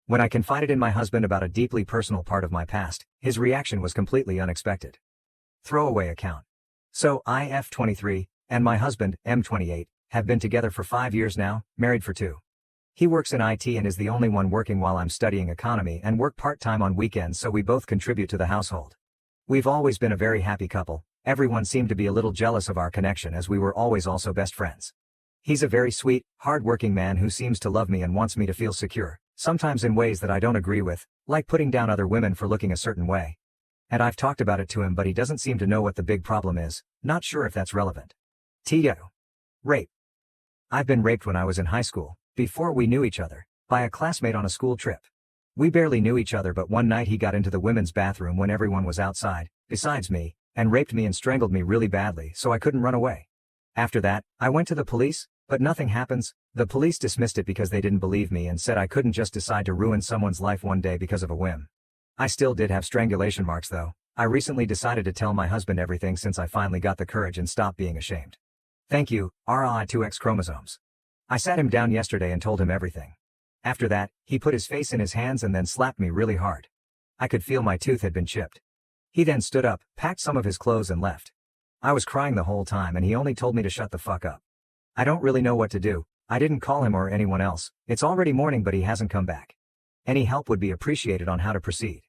When I confided in my husband about a deeply personal part of my past, his reaction was completely unexpected. Throwaway account. So, I, F23, and my husband, M28, have been together for 5 years now, married for 2. He works in IT and is the only one working while I'm studying economy and work part-time on weekends, so we both contribute to the household. We've always been a very happy couple. Everyone seemed to be a little jealous of our connection as we were always also best friends. He's a very sweet, hard-working man who seems to love me and wants me to feel secure, sometimes in ways that I don't agree with, like putting down other women for looking a certain way. And I've talked about it to him, but he doesn't seem to know what the big problem is. Not sure if that's relevant. T.O. Rape. I've been raped when I was in high school, before we knew each other, by a classmate on a school trip. We barely knew each other, but one night he got into the women's bathroom when everyone was outside, besides me, and raped me and strangled me really badly so I couldn't run away. After that, I went to the police, but nothing happens. The police dismissed it because they didn't believe me and said I couldn't just decide to ruin someone's life one day because of a whim. I still did have strangulation marks though. I recently decided to tell my husband everything since I finally got the courage and stopped being ashamed. Thank you, RI2X chromosomes. I sat him down yesterday and told him everything. After that, he put his face in his hands and then slapped me really hard. I could feel my tooth had been chipped. He then stood up, packed some of his clothes and left. I was crying the whole time and he only told me to shut the fuck up. I don't really know what to do. I didn't call him or anyone else. It's already morning but he hasn't come back. Any help would be appreciated on how to proceed.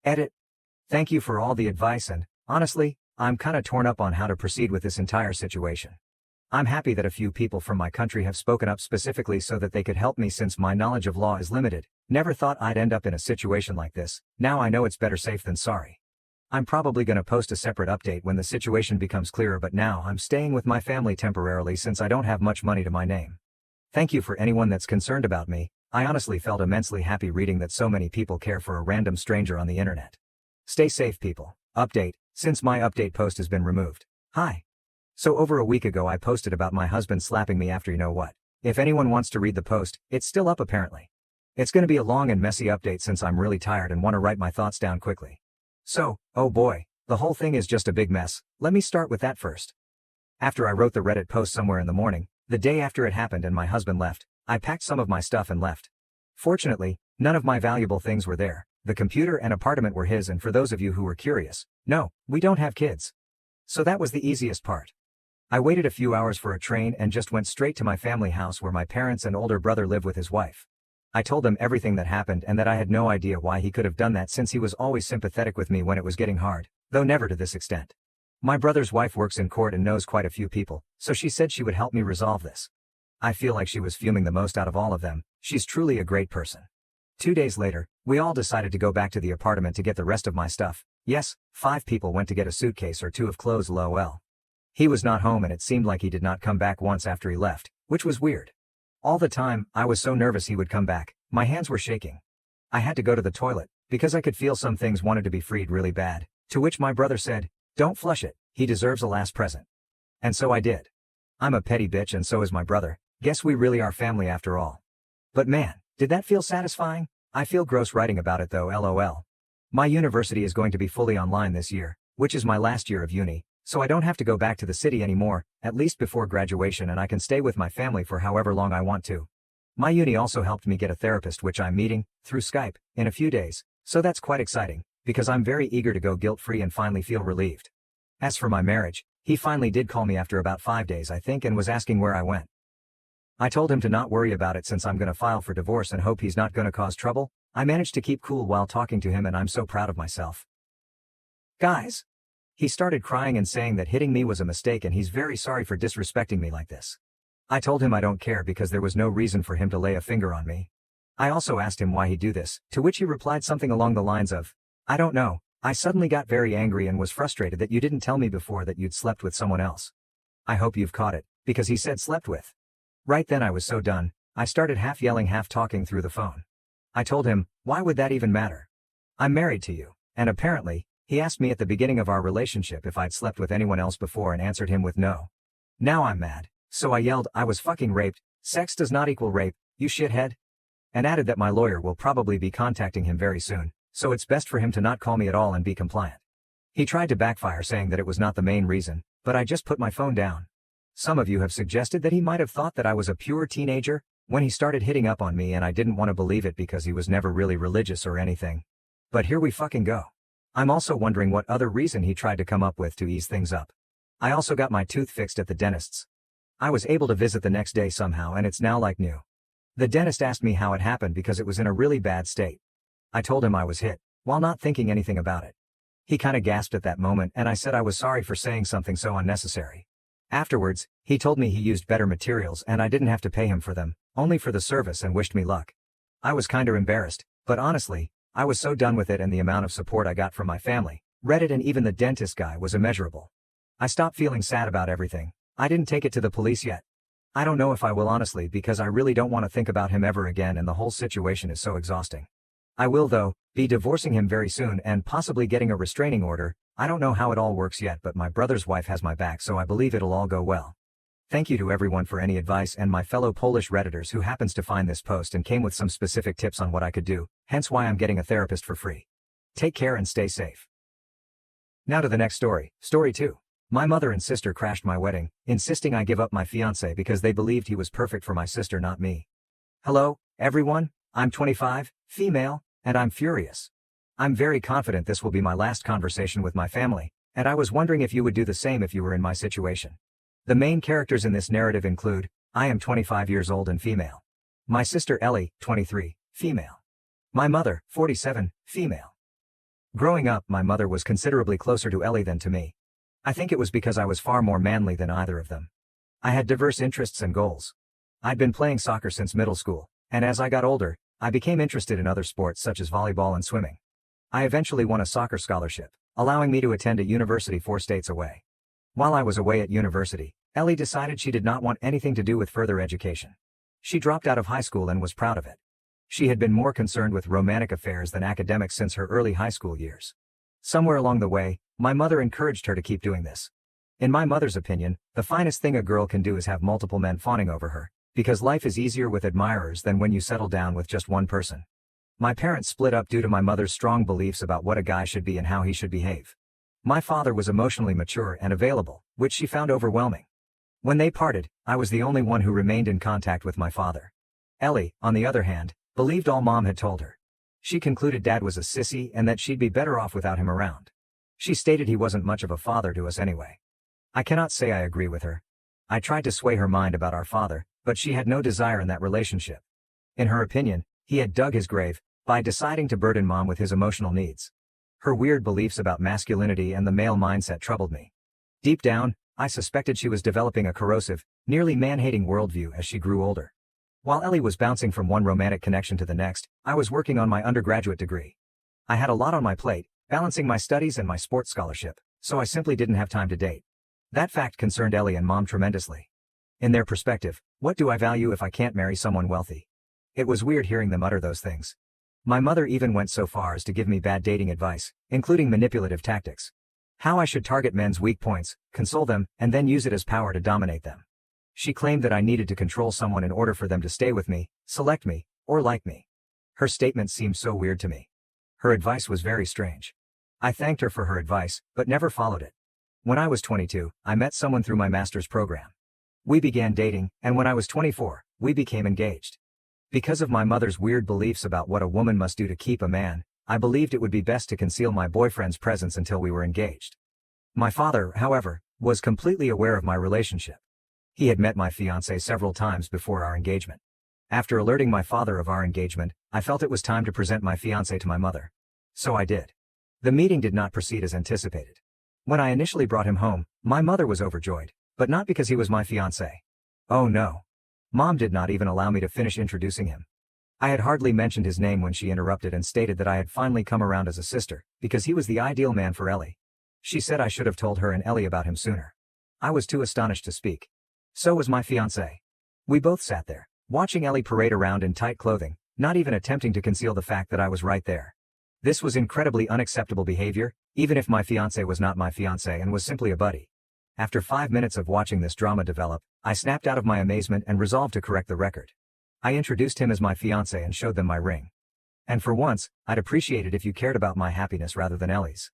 Edit. Thank you for all the advice and, honestly, I'm kinda torn up on how to proceed with this entire situation. I'm happy that a few people from my country have spoken up specifically so that they could help me since my knowledge of law is limited. Never thought I'd end up in a situation like this. Now I know it's better safe than sorry. I'm probably gonna post a separate update when the situation becomes clearer, but now I'm staying with my family temporarily since I don't have much money to my name. Thank you for anyone that's concerned about me. I honestly felt immensely happy reading that so many people care for a random stranger on the internet. Stay safe, people. Update. Since my update post has been removed. Hi. So over a week ago I posted about my husband slapping me after you know what. If anyone wants to read the post, it's still up apparently. It's gonna be a long and messy update since I'm really tired and want to write my thoughts down quickly. So, oh boy, the whole thing is just a big mess. Let me start with that first. After I wrote the Reddit post somewhere in the morning, the day after it happened and my husband left, I packed some of my stuff and left. Fortunately, none of my valuable things were there. The computer and apartment were his, and for those of you who were curious, no, we don't have kids. So that was the easiest part. I waited a few hours for a train and just went straight to my family house where my parents and older brother live with his wife. I told them everything that happened and that I had no idea why he could have done that since he was always sympathetic with me when it was getting hard, though never to this extent. My brother's wife works in court and knows quite a few people, so she said she would help me resolve this. I feel like she was fuming the most out of all of them. She's truly a great person. 2 days later, we all decided to go back to the apartment to get the rest of my stuff. Yes, 5 people went to get a suitcase or 2 of clothes, lol. He was not home and it seemed like he did not come back once after he left, which was weird. All the time, I was so nervous he would come back. My hands were shaking. I had to go to the toilet, because I could feel some things wanted to be freed really bad, to which my brother said, "Don't flush it, he deserves a last present." And so I did. I'm a petty bitch and so is my brother. Guess we really are family after all. But man, did that feel satisfying? I feel gross writing about it though, lol. My university is going to be fully online this year, which is my last year of uni, so I don't have to go back to the city anymore, at least before graduation, and I can stay with my family for however long I want to. My uni also helped me get a therapist, which I'm meeting, through Skype, in a few days, so that's quite exciting, because I'm very eager to go guilt-free and finally feel relieved. As for my marriage, he finally did call me after about 5 days I think and was asking where I went. I told him to not worry about it since I'm gonna file for divorce and hope he's not gonna cause trouble. I managed to keep cool while talking to him and I'm so proud of myself. Guys! He started crying and saying that hitting me was a mistake and he's very sorry for disrespecting me like this. I told him I don't care because there was no reason for him to lay a finger on me. I also asked him why he'd do this, to which he replied something along the lines of, "I don't know, I suddenly got very angry and was frustrated that you didn't tell me before that you'd slept with someone else." I hope you've caught it, because he said slept with. Right then I was so done, I started half yelling half talking through the phone. I told him, why would that even matter? I'm married to you, and apparently, he asked me at the beginning of our relationship if I'd slept with anyone else before and answered him with no. Now I'm mad, so I yelled I was fucking raped, sex does not equal rape, you shithead. And added that my lawyer will probably be contacting him very soon, so it's best for him to not call me at all and be compliant. He tried to backfire saying that it was not the main reason, but I just put my phone down. Some of you have suggested that he might have thought that I was a pure teenager. When he started hitting up on me and I didn't want to believe it because he was never really religious or anything. But here we fucking go. I'm also wondering what other reason he tried to come up with to ease things up. I also got my tooth fixed at the dentist's. I was able to visit the next day somehow and it's now like new. The dentist asked me how it happened because it was in a really bad state. I told him I was hit, while not thinking anything about it. He kinda gasped at that moment and I said I was sorry for saying something so unnecessary. Afterwards, he told me he used better materials and I didn't have to pay him for them, only for the service, and wished me luck. I was kinda embarrassed, but honestly, I was so done with it, and the amount of support I got from my family, Reddit, and even the dentist guy was immeasurable. I stopped feeling sad about everything. I didn't take it to the police yet. I don't know if I will, honestly, because I really don't want to think about him ever again and the whole situation is so exhausting. I will, though, be divorcing him very soon and possibly getting a restraining order. I don't know how it all works yet, but my brother's wife has my back, so I believe it'll all go well. Thank you to everyone for any advice and my fellow Polish Redditors who happens to find this post and came with some specific tips on what I could do, hence why I'm getting a therapist for free. Take care and stay safe. Now to the next story. Story 2. My mother and sister crashed my wedding, insisting I give up my fiancé because they believed he was perfect for my sister, not me. Hello, everyone, I'm 25, female, and I'm furious. I'm very confident this will be my last conversation with my family, and I was wondering if you would do the same if you were in my situation. The main characters in this narrative include, I am 25 years old and female. My sister Ellie, 23, female. My mother, 47, female. Growing up, my mother was considerably closer to Ellie than to me. I think it was because I was far more manly than either of them. I had diverse interests and goals. I'd been playing soccer since middle school, and as I got older, I became interested in other sports such as volleyball and swimming. I eventually won a soccer scholarship, allowing me to attend a university 4 states away. While I was away at university, Ellie decided she did not want anything to do with further education. She dropped out of high school and was proud of it. She had been more concerned with romantic affairs than academics since her early high school years. Somewhere along the way, my mother encouraged her to keep doing this. In my mother's opinion, the finest thing a girl can do is have multiple men fawning over her, because life is easier with admirers than when you settle down with just one person. My parents split up due to my mother's strong beliefs about what a guy should be and how he should behave. My father was emotionally mature and available, which she found overwhelming. When they parted, I was the only one who remained in contact with my father. Ellie, on the other hand, believed all Mom had told her. She concluded Dad was a sissy and that she'd be better off without him around. She stated he wasn't much of a father to us anyway. I cannot say I agree with her. I tried to sway her mind about our father, but she had no desire in that relationship. In her opinion, he had dug his grave by deciding to burden Mom with his emotional needs. Her weird beliefs about masculinity and the male mindset troubled me. Deep down, I suspected she was developing a corrosive, nearly man-hating worldview as she grew older. While Ellie was bouncing from one romantic connection to the next, I was working on my undergraduate degree. I had a lot on my plate, balancing my studies and my sports scholarship, so I simply didn't have time to date. That fact concerned Ellie and Mom tremendously. In their perspective, what do I value if I can't marry someone wealthy? It was weird hearing them utter those things. My mother even went so far as to give me bad dating advice, including manipulative tactics. How I should target men's weak points, console them, and then use it as power to dominate them. She claimed that I needed to control someone in order for them to stay with me, select me, or like me. Her statement seemed so weird to me. Her advice was very strange. I thanked her for her advice, but never followed it. When I was 22, I met someone through my master's program. We began dating, and when I was 24, we became engaged. Because of my mother's weird beliefs about what a woman must do to keep a man, I believed it would be best to conceal my boyfriend's presence until we were engaged. My father, however, was completely aware of my relationship. He had met my fiancée several times before our engagement. After alerting my father of our engagement, I felt it was time to present my fiancé to my mother. So I did. The meeting did not proceed as anticipated. When I initially brought him home, my mother was overjoyed, but not because he was my fiancé. Oh no. Mom did not even allow me to finish introducing him. I had hardly mentioned his name when she interrupted and stated that I had finally come around as a sister, because he was the ideal man for Ellie. She said I should have told her and Ellie about him sooner. I was too astonished to speak. So was my fiancé. We both sat there, watching Ellie parade around in tight clothing, not even attempting to conceal the fact that I was right there. This was incredibly unacceptable behavior, even if my fiancé was not my fiancé and was simply a buddy. After 5 minutes of watching this drama develop, I snapped out of my amazement and resolved to correct the record. I introduced him as my fiancé and showed them my ring. And for once, I'd appreciate it if you cared about my happiness rather than Ellie's.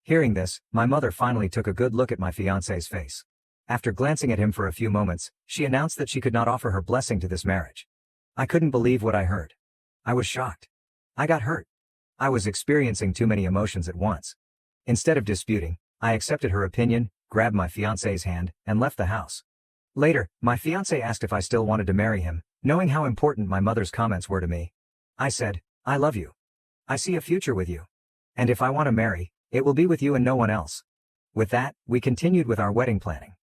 Hearing this, my mother finally took a good look at my fiancé's face. After glancing at him for a few moments, she announced that she could not offer her blessing to this marriage. I couldn't believe what I heard. I was shocked. I got hurt. I was experiencing too many emotions at once. Instead of disputing, I accepted her opinion, grabbed my fiancé's hand, and left the house. Later, my fiancé asked if I still wanted to marry him, knowing how important my mother's comments were to me. I said, "I love you. I see a future with you. And if I want to marry, it will be with you and no one else." With that, we continued with our wedding planning.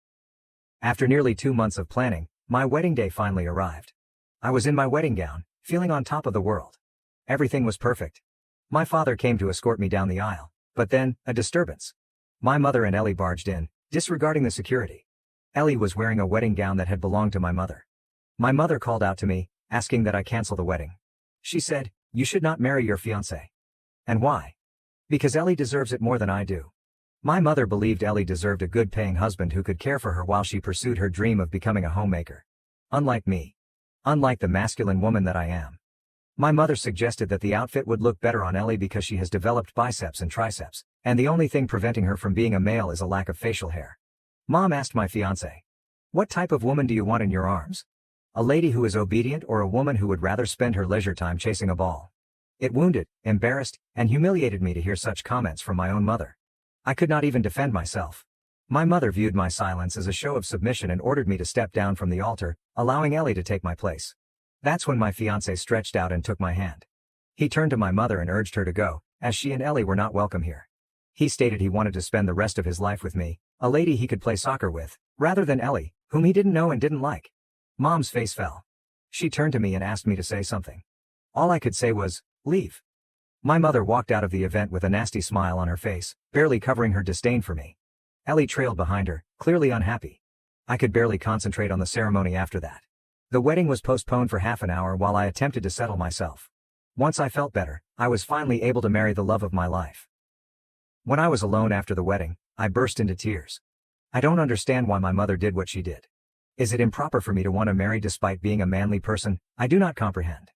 After nearly 2 months of planning, my wedding day finally arrived. I was in my wedding gown, feeling on top of the world. Everything was perfect. My father came to escort me down the aisle, but then, a disturbance. My mother and Ellie barged in, disregarding the security. Ellie was wearing a wedding gown that had belonged to my mother. My mother called out to me, asking that I cancel the wedding. She said, "You should not marry your fiancé." And why? Because Ellie deserves it more than I do. My mother believed Ellie deserved a good-paying husband who could care for her while she pursued her dream of becoming a homemaker. Unlike me. Unlike the masculine woman that I am. My mother suggested that the outfit would look better on Ellie because she has developed biceps and triceps, and the only thing preventing her from being a male is a lack of facial hair. Mom asked my fiancé, "What type of woman do you want in your arms? A lady who is obedient or a woman who would rather spend her leisure time chasing a ball?" It wounded, embarrassed, and humiliated me to hear such comments from my own mother. I could not even defend myself. My mother viewed my silence as a show of submission and ordered me to step down from the altar, allowing Ellie to take my place. That's when my fiancé stretched out and took my hand. He turned to my mother and urged her to go, as she and Ellie were not welcome here. He stated he wanted to spend the rest of his life with me, a lady he could play soccer with, rather than Ellie, whom he didn't know and didn't like. Mom's face fell. She turned to me and asked me to say something. All I could say was, "Leave." My mother walked out of the event with a nasty smile on her face, barely covering her disdain for me. Ellie trailed behind her, clearly unhappy. I could barely concentrate on the ceremony after that. The wedding was postponed for half an hour while I attempted to settle myself. Once I felt better, I was finally able to marry the love of my life. When I was alone after the wedding, I burst into tears. I don't understand why my mother did what she did. Is it improper for me to want to marry despite being a manly person? I do not comprehend.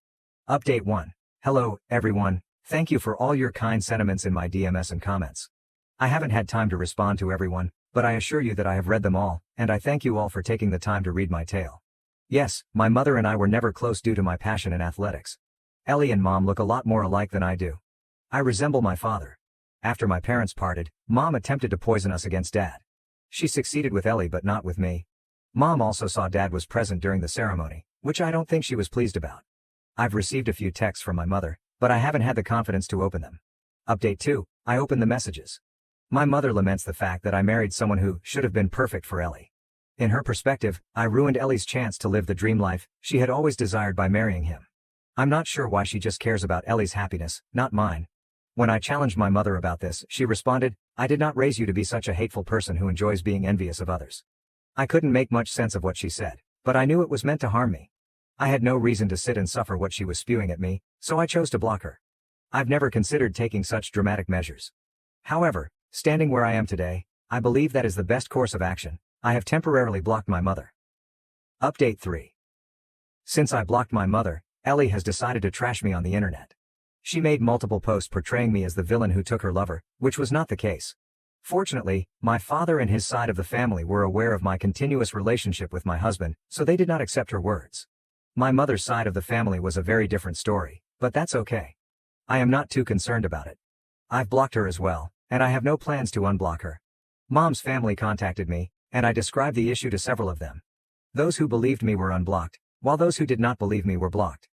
Update 1. Hello, everyone. Thank you for all your kind sentiments in my DMs and comments. I haven't had time to respond to everyone, but I assure you that I have read them all, and I thank you all for taking the time to read my tale. Yes, my mother and I were never close due to my passion in athletics. Ellie and Mom look a lot more alike than I do. I resemble my father. After my parents parted, Mom attempted to poison us against Dad. She succeeded with Ellie but not with me. Mom also saw Dad was present during the ceremony, which I don't think she was pleased about. I've received a few texts from my mother, but I haven't had the confidence to open them. Update 2. I opened the messages. My mother laments the fact that I married someone who should have been perfect for Ellie. In her perspective, I ruined Ellie's chance to live the dream life she had always desired by marrying him. I'm not sure why she just cares about Ellie's happiness, not mine. When I challenged my mother about this, she responded, "I did not raise you to be such a hateful person who enjoys being envious of others." I couldn't make much sense of what she said, but I knew it was meant to harm me. I had no reason to sit and suffer what she was spewing at me, so I chose to block her. I've never considered taking such dramatic measures. However, standing where I am today, I believe that is the best course of action. I have temporarily blocked my mother. Update 3. Since I blocked my mother, Ellie has decided to trash me on the internet. She made multiple posts portraying me as the villain who took her lover, which was not the case. Fortunately, my father and his side of the family were aware of my continuous relationship with my husband, so they did not accept her words. My mother's side of the family was a very different story, but that's okay. I am not too concerned about it. I've blocked her as well, and I have no plans to unblock her. Mom's family contacted me, and I described the issue to several of them. Those who believed me were unblocked, while those who did not believe me were blocked.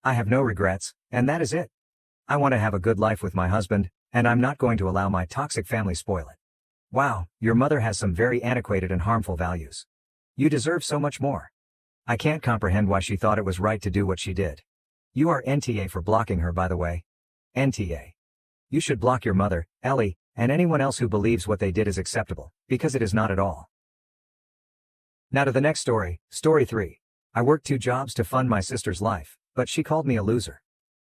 I have no regrets, and that is it. I want to have a good life with my husband, and I'm not going to allow my toxic family spoil it. Wow, your mother has some very antiquated and harmful values. You deserve so much more. I can't comprehend why she thought it was right to do what she did. You are NTA for blocking her, by the way. NTA. You should block your mother, Ellie, and anyone else who believes what they did is acceptable, because it is not at all. Now to the next story, story 3. I worked 2 jobs to fund my sister's life, but she called me a loser.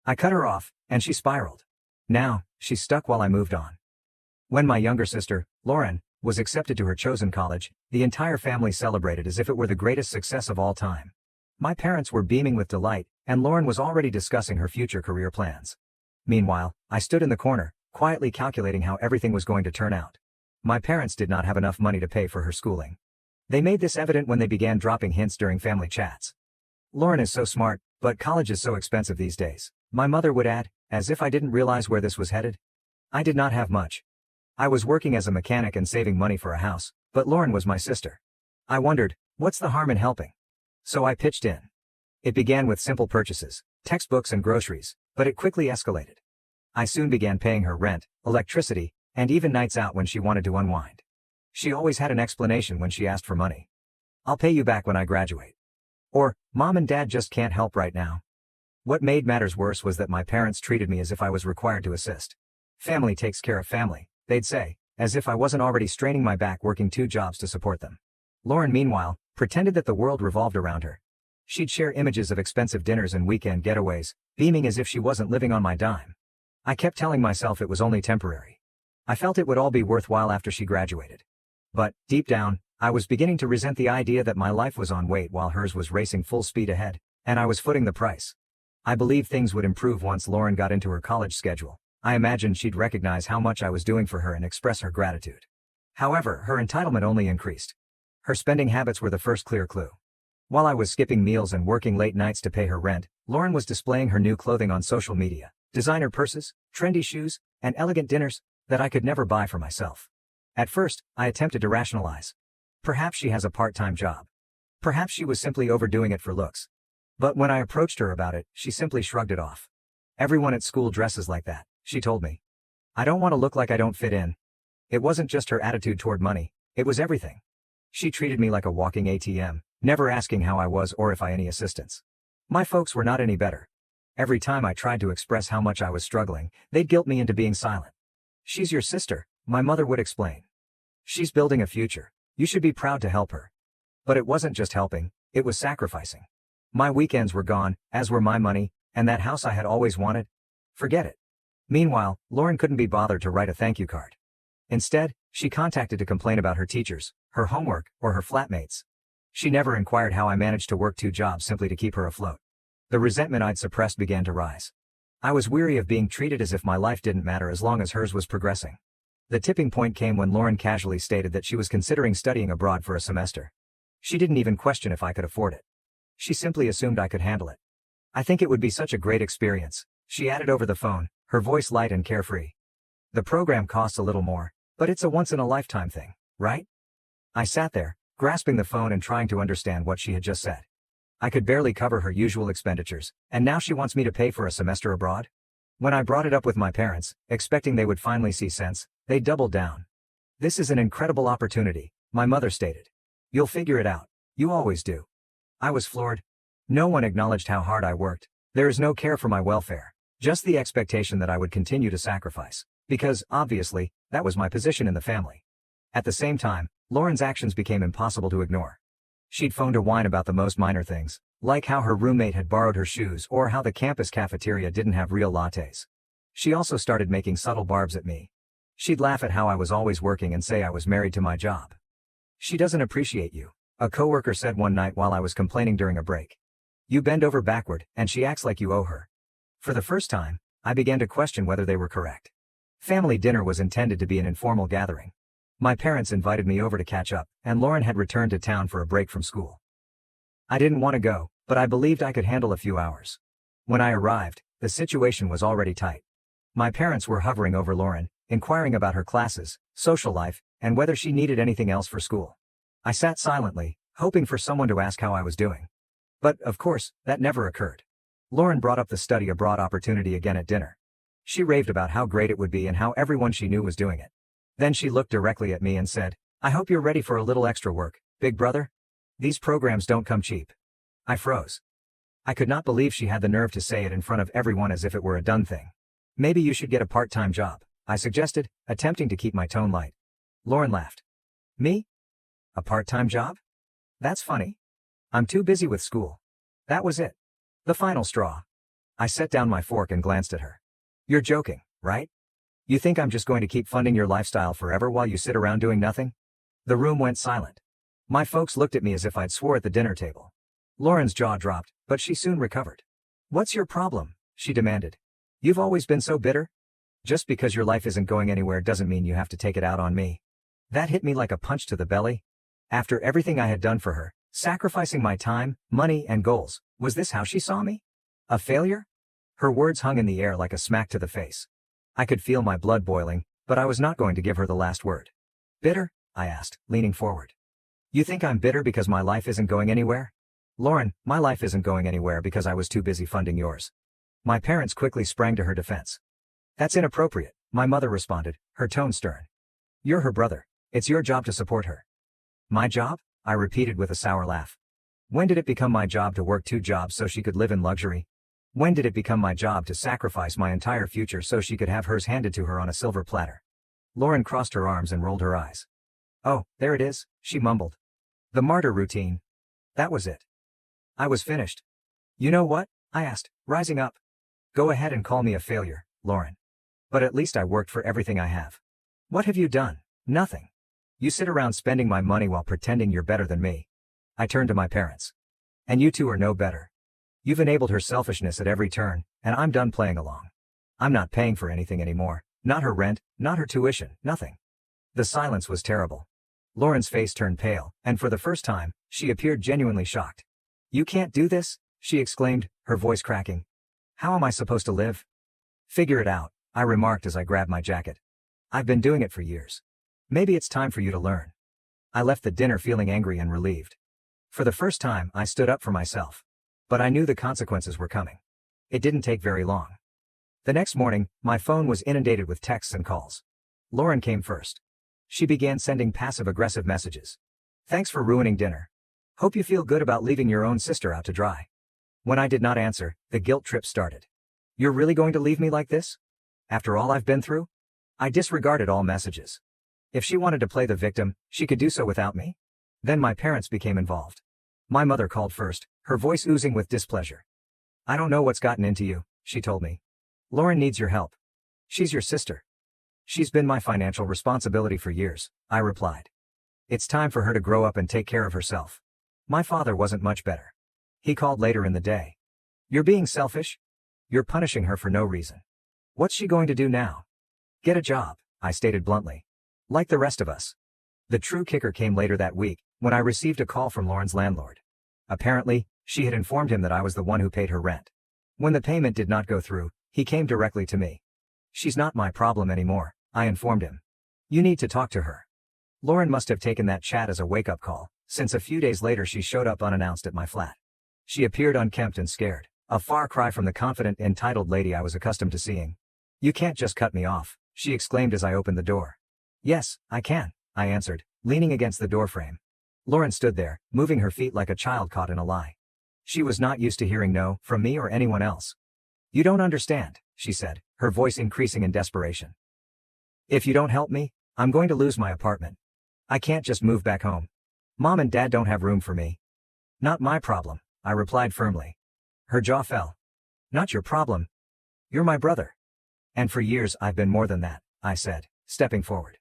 I cut her off, and she spiraled. Now, she's stuck while I moved on. When my younger sister, Lauren, was accepted to her chosen college, the entire family celebrated as if it were the greatest success of all time. My parents were beaming with delight, and Lauren was already discussing her future career plans. Meanwhile, I stood in the corner, quietly calculating how everything was going to turn out. My parents did not have enough money to pay for her schooling. They made this evident when they began dropping hints during family chats. Lauren is so smart, But college is so expensive these days, my mother would add, as if I didn't realize where this was headed. I did not have much. I was working as a mechanic and saving money for a house, but Lauren was my sister. I wondered, what's the harm in helping? So I pitched in. It began with simple purchases, textbooks and groceries, but it quickly escalated. I soon began paying her rent, electricity, and even nights out when she wanted to unwind. She always had an explanation when she asked for money. I'll pay you back when I graduate. Or, Mom and Dad just can't help right now. What made matters worse was that my parents treated me as if I was required to assist. Family takes care of family, they'd say, as if I wasn't already straining my back working 2 jobs to support them. Lauren, meanwhile, pretended that the world revolved around her. She'd share images of expensive dinners and weekend getaways, beaming as if she wasn't living on my dime. I kept telling myself it was only temporary. I felt it would all be worthwhile after she graduated. But, deep down, I was beginning to resent the idea that my life was on wait while hers was racing full speed ahead, and I was footing the price. I believed things would improve once Lauren got into her college schedule. I imagined she'd recognize how much I was doing for her and express her gratitude. However, her entitlement only increased. Her spending habits were the first clear clue. While I was skipping meals and working late nights to pay her rent, Lauren was displaying her new clothing on social media, designer purses, trendy shoes, and elegant dinners that I could never buy for myself. At first, I attempted to rationalize. Perhaps she has a part-time job. Perhaps she was simply overdoing it for looks. But when I approached her about it, she simply shrugged it off. Everyone at school dresses like that, she told me. I don't want to look like I don't fit in. It wasn't just her attitude toward money, it was everything. She treated me like a walking ATM, never asking how I was or if I any assistance. My folks were not any better. Every time I tried to express how much I was struggling, they'd guilt me into being silent. She's your sister, my mother would explain. She's building a future. You should be proud to help her. But it wasn't just helping, it was sacrificing. My weekends were gone, as were my money, and that house I had always wanted. Forget it. Meanwhile, Lauren couldn't be bothered to write a thank you card. Instead, she contacted to complain about her teachers, her homework, or her flatmates. She never inquired how I managed to work 2 jobs simply to keep her afloat. The resentment I'd suppressed began to rise. I was weary of being treated as if my life didn't matter as long as hers was progressing. The tipping point came when Lauren casually stated that she was considering studying abroad for a semester. She didn't even question if I could afford it. She simply assumed I could handle it. I think it would be such a great experience, she added over the phone, her voice light and carefree. The program costs a little more, but it's a once-in-a-lifetime thing, right? I sat there, grasping the phone and trying to understand what she had just said. I could barely cover her usual expenditures, and now she wants me to pay for a semester abroad? When I brought it up with my parents, expecting they would finally see sense, they doubled down. This is an incredible opportunity, my mother stated. You'll figure it out. You always do. I was floored. No one acknowledged how hard I worked. There is no care for my welfare. Just the expectation that I would continue to sacrifice. Because, obviously, that was my position in the family. At the same time, Lauren's actions became impossible to ignore. She'd phone to whine about the most minor things, like how her roommate had borrowed her shoes or how the campus cafeteria didn't have real lattes. She also started making subtle barbs at me. She'd laugh at how I was always working and say I was married to my job. She doesn't appreciate you, a coworker said one night while I was complaining during a break. You bend over backward, and she acts like you owe her. For the first time, I began to question whether they were correct. Family dinner was intended to be an informal gathering. My parents invited me over to catch up, and Lauren had returned to town for a break from school. I didn't want to go, but I believed I could handle a few hours. When I arrived, the situation was already tight. My parents were hovering over Lauren, inquiring about her classes, social life, and whether she needed anything else for school. I sat silently, hoping for someone to ask how I was doing. But, of course, that never occurred. Lauren brought up the study abroad opportunity again at dinner. She raved about how great it would be and how everyone she knew was doing it. Then she looked directly at me and said, I hope you're ready for a little extra work, big brother. These programs don't come cheap. I froze. I could not believe she had the nerve to say it in front of everyone as if it were a done thing. Maybe you should get a part-time job, I suggested, attempting to keep my tone light. Lauren laughed. Me? A part-time job? That's funny. I'm too busy with school. That was it. The final straw. I set down my fork and glanced at her. You're joking, right? You think I'm just going to keep funding your lifestyle forever while you sit around doing nothing? The room went silent. My folks looked at me as if I'd swore at the dinner table. Lauren's jaw dropped, but she soon recovered. What's your problem? She demanded. You've always been so bitter? Just because your life isn't going anywhere doesn't mean you have to take it out on me. That hit me like a punch to the belly. After everything I had done for her, sacrificing my time, money, and goals, was this how she saw me? A failure? Her words hung in the air like a smack to the face. I could feel my blood boiling, but I was not going to give her the last word. Bitter? I asked, leaning forward. You think I'm bitter because my life isn't going anywhere? Lauren, my life isn't going anywhere because I was too busy funding yours. My parents quickly sprang to her defense. That's inappropriate, my mother responded, her tone stern. You're her brother. It's your job to support her. My job? I repeated with a sour laugh. When did it become my job to work 2 jobs so she could live in luxury? When did it become my job to sacrifice my entire future so she could have hers handed to her on a silver platter? Lauren crossed her arms and rolled her eyes. Oh, there it is, she mumbled. The martyr routine. That was it. I was finished. You know what? I asked, rising up. Go ahead and call me a failure, Lauren. But at least I worked for everything I have. What have you done? Nothing. You sit around spending my money while pretending you're better than me. I turned to my parents. And you two are no better. You've enabled her selfishness at every turn, and I'm done playing along. I'm not paying for anything anymore, not her rent, not her tuition, nothing. The silence was terrible. Lauren's face turned pale, and for the first time, she appeared genuinely shocked. You can't do this? She exclaimed, her voice cracking. How am I supposed to live? Figure it out, I remarked as I grabbed my jacket. I've been doing it for years. Maybe it's time for you to learn. I left the dinner feeling angry and relieved. For the first time, I stood up for myself. But I knew the consequences were coming. It didn't take very long. The next morning, my phone was inundated with texts and calls. Lauren came first. She began sending passive-aggressive messages. Thanks for ruining dinner. Hope you feel good about leaving your own sister out to dry. When I did not answer, the guilt trip started. You're really going to leave me like this? After all I've been through? I disregarded all messages. If she wanted to play the victim, she could do so without me? Then my parents became involved. My mother called first, her voice oozing with displeasure. I don't know what's gotten into you, she told me. Lauren needs your help. She's your sister. She's been my financial responsibility for years, I replied. It's time for her to grow up and take care of herself. My father wasn't much better. He called later in the day. You're being selfish? You're punishing her for no reason. What's she going to do now? Get a job, I stated bluntly. Like the rest of us. The true kicker came later that week, when I received a call from Lauren's landlord. Apparently, she had informed him that I was the one who paid her rent. When the payment did not go through, he came directly to me. She's not my problem anymore, I informed him. You need to talk to her. Lauren must have taken that chat as a wake-up call, since a few days later she showed up unannounced at my flat. She appeared unkempt and scared, a far cry from the confident, entitled lady I was accustomed to seeing. You can't just cut me off, she exclaimed as I opened the door. Yes, I can, I answered, leaning against the doorframe. Lauren stood there, moving her feet like a child caught in a lie. She was not used to hearing no from me or anyone else. You don't understand, she said, her voice increasing in desperation. If you don't help me, I'm going to lose my apartment. I can't just move back home. Mom and Dad don't have room for me. Not my problem, I replied firmly. Her jaw fell. Not your problem. You're my brother. And for years I've been more than that, I said, stepping forward.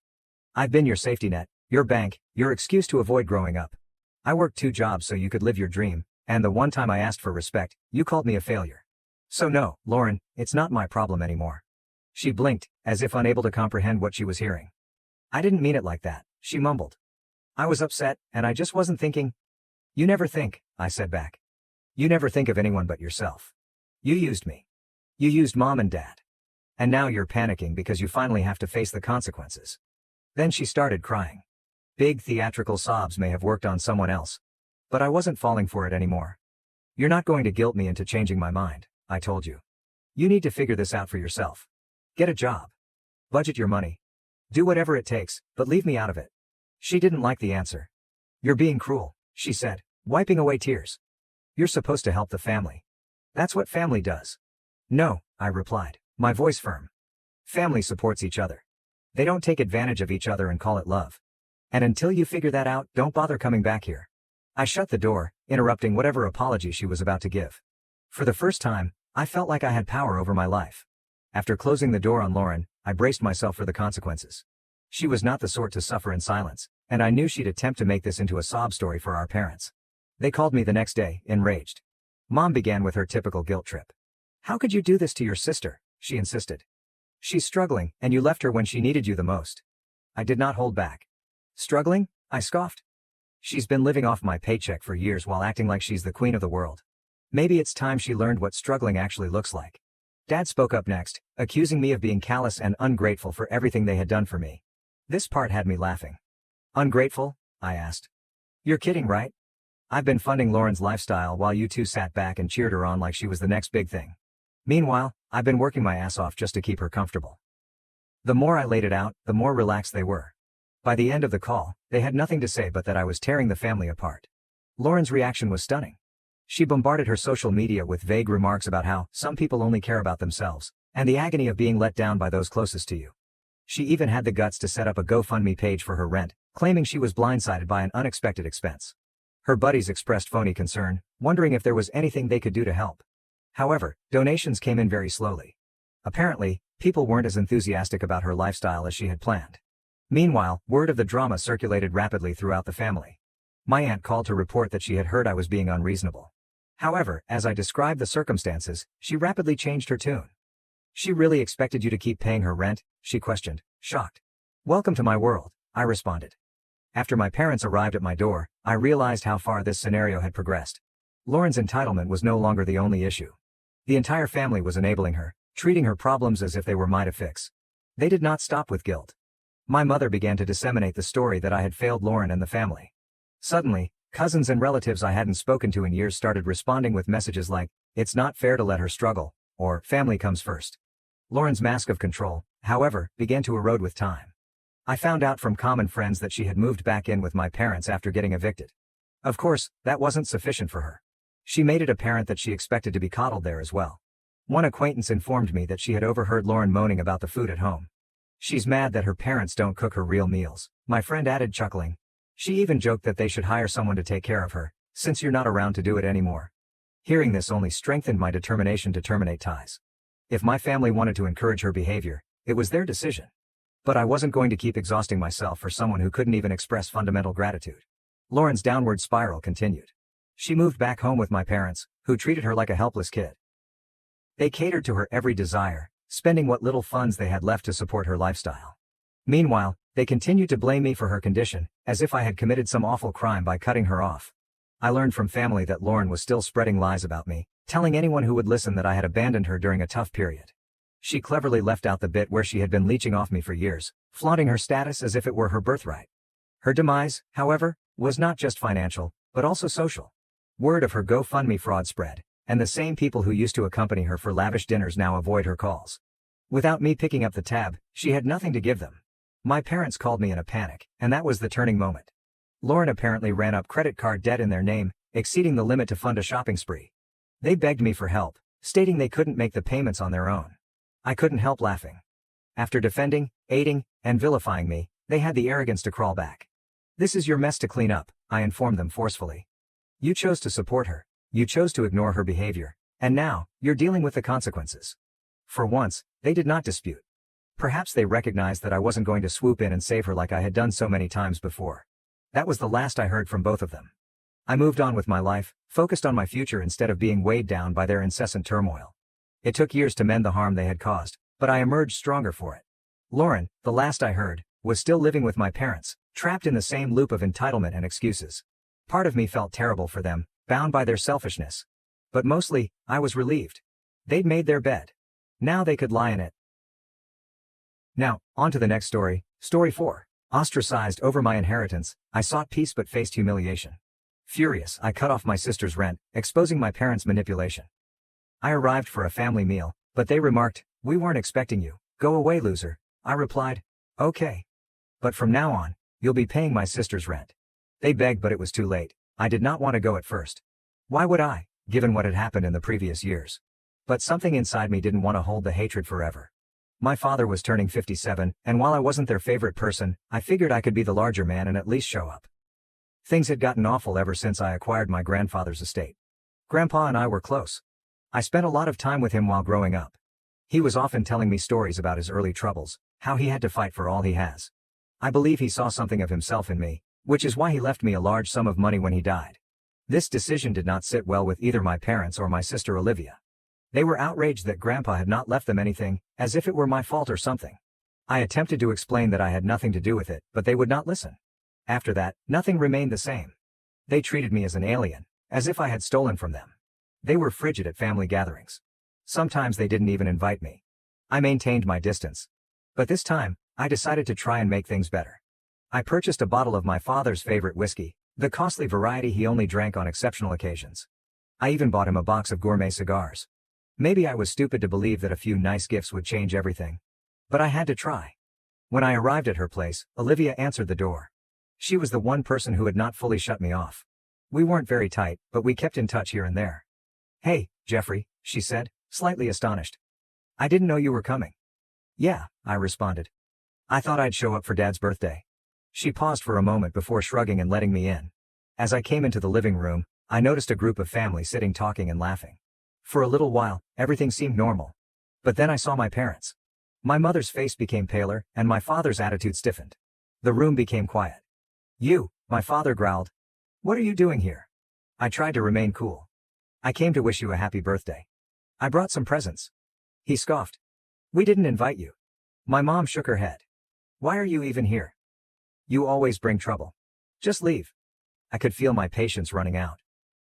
I've been your safety net, your bank, your excuse to avoid growing up. I worked 2 jobs so you could live your dream, and the one time I asked for respect, you called me a failure. So no, Lauren, it's not my problem anymore. She blinked, as if unable to comprehend what she was hearing. I didn't mean it like that, she mumbled. I was upset, and I just wasn't thinking. You never think, I said back. You never think of anyone but yourself. You used me. You used Mom and Dad. And now you're panicking because you finally have to face the consequences. Then she started crying. Big theatrical sobs may have worked on someone else. But I wasn't falling for it anymore. You're not going to guilt me into changing my mind, I told you. You need to figure this out for yourself. Get a job. Budget your money. Do whatever it takes, but leave me out of it. She didn't like the answer. You're being cruel, she said, wiping away tears. You're supposed to help the family. That's what family does. No, I replied, my voice firm. Family supports each other. They don't take advantage of each other and call it love. And until you figure that out, don't bother coming back here. I shut the door, interrupting whatever apology she was about to give. For the first time, I felt like I had power over my life. After closing the door on Lauren, I braced myself for the consequences. She was not the sort to suffer in silence, and I knew she'd attempt to make this into a sob story for our parents. They called me the next day, enraged. Mom began with her typical guilt trip. How could you do this to your sister? She insisted. She's struggling, and you left her when she needed you the most. I did not hold back. Struggling? I scoffed. She's been living off my paycheck for years while acting like she's the queen of the world. Maybe it's time she learned what struggling actually looks like. Dad spoke up next, accusing me of being callous and ungrateful for everything they had done for me. This part had me laughing. Ungrateful? I asked. You're kidding, right? I've been funding Lauren's lifestyle while you two sat back and cheered her on like she was the next big thing. Meanwhile, I've been working my ass off just to keep her comfortable. The more I laid it out, the more relaxed they were. By the end of the call, they had nothing to say but that I was tearing the family apart. Lauren's reaction was stunning. She bombarded her social media with vague remarks about how some people only care about themselves, and the agony of being let down by those closest to you. She even had the guts to set up a GoFundMe page for her rent, claiming she was blindsided by an unexpected expense. Her buddies expressed phony concern, wondering if there was anything they could do to help. However, donations came in very slowly. Apparently, people weren't as enthusiastic about her lifestyle as she had planned. Meanwhile, word of the drama circulated rapidly throughout the family. My aunt called to report that she had heard I was being unreasonable. However, as I described the circumstances, she rapidly changed her tune. She really expected you to keep paying her rent? She questioned, shocked. Welcome to my world, I responded. After my parents arrived at my door, I realized how far this scenario had progressed. Lauren's entitlement was no longer the only issue. The entire family was enabling her, treating her problems as if they were mine to fix. They did not stop with guilt. My mother began to disseminate the story that I had failed Lauren and the family. Suddenly, cousins and relatives I hadn't spoken to in years started responding with messages like, "It's not fair to let her struggle," or "Family comes first." Lauren's mask of control, however, began to erode with time. I found out from common friends that she had moved back in with my parents after getting evicted. Of course, that wasn't sufficient for her. She made it apparent that she expected to be coddled there as well. One acquaintance informed me that she had overheard Lauren moaning about the food at home. "She's mad that her parents don't cook her real meals," my friend added, chuckling. "She even joked that they should hire someone to take care of her, since you're not around to do it anymore." Hearing this only strengthened my determination to terminate ties. If my family wanted to encourage her behavior, it was their decision. But I wasn't going to keep exhausting myself for someone who couldn't even express fundamental gratitude. Lauren's downward spiral continued. She moved back home with my parents, who treated her like a helpless kid. They catered to her every desire, spending what little funds they had left to support her lifestyle. Meanwhile, they continued to blame me for her condition, as if I had committed some awful crime by cutting her off. I learned from family that Lauren was still spreading lies about me, telling anyone who would listen that I had abandoned her during a tough period. She cleverly left out the bit where she had been leeching off me for years, flaunting her status as if it were her birthright. Her demise, however, was not just financial, but also social. Word of her GoFundMe fraud spread, and the same people who used to accompany her for lavish dinners now avoid her calls. Without me picking up the tab, she had nothing to give them. My parents called me in a panic, and that was the turning moment. Lauren apparently ran up credit card debt in their name, exceeding the limit to fund a shopping spree. They begged me for help, stating they couldn't make the payments on their own. I couldn't help laughing. After defending, aiding, and vilifying me, they had the arrogance to crawl back. "This is your mess to clean up," I informed them forcefully. "You chose to support her, you chose to ignore her behavior, and now, you're dealing with the consequences." For once, they did not dispute. Perhaps they recognized that I wasn't going to swoop in and save her like I had done so many times before. That was the last I heard from both of them. I moved on with my life, focused on my future instead of being weighed down by their incessant turmoil. It took years to mend the harm they had caused, but I emerged stronger for it. Lauren, the last I heard, was still living with my parents, trapped in the same loop of entitlement and excuses. Part of me felt terrible for them, bound by their selfishness. But mostly, I was relieved. They'd made their bed. Now they could lie in it. Now, on to the next story, Story 4. Ostracized over my inheritance, I sought peace but faced humiliation. Furious, I cut off my sister's rent, exposing my parents' manipulation. I arrived for a family meal, but they remarked, "We weren't expecting you. Go away, loser." I replied, "Okay. But from now on, you'll be paying my sister's rent." They begged, but it was too late. I did not want to go at first. Why would I, given what had happened in the previous years? But something inside me didn't want to hold the hatred forever. My father was turning 57, and while I wasn't their favorite person, I figured I could be the larger man and at least show up. Things had gotten awful ever since I acquired my grandfather's estate. Grandpa and I were close. I spent a lot of time with him while growing up. He was often telling me stories about his early troubles, how he had to fight for all he has. I believe he saw something of himself in me, which is why he left me a large sum of money when he died. This decision did not sit well with either my parents or my sister Olivia. They were outraged that Grandpa had not left them anything, as if it were my fault or something. I attempted to explain that I had nothing to do with it, but they would not listen. After that, nothing remained the same. They treated me as an alien, as if I had stolen from them. They were frigid at family gatherings. Sometimes they didn't even invite me. I maintained my distance. But this time, I decided to try and make things better. I purchased a bottle of my father's favorite whiskey, the costly variety he only drank on exceptional occasions. I even bought him a box of gourmet cigars. Maybe I was stupid to believe that a few nice gifts would change everything. But I had to try. When I arrived at her place, Olivia answered the door. She was the one person who had not fully shut me off. We weren't very tight, but we kept in touch here and there. "Hey, Jeffrey," she said, slightly astonished. "I didn't know you were coming." "Yeah," I responded. "I thought I'd show up for Dad's birthday." She paused for a moment before shrugging and letting me in. As I came into the living room, I noticed a group of family sitting talking and laughing. For a little while, everything seemed normal. But then I saw my parents. My mother's face became paler, and my father's attitude stiffened. The room became quiet. "You," my father growled. "What are you doing here?" I tried to remain cool. "I came to wish you a happy birthday. I brought some presents." He scoffed. "We didn't invite you." My mom shook her head. "Why are you even here? You always bring trouble. Just leave." I could feel my patience running out.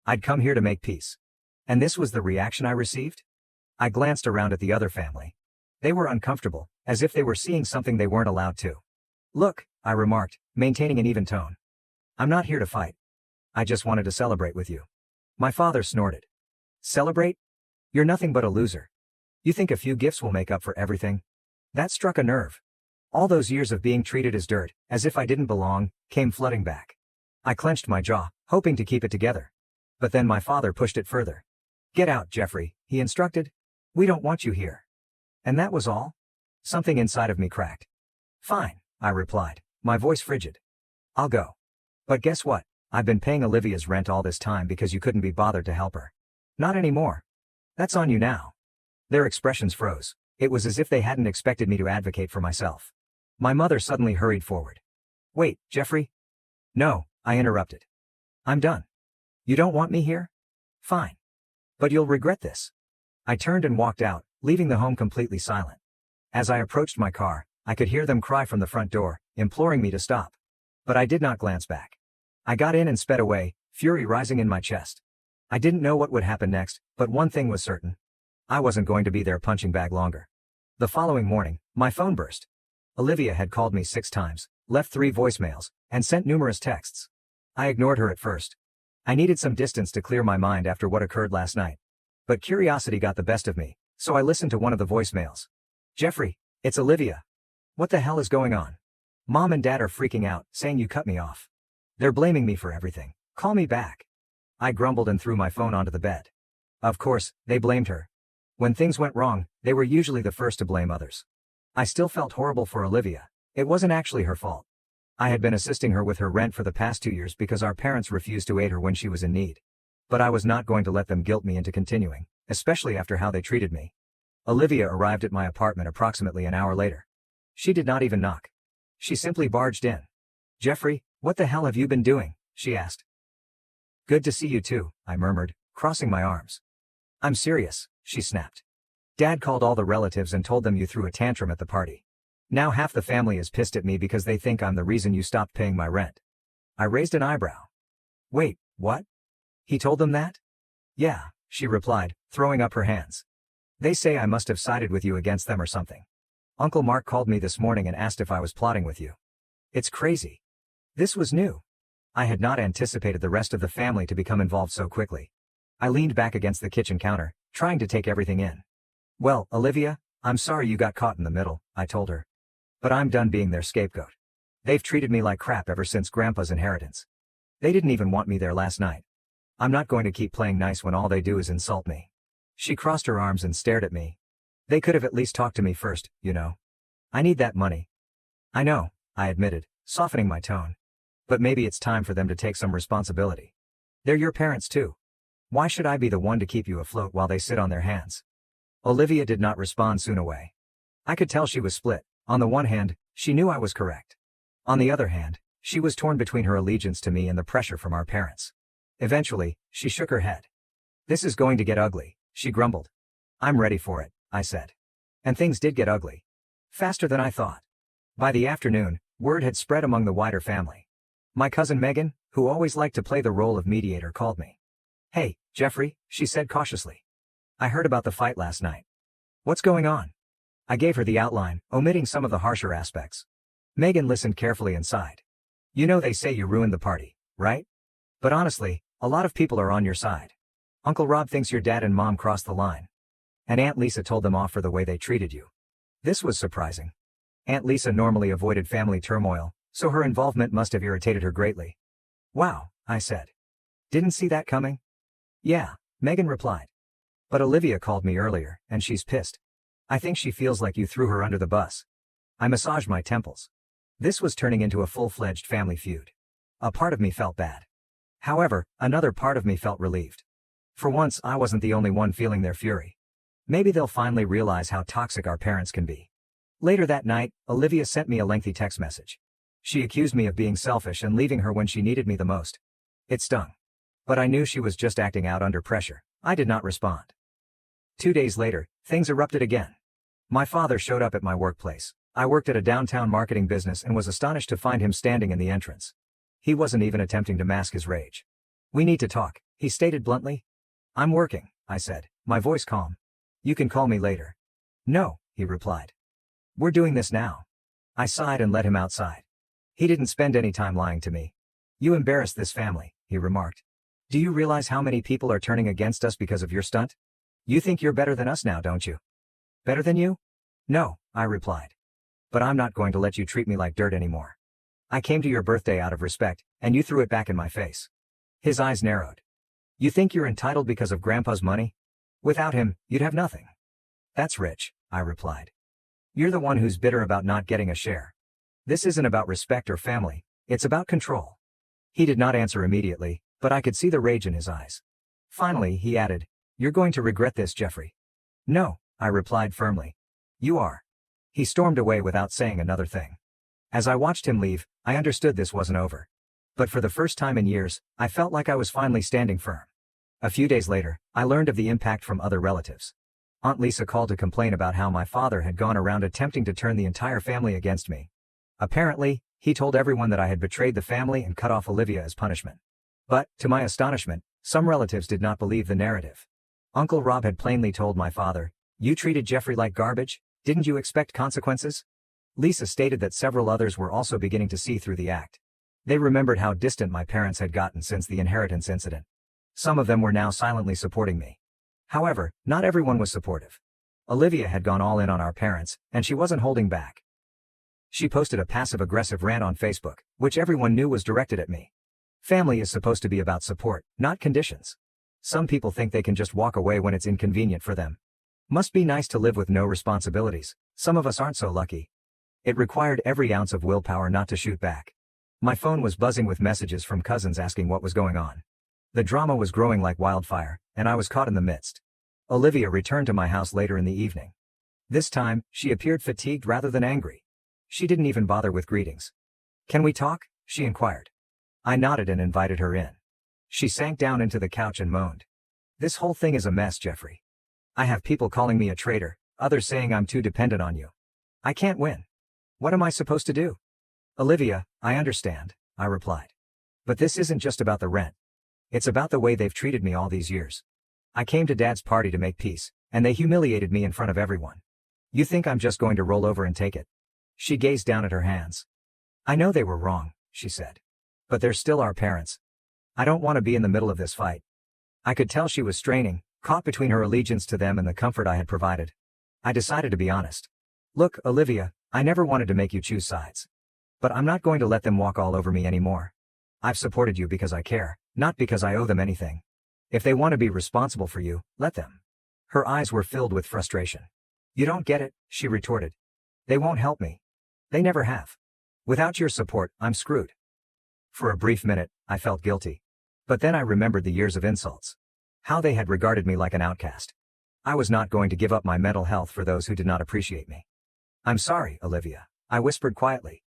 I'd come here to make peace. And this was the reaction I received? I glanced around at the other family. They were uncomfortable, as if they were seeing something they weren't allowed to. "Look," I remarked, maintaining an even tone. "I'm not here to fight. I just wanted to celebrate with you." My father snorted. "Celebrate? You're nothing but a loser. You think a few gifts will make up for everything?" That struck a nerve. All those years of being treated as dirt, as if I didn't belong, came flooding back. I clenched my jaw, hoping to keep it together. But then my father pushed it further. "Get out, Jeffrey," he instructed. "We don't want you here." And that was all? Something inside of me cracked. "Fine," I replied, my voice frigid. "I'll go. But guess what? I've been paying Olivia's rent all this time because you couldn't be bothered to help her. Not anymore. That's on you now." Their expressions froze. It was as if they hadn't expected me to advocate for myself. My mother suddenly hurried forward. "Wait, Jeffrey." "No," I interrupted. "I'm done. You don't want me here? Fine. But you'll regret this." I turned and walked out, leaving the home completely silent. As I approached my car, I could hear them cry from the front door, imploring me to stop. But I did not glance back. I got in and sped away, fury rising in my chest. I didn't know what would happen next, but one thing was certain. I wasn't going to be their punching bag longer. The following morning, my phone burst. Olivia had called me 6 times, left 3 voicemails, and sent numerous texts. I ignored her at first. I needed some distance to clear my mind after what occurred last night. But curiosity got the best of me, so I listened to one of the voicemails. "Jeffrey, it's Olivia. What the hell is going on? Mom and Dad are freaking out, saying you cut me off. They're blaming me for everything. Call me back." I grumbled and threw my phone onto the bed. Of course, they blamed her. When things went wrong, they were usually the first to blame others. I still felt horrible for Olivia. It wasn't actually her fault. I had been assisting her with her rent for the past 2 years because our parents refused to aid her when she was in need. But I was not going to let them guilt me into continuing, especially after how they treated me. Olivia arrived at my apartment approximately an hour later. She did not even knock. She simply barged in. "Jeffrey, what the hell have you been doing?" she asked. "Good to see you too," I murmured, crossing my arms. "I'm serious," she snapped. "Dad called all the relatives and told them you threw a tantrum at the party. Now half the family is pissed at me because they think I'm the reason you stopped paying my rent." I raised an eyebrow. "Wait, what? He told them that?" "Yeah," she replied, throwing up her hands. "They say I must have sided with you against them or something. Uncle Mark called me this morning and asked if I was plotting with you. It's crazy." This was new. I had not anticipated the rest of the family to become involved so quickly. I leaned back against the kitchen counter, trying to take everything in. "Well, Olivia, I'm sorry you got caught in the middle," I told her. "But I'm done being their scapegoat. They've treated me like crap ever since Grandpa's inheritance. They didn't even want me there last night. I'm not going to keep playing nice when all they do is insult me." She crossed her arms and stared at me. "They could have at least talked to me first, you know. I need that money." "I know," I admitted, softening my tone. "But maybe it's time for them to take some responsibility. They're your parents too. Why should I be the one to keep you afloat while they sit on their hands?" Olivia did not respond soon away. I could tell she was split. On the one hand, she knew I was correct. On the other hand, she was torn between her allegiance to me and the pressure from our parents. Eventually, she shook her head. "This is going to get ugly," she grumbled. "I'm ready for it," I said. And things did get ugly. Faster than I thought. By the afternoon, word had spread among the wider family. My cousin Megan, who always liked to play the role of mediator, called me. Hey, Jeffrey, she said cautiously. I heard about the fight last night. What's going on? I gave her the outline, omitting some of the harsher aspects. Megan listened carefully and sighed. You know they say you ruined the party, right? But honestly, a lot of people are on your side. Uncle Rob thinks your dad and mom crossed the line. And Aunt Lisa told them off for the way they treated you. This was surprising. Aunt Lisa normally avoided family turmoil, so her involvement must have irritated her greatly. Wow, I said. Didn't see that coming? Yeah, Megan replied. But Olivia called me earlier, and she's pissed. I think she feels like you threw her under the bus. I massaged my temples. This was turning into a full-fledged family feud. A part of me felt bad. However, another part of me felt relieved. For once, I wasn't the only one feeling their fury. Maybe they'll finally realize how toxic our parents can be. Later that night, Olivia sent me a lengthy text message. She accused me of being selfish and leaving her when she needed me the most. It stung. But I knew she was just acting out under pressure. I did not respond. 2 days later, things erupted again. My father showed up at my workplace. I worked at a downtown marketing business and was astonished to find him standing in the entrance. He wasn't even attempting to mask his rage. We need to talk, he stated bluntly. I'm working, I said, my voice calm. You can call me later. No, he replied. We're doing this now. I sighed and let him outside. He didn't spend any time lying to me. You embarrassed this family, he remarked. Do you realize how many people are turning against us because of your stunt? You think you're better than us now, don't you? Better than you? No, I replied. But I'm not going to let you treat me like dirt anymore. I came to your birthday out of respect, and you threw it back in my face. His eyes narrowed. You think you're entitled because of Grandpa's money? Without him, you'd have nothing. That's rich, I replied. You're the one who's bitter about not getting a share. This isn't about respect or family, it's about control. He did not answer immediately, but I could see the rage in his eyes. Finally, he added, You're going to regret this, Jeffrey. No, I replied firmly. You are. He stormed away without saying another thing. As I watched him leave, I understood this wasn't over. But for the first time in years, I felt like I was finally standing firm. A few days later, I learned of the impact from other relatives. Aunt Lisa called to complain about how my father had gone around attempting to turn the entire family against me. Apparently, he told everyone that I had betrayed the family and cut off Olivia as punishment. But, to my astonishment, some relatives did not believe the narrative. Uncle Rob had plainly told my father, You treated Jeffrey like garbage, didn't you expect consequences? Lisa stated that several others were also beginning to see through the act. They remembered how distant my parents had gotten since the inheritance incident. Some of them were now silently supporting me. However, not everyone was supportive. Olivia had gone all in on our parents, and she wasn't holding back. She posted a passive-aggressive rant on Facebook, which everyone knew was directed at me. Family is supposed to be about support, not conditions. Some people think they can just walk away when it's inconvenient for them. Must be nice to live with no responsibilities. Some of us aren't so lucky. It required every ounce of willpower not to shoot back. My phone was buzzing with messages from cousins asking what was going on. The drama was growing like wildfire, and I was caught in the midst. Olivia returned to my house later in the evening. This time, she appeared fatigued rather than angry. She didn't even bother with greetings. Can we talk? She inquired. I nodded and invited her in. She sank down into the couch and moaned. This whole thing is a mess, Jeffrey. I have people calling me a traitor, others saying I'm too dependent on you. I can't win. What am I supposed to do? Olivia, I understand, I replied. But this isn't just about the rent. It's about the way they've treated me all these years. I came to Dad's party to make peace, and they humiliated me in front of everyone. You think I'm just going to roll over and take it? She gazed down at her hands. I know they were wrong, she said. But they're still our parents. I don't want to be in the middle of this fight. I could tell she was straining, caught between her allegiance to them and the comfort I had provided. I decided to be honest. Look, Olivia, I never wanted to make you choose sides. But I'm not going to let them walk all over me anymore. I've supported you because I care, not because I owe them anything. If they want to be responsible for you, let them. Her eyes were filled with frustration. You don't get it, she retorted. They won't help me. They never have. Without your support, I'm screwed. For a brief minute, I felt guilty. But then I remembered the years of insults. How they had regarded me like an outcast. I was not going to give up my mental health for those who did not appreciate me. I'm sorry, Olivia, I whispered quietly.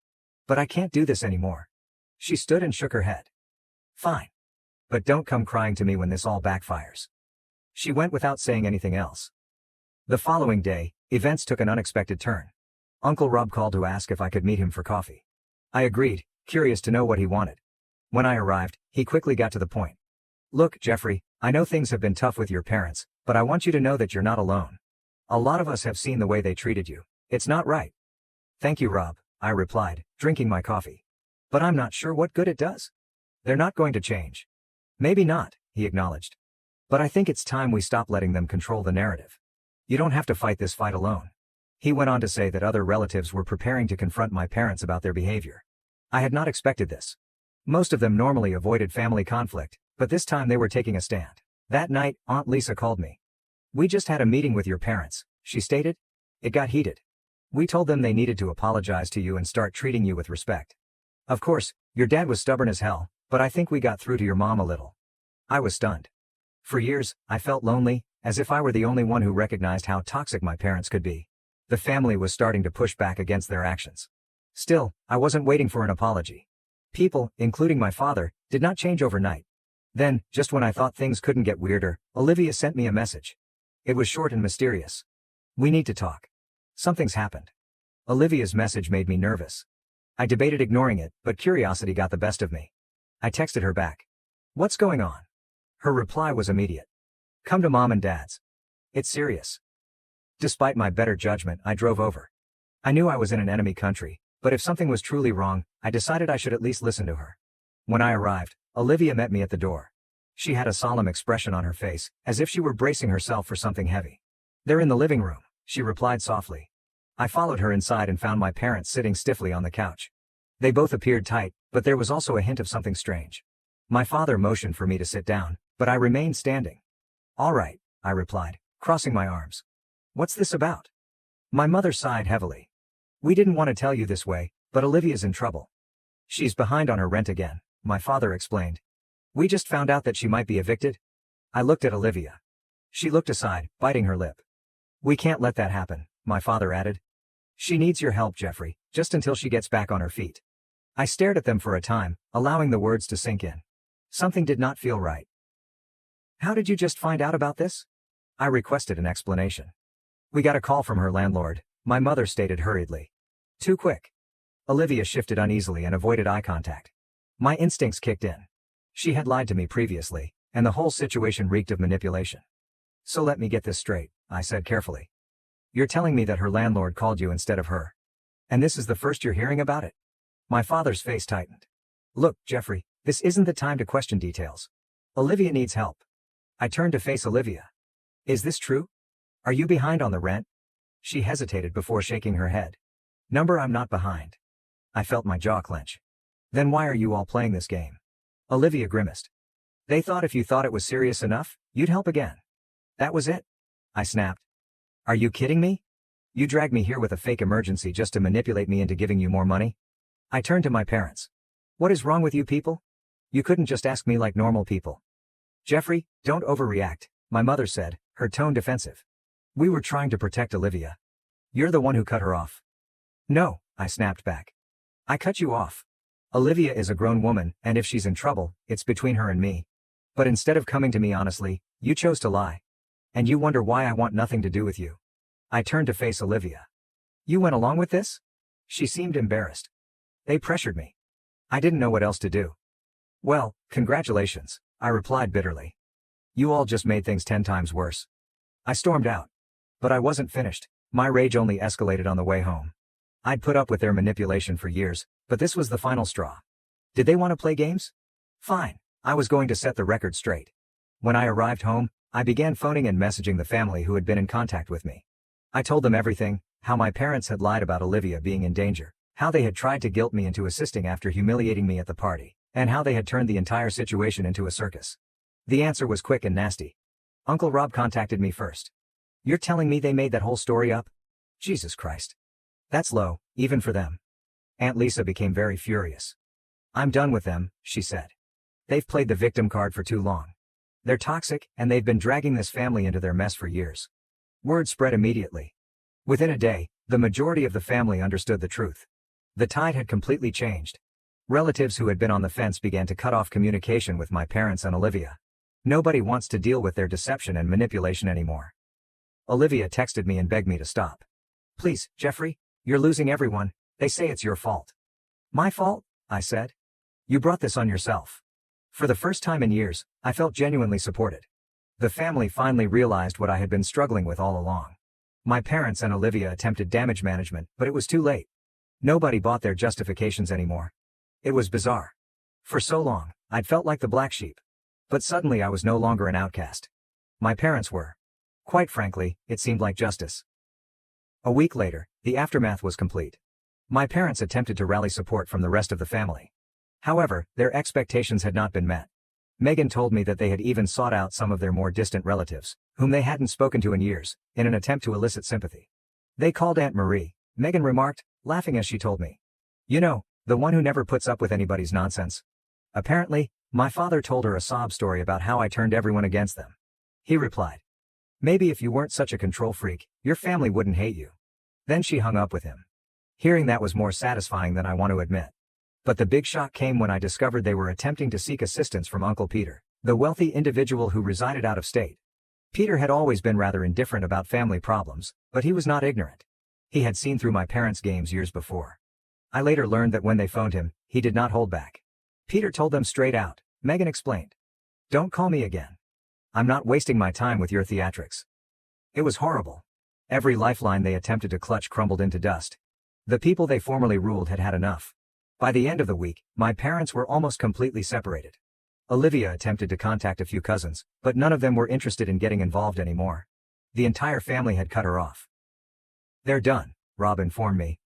But I can't do this anymore. She stood and shook her head. Fine. But don't come crying to me when this all backfires. She went without saying anything else. The following day, events took an unexpected turn. Uncle Rob called to ask if I could meet him for coffee. I agreed, curious to know what he wanted. When I arrived, he quickly got to the point. Look, Jeffrey, I know things have been tough with your parents, but I want you to know that you're not alone. A lot of us have seen the way they treated you. It's not right. Thank you, Rob, I replied, drinking my coffee. But I'm not sure what good it does. They're not going to change. Maybe not, he acknowledged. But I think it's time we stop letting them control the narrative. You don't have to fight this fight alone. He went on to say that other relatives were preparing to confront my parents about their behavior. I had not expected this. Most of them normally avoided family conflict, but this time they were taking a stand. That night, Aunt Lisa called me. We just had a meeting with your parents, she stated. It got heated. We told them they needed to apologize to you and start treating you with respect. Of course, your dad was stubborn as hell, but I think we got through to your mom a little. I was stunned. For years, I felt lonely, as if I were the only one who recognized how toxic my parents could be. The family was starting to push back against their actions. Still, I wasn't waiting for an apology. People, including my father, did not change overnight. Then, just when I thought things couldn't get weirder, Olivia sent me a message. It was short and mysterious. We need to talk. Something's happened. Olivia's message made me nervous. I debated ignoring it, but curiosity got the best of me. I texted her back. What's going on? Her reply was immediate. Come to Mom and Dad's. It's serious. Despite my better judgment, I drove over. I knew I was in an enemy country, but if something was truly wrong, I decided I should at least listen to her. When I arrived, Olivia met me at the door. She had a solemn expression on her face, as if she were bracing herself for something heavy. They're in the living room, she replied softly. I followed her inside and found my parents sitting stiffly on the couch. They both appeared tight, but there was also a hint of something strange. My father motioned for me to sit down, but I remained standing. All right, I replied, crossing my arms. What's this about? My mother sighed heavily. We didn't want to tell you this way, but Olivia's in trouble. She's behind on her rent again, my father explained. We just found out that she might be evicted. I looked at Olivia. She looked aside, biting her lip. We can't let that happen, my father added. She needs your help, Jeffrey, just until she gets back on her feet. I stared at them for a time, allowing the words to sink in. Something did not feel right. How did you just find out about this? I requested an explanation. We got a call from her landlord, my mother stated hurriedly. Too quick. Olivia shifted uneasily and avoided eye contact. My instincts kicked in. She had lied to me previously, and the whole situation reeked of manipulation. So let me get this straight, I said carefully. You're telling me that her landlord called you instead of her. And this is the first you're hearing about it? My father's face tightened. Look, Jeffrey, this isn't the time to question details. Olivia needs help. I turned to face Olivia. Is this true? Are you behind on the rent? She hesitated before shaking her head. Number, I'm not behind. I felt my jaw clench. Then why are you all playing this game? Olivia grimaced. They thought if you thought it was serious enough, you'd help again. That was it? I snapped. Are you kidding me? You dragged me here with a fake emergency just to manipulate me into giving you more money? I turned to my parents. What is wrong with you people? You couldn't just ask me like normal people. Jeffrey, don't overreact, my mother said, her tone defensive. We were trying to protect Olivia. You're the one who cut her off. No, I snapped back. I cut you off. Olivia is a grown woman, and if she's in trouble, it's between her and me. But instead of coming to me honestly, you chose to lie. And you wonder why I want nothing to do with you. I turned to face Olivia. You went along with this? She seemed embarrassed. They pressured me. I didn't know what else to do. Well, congratulations, I replied bitterly. You all just made things 10 times worse. I stormed out. But I wasn't finished. My rage only escalated on the way home. I'd put up with their manipulation for years, but this was the final straw. Did they want to play games? Fine, I was going to set the record straight. When I arrived home, I began phoning and messaging the family who had been in contact with me. I told them everything, how my parents had lied about Olivia being in danger, how they had tried to guilt me into assisting after humiliating me at the party, and how they had turned the entire situation into a circus. The answer was quick and nasty. Uncle Rob contacted me first. You're telling me they made that whole story up? Jesus Christ. That's low, even for them. Aunt Lisa became very furious. I'm done with them, she said. They've played the victim card for too long. They're toxic, and they've been dragging this family into their mess for years. Word spread immediately. Within a day, the majority of the family understood the truth. The tide had completely changed. Relatives who had been on the fence began to cut off communication with my parents and Olivia. Nobody wants to deal with their deception and manipulation anymore. Olivia texted me and begged me to stop. Please, Jeffrey, you're losing everyone. They say it's your fault. My fault? I said. You brought this on yourself. For the first time in years, I felt genuinely supported. The family finally realized what I had been struggling with all along. My parents and Olivia attempted damage management, but it was too late. Nobody bought their justifications anymore. It was bizarre. For so long, I'd felt like the black sheep. But suddenly I was no longer an outcast. My parents were. Quite frankly, it seemed like justice. A week later, the aftermath was complete. My parents attempted to rally support from the rest of the family. However, their expectations had not been met. Megan told me that they had even sought out some of their more distant relatives, whom they hadn't spoken to in years, in an attempt to elicit sympathy. They called Aunt Marie, Megan remarked, laughing as she told me. You know, the one who never puts up with anybody's nonsense. Apparently, my father told her a sob story about how I turned everyone against them. He replied, maybe if you weren't such a control freak, your family wouldn't hate you. Then she hung up with him. Hearing that was more satisfying than I want to admit. But the big shock came when I discovered they were attempting to seek assistance from Uncle Peter, the wealthy individual who resided out of state. Peter had always been rather indifferent about family problems, but he was not ignorant. He had seen through my parents' games years before. I later learned that when they phoned him, he did not hold back. Peter told them straight out, Megan explained. Don't call me again. I'm not wasting my time with your theatrics. It was horrible. Every lifeline they attempted to clutch crumbled into dust. The people they formerly ruled had had enough. By the end of the week, my parents were almost completely separated. Olivia attempted to contact a few cousins, but none of them were interested in getting involved anymore. The entire family had cut her off. They're done, Rob informed me.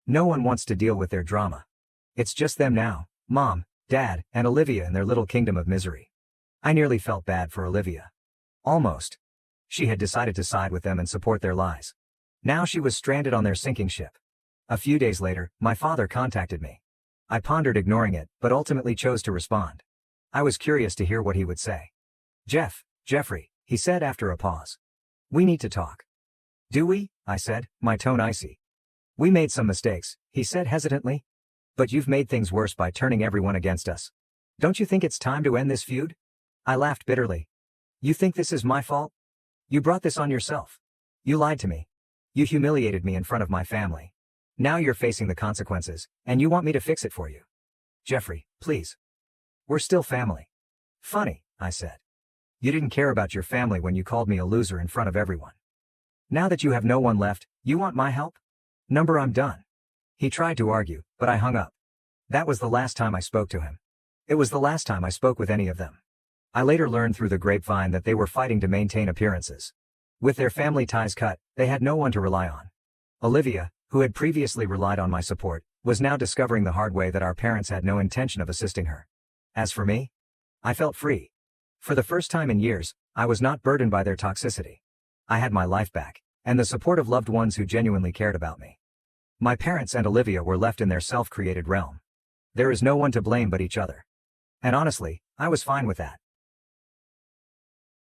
No one wants to deal with their drama. It's just them now, Mom, Dad, and Olivia in their little kingdom of misery. I nearly felt bad for Olivia. Almost. She had decided to side with them and support their lies. Now she was stranded on their sinking ship. A few days later, my father contacted me. I pondered ignoring it, but ultimately chose to respond. I was curious to hear what he would say. Jeffrey, he said after a pause. We need to talk. Do we? I said, my tone icy. We made some mistakes, he said hesitantly. But you've made things worse by turning everyone against us. Don't you think it's time to end this feud? I laughed bitterly. You think this is my fault? You brought this on yourself. You lied to me. You humiliated me in front of my family. Now you're facing the consequences, and you want me to fix it for you. Jeffrey, please. We're still family. Funny, I said. You didn't care about your family when you called me a loser in front of everyone. Now that you have no one left, you want my help? I'm done. He tried to argue, but I hung up. That was the last time I spoke to him. It was the last time I spoke with any of them. I later learned through the grapevine that they were fighting to maintain appearances. With their family ties cut, they had no one to rely on. Olivia, who had previously relied on my support, was now discovering the hard way that our parents had no intention of assisting her. As for me, I felt free. For the first time in years, I was not burdened by their toxicity. I had my life back, and the support of loved ones who genuinely cared about me. My parents and Olivia were left in their self-created realm. There is no one to blame but each other. And honestly, I was fine with that.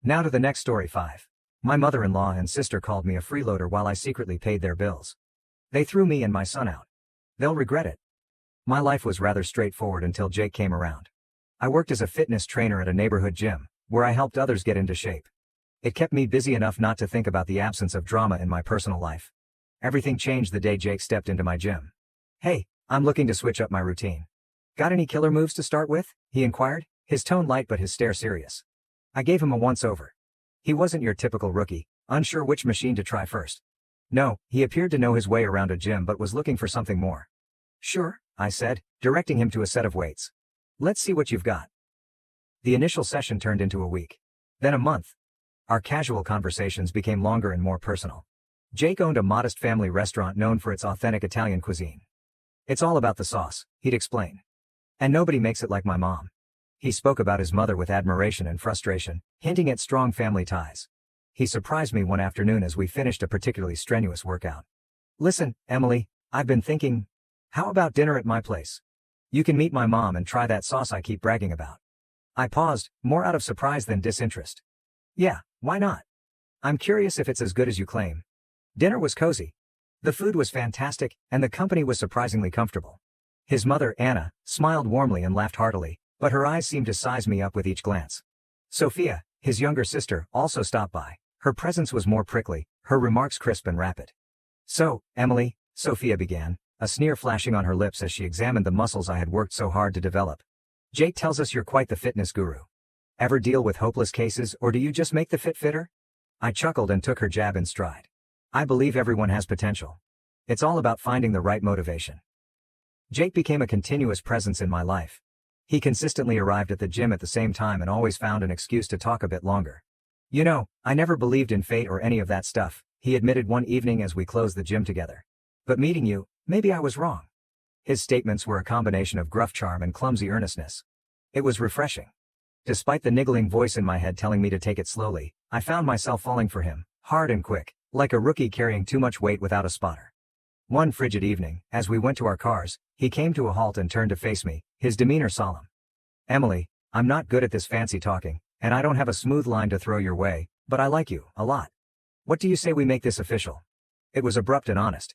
Now to the next story 5. My mother-in-law and sister called me a freeloader while I secretly paid their bills. They threw me and my son out. They'll regret it. My life was rather straightforward until Jake came around. I worked as a fitness trainer at a neighborhood gym, where I helped others get into shape. It kept me busy enough not to think about the absence of drama in my personal life. Everything changed the day Jake stepped into my gym. Hey, I'm looking to switch up my routine. Got any killer moves to start with? He inquired, his tone light but his stare serious. I gave him a once-over. He wasn't your typical rookie, unsure which machine to try first. No, he appeared to know his way around a gym but was looking for something more. Sure, I said, directing him to a set of weights. Let's see what you've got. The initial session turned into a week. Then a month. Our casual conversations became longer and more personal. Jake owned a modest family restaurant known for its authentic Italian cuisine. It's all about the sauce, he'd explain. And nobody makes it like my mom. He spoke about his mother with admiration and frustration, hinting at strong family ties. He surprised me one afternoon as we finished a particularly strenuous workout. Listen, Emily, I've been thinking, how about dinner at my place? You can meet my mom and try that sauce I keep bragging about. I paused, more out of surprise than disinterest. Yeah, why not? I'm curious if it's as good as you claim. Dinner was cozy. The food was fantastic, and the company was surprisingly comfortable. His mother, Anna, smiled warmly and laughed heartily, but her eyes seemed to size me up with each glance. Sophia, his younger sister, also stopped by. Her presence was more prickly, her remarks crisp and rapid. So, Emily, Sophia began, a sneer flashing on her lips as she examined the muscles I had worked so hard to develop. Jake tells us you're quite the fitness guru. Ever deal with hopeless cases, or do you just make the fit fitter? I chuckled and took her jab in stride. I believe everyone has potential. It's all about finding the right motivation. Jake became a continuous presence in my life. He consistently arrived at the gym at the same time and always found an excuse to talk a bit longer. You know, I never believed in fate or any of that stuff, he admitted one evening as we closed the gym together. But meeting you, maybe I was wrong. His statements were a combination of gruff charm and clumsy earnestness. It was refreshing. Despite the niggling voice in my head telling me to take it slowly, I found myself falling for him, hard and quick, like a rookie carrying too much weight without a spotter. One frigid evening, as we went to our cars, he came to a halt and turned to face me, his demeanor solemn. Emily, I'm not good at this fancy talking, and I don't have a smooth line to throw your way, but I like you, a lot. What do you say we make this official? It was abrupt and honest.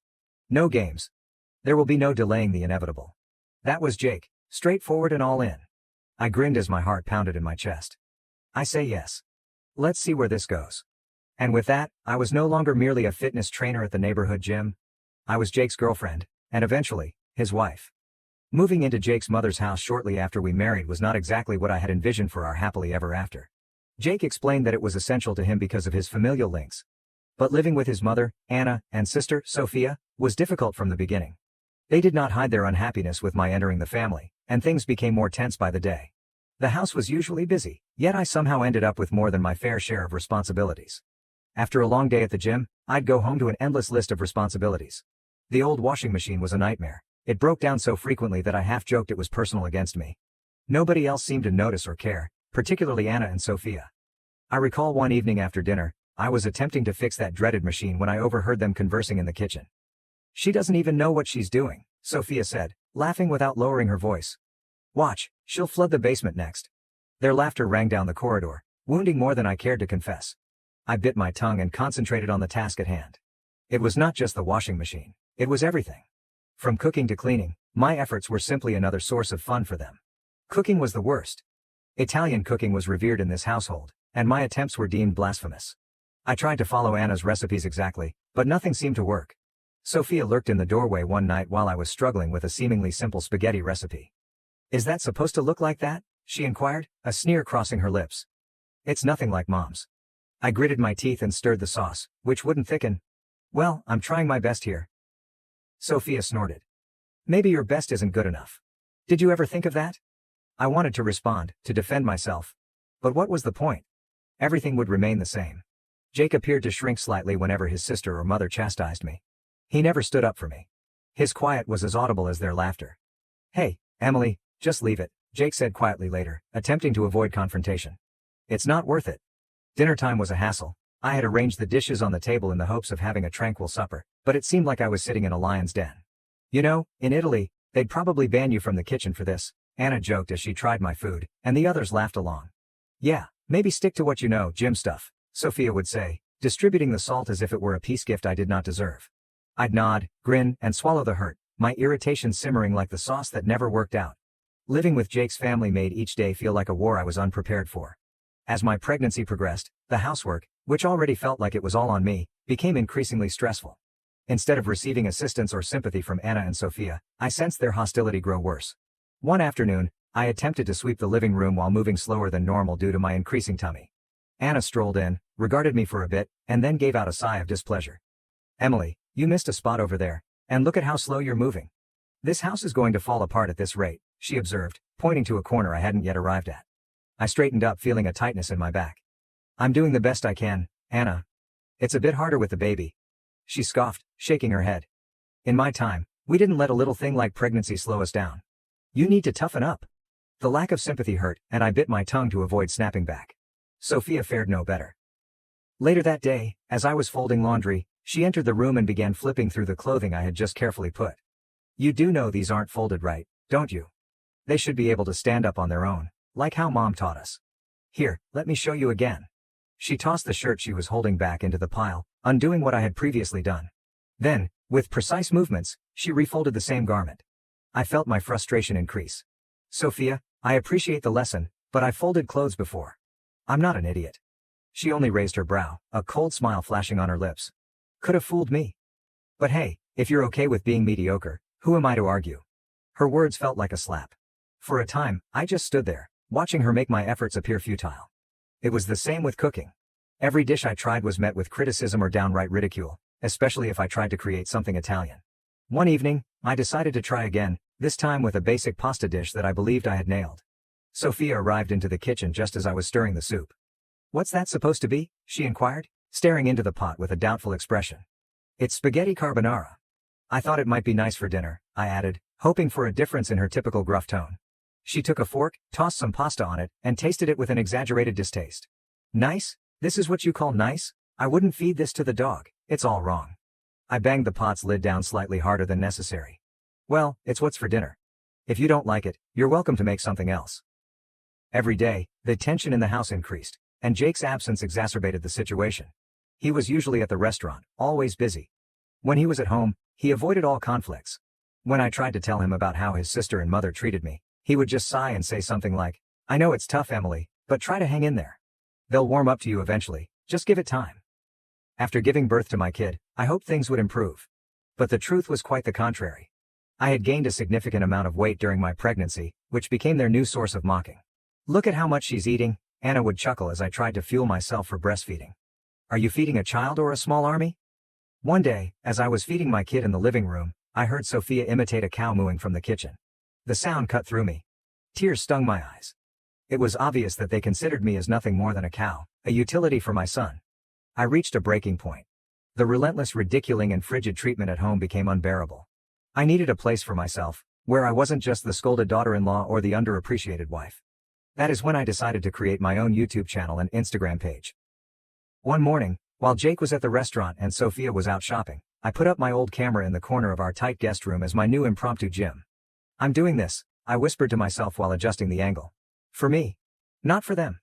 No games. There will be no delaying the inevitable. That was Jake, straightforward and all in. I grinned as my heart pounded in my chest. I say yes. Let's see where this goes. And with that, I was no longer merely a fitness trainer at the neighborhood gym. I was Jake's girlfriend, and eventually, his wife. Moving into Jake's mother's house shortly after we married was not exactly what I had envisioned for our happily ever after. Jake explained that it was essential to him because of his familial links. But living with his mother, Anna, and sister, Sophia, was difficult from the beginning. They did not hide their unhappiness with my entering the family, and things became more tense by the day. The house was usually busy, yet I somehow ended up with more than my fair share of responsibilities. After a long day at the gym, I'd go home to an endless list of responsibilities. The old washing machine was a nightmare. It broke down so frequently that I half joked it was personal against me. Nobody else seemed to notice or care, particularly Anna and Sophia. I recall one evening after dinner, I was attempting to fix that dreaded machine when I overheard them conversing in the kitchen. She doesn't even know what she's doing, Sophia said, laughing without lowering her voice. Watch, she'll flood the basement next. Their laughter rang down the corridor, wounding more than I cared to confess. I bit my tongue and concentrated on the task at hand. It was not just the washing machine, it was everything. From cooking to cleaning, my efforts were simply another source of fun for them. Cooking was the worst. Italian cooking was revered in this household, and my attempts were deemed blasphemous. I tried to follow Anna's recipes exactly, but nothing seemed to work. Sophia lurked in the doorway one night while I was struggling with a seemingly simple spaghetti recipe. Is that supposed to look like that? She inquired, a sneer crossing her lips. It's nothing like Mom's. I gritted my teeth and stirred the sauce, which wouldn't thicken. Well, I'm trying my best here. Sophia snorted. Maybe your best isn't good enough. Did you ever think of that? I wanted to respond, to defend myself. But what was the point? Everything would remain the same. Jake appeared to shrink slightly whenever his sister or mother chastised me. He never stood up for me. His quiet was as audible as their laughter. Hey, Emily, just leave it, Jake said quietly later, attempting to avoid confrontation. It's not worth it. Dinner time was a hassle. I had arranged the dishes on the table in the hopes of having a tranquil supper, but it seemed like I was sitting in a lion's den. You know, in Italy, they'd probably ban you from the kitchen for this, Anna joked as she tried my food, and the others laughed along. Yeah, maybe stick to what you know, gym stuff, Sophia would say, distributing the salt as if it were a peace gift I did not deserve. I'd nod, grin, and swallow the hurt, my irritation simmering like the sauce that never worked out. Living with Jake's family made each day feel like a war I was unprepared for. As my pregnancy progressed, the housework, which already felt like it was all on me, became increasingly stressful. Instead of receiving assistance or sympathy from Anna and Sophia, I sensed their hostility grow worse. One afternoon, I attempted to sweep the living room while moving slower than normal due to my increasing tummy. Anna strolled in, regarded me for a bit, and then gave out a sigh of displeasure. Emily, you missed a spot over there, and look at how slow you're moving. This house is going to fall apart at this rate, she observed, pointing to a corner I hadn't yet arrived at. I straightened up, feeling a tightness in my back. I'm doing the best I can, Anna. It's a bit harder with the baby. She scoffed, shaking her head. In my time, we didn't let a little thing like pregnancy slow us down. You need to toughen up. The lack of sympathy hurt, and I bit my tongue to avoid snapping back. Sophia fared no better. Later that day, as I was folding laundry, she entered the room and began flipping through the clothing I had just carefully put. You do know these aren't folded right, don't you? They should be able to stand up on their own, like how Mom taught us. Here, let me show you again. She tossed the shirt she was holding back into the pile, undoing what I had previously done. Then, with precise movements, she refolded the same garment. I felt my frustration increase. Sophia, I appreciate the lesson, but I've folded clothes before. I'm not an idiot. She only raised her brow, a cold smile flashing on her lips. Could have fooled me. But hey, if you're okay with being mediocre, who am I to argue? Her words felt like a slap. For a time, I just stood there, watching her make my efforts appear futile. It was the same with cooking. Every dish I tried was met with criticism or downright ridicule, especially if I tried to create something Italian. One evening, I decided to try again, this time with a basic pasta dish that I believed I had nailed. Sophia arrived into the kitchen just as I was stirring the soup. "What's that supposed to be?" she inquired, staring into the pot with a doubtful expression. "It's spaghetti carbonara." "I thought it might be nice for dinner," I added, hoping for a difference in her typical gruff tone. She took a fork, tossed some pasta on it, and tasted it with an exaggerated distaste. "Nice? This is what you call nice? I wouldn't feed this to the dog, it's all wrong." I banged the pot's lid down slightly harder than necessary. "Well, it's what's for dinner. If you don't like it, you're welcome to make something else." Every day, the tension in the house increased, and Jake's absence exacerbated the situation. He was usually at the restaurant, always busy. When he was at home, he avoided all conflicts. When I tried to tell him about how his sister and mother treated me, he would just sigh and say something like, "I know it's tough, Emily, but try to hang in there. They'll warm up to you eventually, just give it time." After giving birth to my kid, I hoped things would improve. But the truth was quite the contrary. I had gained a significant amount of weight during my pregnancy, which became their new source of mocking. "Look at how much she's eating," Anna would chuckle as I tried to fuel myself for breastfeeding. "Are you feeding a child or a small army?" One day, as I was feeding my kid in the living room, I heard Sophia imitate a cow mooing from the kitchen. The sound cut through me. Tears stung my eyes. It was obvious that they considered me as nothing more than a cow, a utility for my son. I reached a breaking point. The relentless ridiculing and frigid treatment at home became unbearable. I needed a place for myself, where I wasn't just the scolded daughter-in-law or the underappreciated wife. That is when I decided to create my own YouTube channel and Instagram page. One morning, while Jake was at the restaurant and Sophia was out shopping, I put up my old camera in the corner of our tight guest room as my new impromptu gym. "I'm doing this," I whispered to myself while adjusting the angle. "For me. Not for them."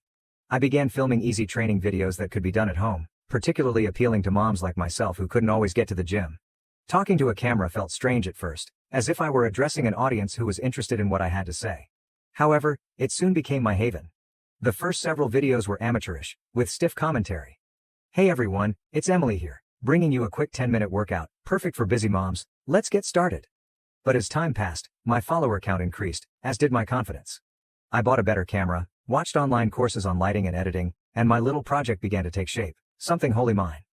I began filming easy training videos that could be done at home, particularly appealing to moms like myself who couldn't always get to the gym. Talking to a camera felt strange at first, as if I were addressing an audience who was interested in what I had to say. However, it soon became my haven. The first several videos were amateurish, with stiff commentary. "Hey everyone, it's Emily here, bringing you a quick 10-minute workout, perfect for busy moms. Let's get started." But as time passed, my follower count increased, as did my confidence. I bought a better camera, watched online courses on lighting and editing, and my little project began to take shape, something wholly mine.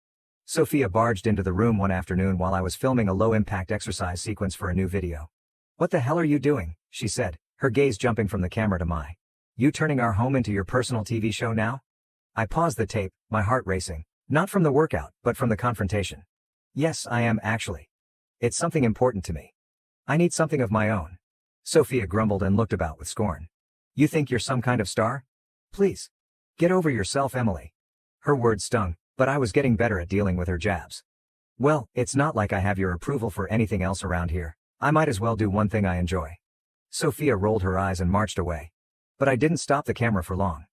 Sophia barged into the room one afternoon while I was filming a low-impact exercise sequence for a new video. "What the hell are you doing?" she said, her gaze jumping from the camera to mine. "You turning our home into your personal TV show now?" I paused the tape, my heart racing, not from the workout, but from the confrontation. "Yes, I am actually. It's something important to me. I need something of my own." Sophia grumbled and looked about with scorn. "You think you're some kind of star? Please. Get over yourself, Emily." Her words stung, but I was getting better at dealing with her jabs. "Well, it's not like I have your approval for anything else around here. I might as well do one thing I enjoy." Sophia rolled her eyes and marched away. But I didn't stop the camera for long.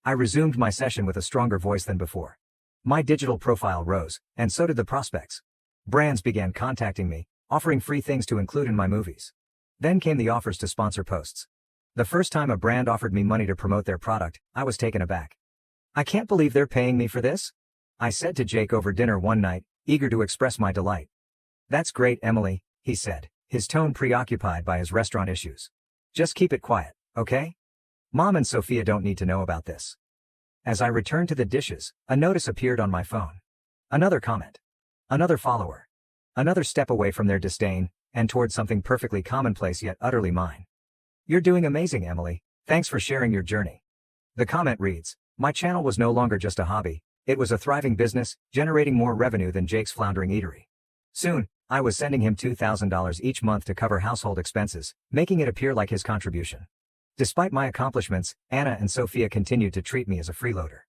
I resumed my session with a stronger voice than before. My digital profile rose, and so did the prospects. Brands began contacting me, offering free things to include in my movies. Then came the offers to sponsor posts. The first time a brand offered me money to promote their product, I was taken aback. "I can't believe they're paying me for this," I said to Jake over dinner one night, eager to express my delight. "That's great, Emily," he said, his tone preoccupied by his restaurant issues. "Just keep it quiet, okay? Mom and Sophia don't need to know about this." As I returned to the dishes, a notice appeared on my phone. Another comment. Another follower. Another step away from their disdain, and toward something perfectly commonplace yet utterly mine. "You're doing amazing, Emily. Thanks for sharing your journey." The comment reads, "My channel was no longer just a hobby, it was a thriving business, generating more revenue than Jake's floundering eatery." Soon, I was sending him $2,000 each month to cover household expenses, making it appear like his contribution. Despite my accomplishments, Anna and Sophia continued to treat me as a freeloader.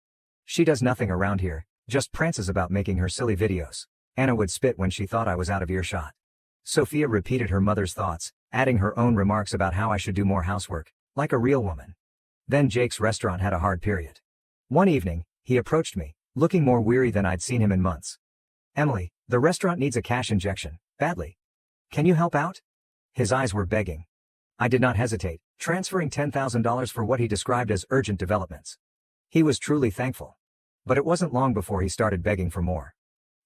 "She does nothing around here, just prances about making her silly videos," Anna would spit when she thought I was out of earshot. Sophia repeated her mother's thoughts, adding her own remarks about how I should do more housework, like a real woman. Then Jake's restaurant had a hard period. One evening, he approached me, looking more weary than I'd seen him in months. "Emily, the restaurant needs a cash injection, badly. Can you help out?" His eyes were begging. I did not hesitate, transferring $10,000 for what he described as urgent developments. He was truly thankful. But it wasn't long before he started begging for more.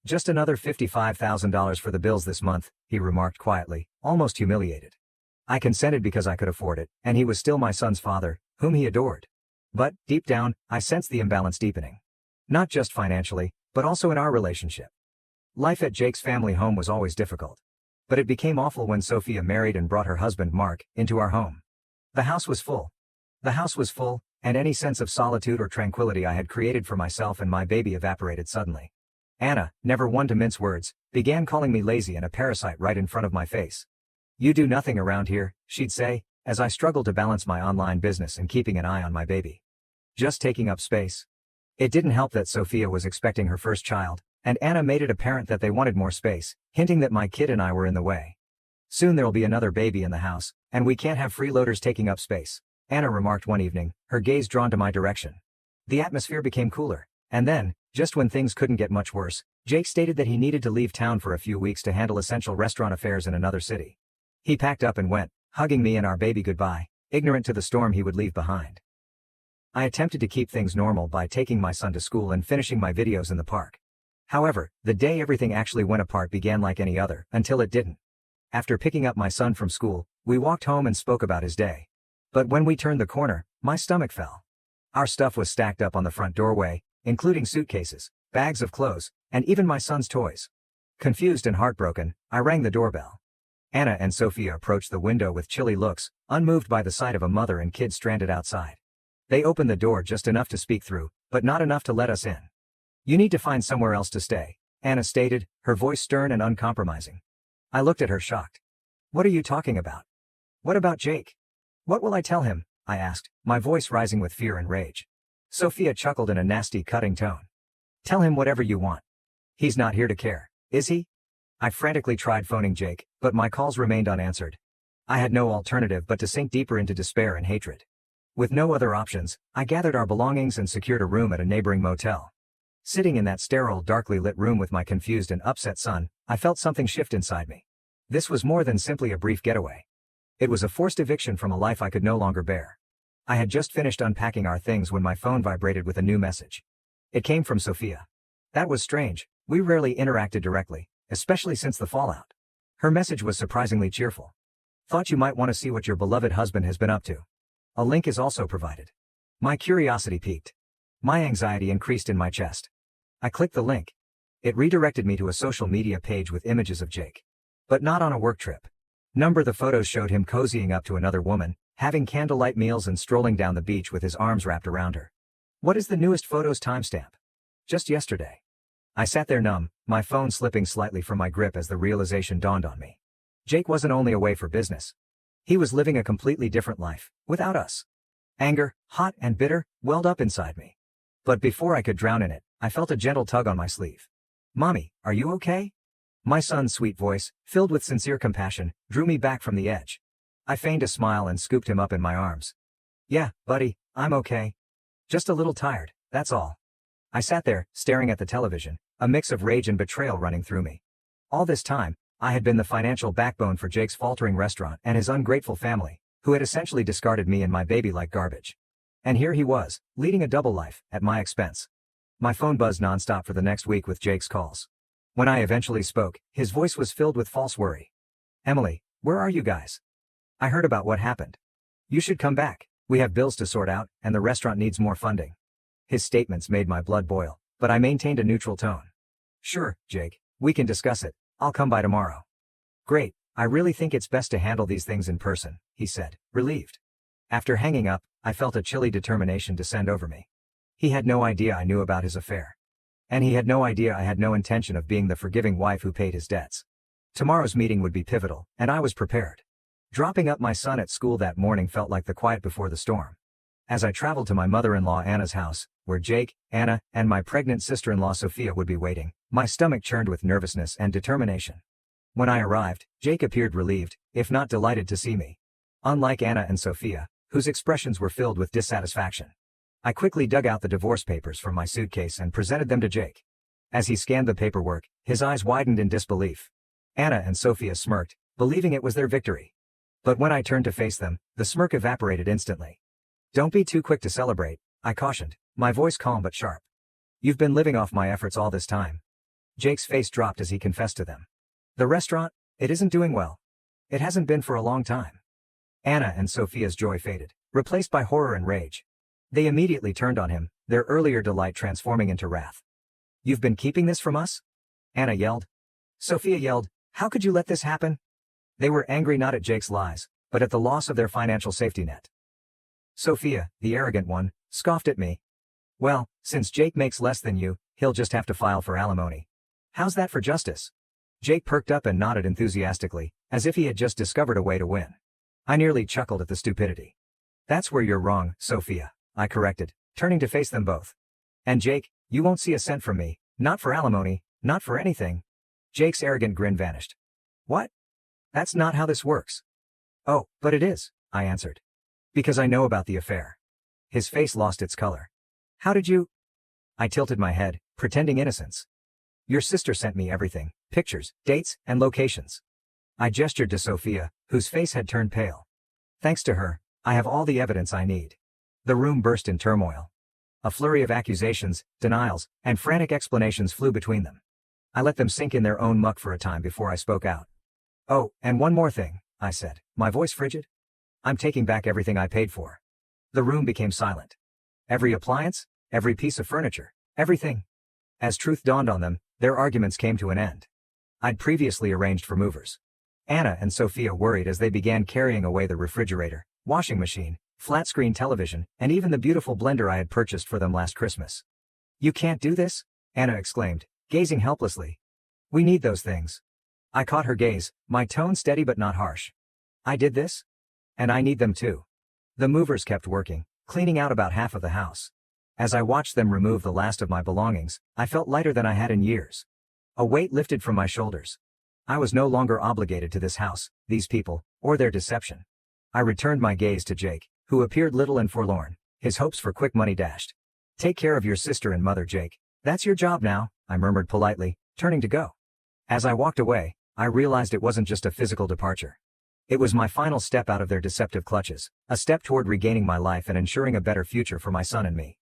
"Just another $55,000 for the bills this month," he remarked quietly, almost humiliated. I consented because I could afford it, and he was still my son's father, whom he adored. But, deep down, I sensed the imbalance deepening. Not just financially, but also in our relationship. Life at Jake's family home was always difficult. But it became awful when Sophia married and brought her husband, Mark, into our home. The house was full. The house was full, and any sense of solitude or tranquility I had created for myself and my baby evaporated suddenly. Anna, never one to mince words, began calling me lazy and a parasite right in front of my face. "You do nothing around here," she'd say, as I struggled to balance my online business and keeping an eye on my baby. "Just taking up space." It didn't help that Sophia was expecting her first child, and Anna made it apparent that they wanted more space, hinting that my kid and I were in the way. "Soon there'll be another baby in the house, and we can't have freeloaders taking up space," Anna remarked one evening, her gaze drawn to my direction. The atmosphere became cooler, and then, just when things couldn't get much worse, Jake stated that he needed to leave town for a few weeks to handle essential restaurant affairs in another city. He packed up and went, hugging me and our baby goodbye, ignorant to the storm he would leave behind. I attempted to keep things normal by taking my son to school and finishing my videos in the park. However, the day everything actually went apart began like any other, until it didn't. After picking up my son from school, we walked home and spoke about his day. But when we turned the corner, my stomach fell. Our stuff was stacked up on the front doorway, including suitcases, bags of clothes, and even my son's toys. Confused and heartbroken, I rang the doorbell. Anna and Sophia approached the window with chilly looks, unmoved by the sight of a mother and kid stranded outside. They opened the door just enough to speak through, but not enough to let us in. "You need to find somewhere else to stay," Anna stated, her voice stern and uncompromising. I looked at her shocked. "What are you talking about? What about Jake? What will I tell him?" I asked, my voice rising with fear and rage. Sophia chuckled in a nasty, cutting tone. "Tell him whatever you want. He's not here to care, is he?" I frantically tried phoning Jake, but my calls remained unanswered. I had no alternative but to sink deeper into despair and hatred. With no other options, I gathered our belongings and secured a room at a neighboring motel. Sitting in that sterile, darkly lit room with my confused and upset son, I felt something shift inside me. This was more than simply a brief getaway. It was a forced eviction from a life I could no longer bear. I had just finished unpacking our things when my phone vibrated with a new message. It came from Sophia. That was strange. We rarely interacted directly, especially since the fallout. Her message was surprisingly cheerful. "Thought you might want to see what your beloved husband has been up to. A link is also provided." My curiosity piqued. My anxiety increased in my chest. I clicked the link. It redirected me to a social media page with images of Jake. But not on a work trip. The photos showed him cozying up to another woman, having candlelight meals and strolling down the beach with his arms wrapped around her. What is the newest photo's timestamp? Just yesterday. I sat there numb, my phone slipping slightly from my grip as the realization dawned on me. Jake wasn't only away for business. He was living a completely different life, without us. Anger, hot and bitter, welled up inside me. But before I could drown in it, I felt a gentle tug on my sleeve. "Mommy, are you okay?" My son's sweet voice, filled with sincere compassion, drew me back from the edge. I feigned a smile and scooped him up in my arms. "Yeah, buddy, I'm okay. Just a little tired, that's all." I sat there, staring at the television, a mix of rage and betrayal running through me. All this time, I had been the financial backbone for Jake's faltering restaurant and his ungrateful family, who had essentially discarded me and my baby like garbage. And here he was, leading a double life, at my expense. My phone buzzed nonstop for the next week with Jake's calls. When I eventually spoke, his voice was filled with false worry. "Emily, where are you guys? I heard about what happened. You should come back. We have bills to sort out, and the restaurant needs more funding." His statements made my blood boil, but I maintained a neutral tone. "Sure, Jake, we can discuss it. I'll come by tomorrow." "Great, I really think it's best to handle these things in person," he said, relieved. After hanging up, I felt a chilly determination descend over me. He had no idea I knew about his affair. And he had no idea I had no intention of being the forgiving wife who paid his debts. Tomorrow's meeting would be pivotal, and I was prepared. Dropping up my son at school that morning felt like the quiet before the storm. As I traveled to my mother-in-law Anna's house, where Jake, Anna, and my pregnant sister-in-law Sophia would be waiting, my stomach churned with nervousness and determination. When I arrived, Jake appeared relieved, if not delighted to see me. Unlike Anna and Sophia, whose expressions were filled with dissatisfaction. I quickly dug out the divorce papers from my suitcase and presented them to Jake. As he scanned the paperwork, his eyes widened in disbelief. Anna and Sophia smirked, believing it was their victory. But when I turned to face them, the smirk evaporated instantly. "Don't be too quick to celebrate," I cautioned, my voice calm but sharp. "You've been living off my efforts all this time." Jake's face dropped as he confessed to them. "The restaurant, it isn't doing well. It hasn't been for a long time. Anna and Sophia's joy faded, replaced by horror and rage. They immediately turned on him, their earlier delight transforming into wrath. "You've been keeping this from us?" Anna yelled. Sophia yelled, "How could you let this happen?" They were angry not at Jake's lies, but at the loss of their financial safety net. Sophia, the arrogant one, scoffed at me. "Well, since Jake makes less than you, he'll just have to file for alimony. How's that for justice?" Jake perked up and nodded enthusiastically, as if he had just discovered a way to win. I nearly chuckled at the stupidity. "That's where you're wrong, Sophia," I corrected, turning to face them both. "And Jake, you won't see a cent from me, not for alimony, not for anything." Jake's arrogant grin vanished. "What? That's not how this works." "Oh, but it is," I answered. "Because I know about the affair." His face lost its color. "How did you?" I tilted my head, pretending innocence. "Your sister sent me everything, pictures, dates, and locations." I gestured to Sophia, whose face had turned pale. "Thanks to her, I have all the evidence I need." The room burst in turmoil. A flurry of accusations, denials, and frantic explanations flew between them. I let them sink in their own muck for a time before I spoke out. "Oh, and one more thing," I said, my voice frigid. "I'm taking back everything I paid for." The room became silent. Every appliance, every piece of furniture, everything. As truth dawned on them, their arguments came to an end. I'd previously arranged for movers. Anna and Sophia worried as they began carrying away the refrigerator, washing machine, flat-screen television, and even the beautiful blender I had purchased for them last Christmas. "You can't do this?" Anna exclaimed, gazing helplessly. "We need those things." I caught her gaze, my tone steady but not harsh. "I did this? And I need them too." The movers kept working, cleaning out about half of the house. As I watched them remove the last of my belongings, I felt lighter than I had in years. A weight lifted from my shoulders. I was no longer obligated to this house, these people, or their deception. I returned my gaze to Jake, who appeared little and forlorn, his hopes for quick money dashed. "Take care of your sister and mother, Jake. That's your job now," I murmured politely, turning to go. As I walked away, I realized it wasn't just a physical departure. It was my final step out of their deceptive clutches, a step toward regaining my life and ensuring a better future for my son and me.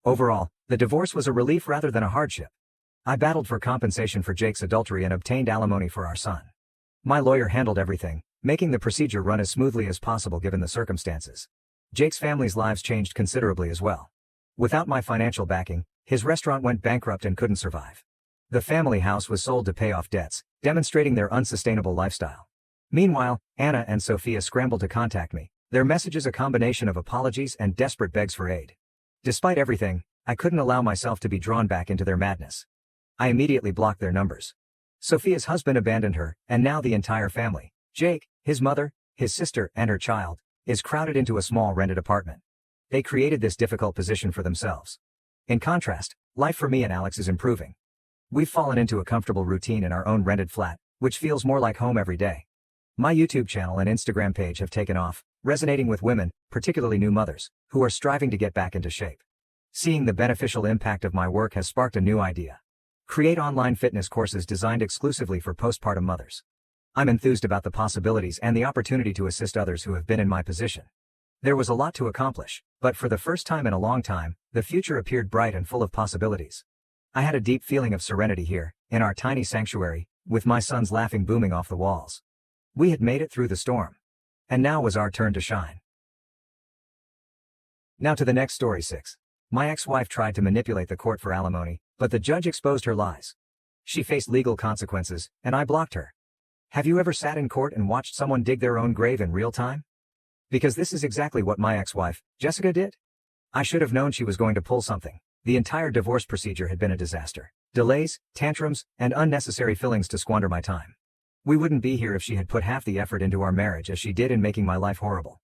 Overall, the divorce was a relief rather than a hardship. I battled for compensation for Jake's adultery and obtained alimony for our son. My lawyer handled everything, making the procedure run as smoothly as possible given the circumstances. Jake's family's lives changed considerably as well. Without my financial backing, his restaurant went bankrupt and couldn't survive. The family house was sold to pay off debts, demonstrating their unsustainable lifestyle. Meanwhile, Anna and Sophia scrambled to contact me, their messages a combination of apologies and desperate begs for aid. Despite everything, I couldn't allow myself to be drawn back into their madness. I immediately blocked their numbers. Sophia's husband abandoned her, and now the entire family, Jake, his mother, his sister, and her child, is crowded into a small rented apartment. They created this difficult position for themselves. In contrast, life for me and Alex is improving. We've fallen into a comfortable routine in our own rented flat, which feels more like home every day. My YouTube channel and Instagram page have taken off, resonating with women, particularly new mothers, who are striving to get back into shape. Seeing the beneficial impact of my work has sparked a new idea. Create online fitness courses designed exclusively for postpartum mothers. I'm enthused about the possibilities and the opportunity to assist others who have been in my position. There was a lot to accomplish, but for the first time in a long time, the future appeared bright and full of possibilities. I had a deep feeling of serenity here, in our tiny sanctuary, with my son's laughing booming off the walls. We had made it through the storm. And now was our turn to shine. Now to the next story 6. My ex-wife tried to manipulate the court for alimony, but the judge exposed her lies. She faced legal consequences, and I blocked her. Have you ever sat in court and watched someone dig their own grave in real time? Because this is exactly what my ex-wife, Jessica, did. I should have known she was going to pull something. The entire divorce procedure had been a disaster. Delays, tantrums, and unnecessary fillings to squander my time. We wouldn't be here if she had put half the effort into our marriage as she did in making my life horrible.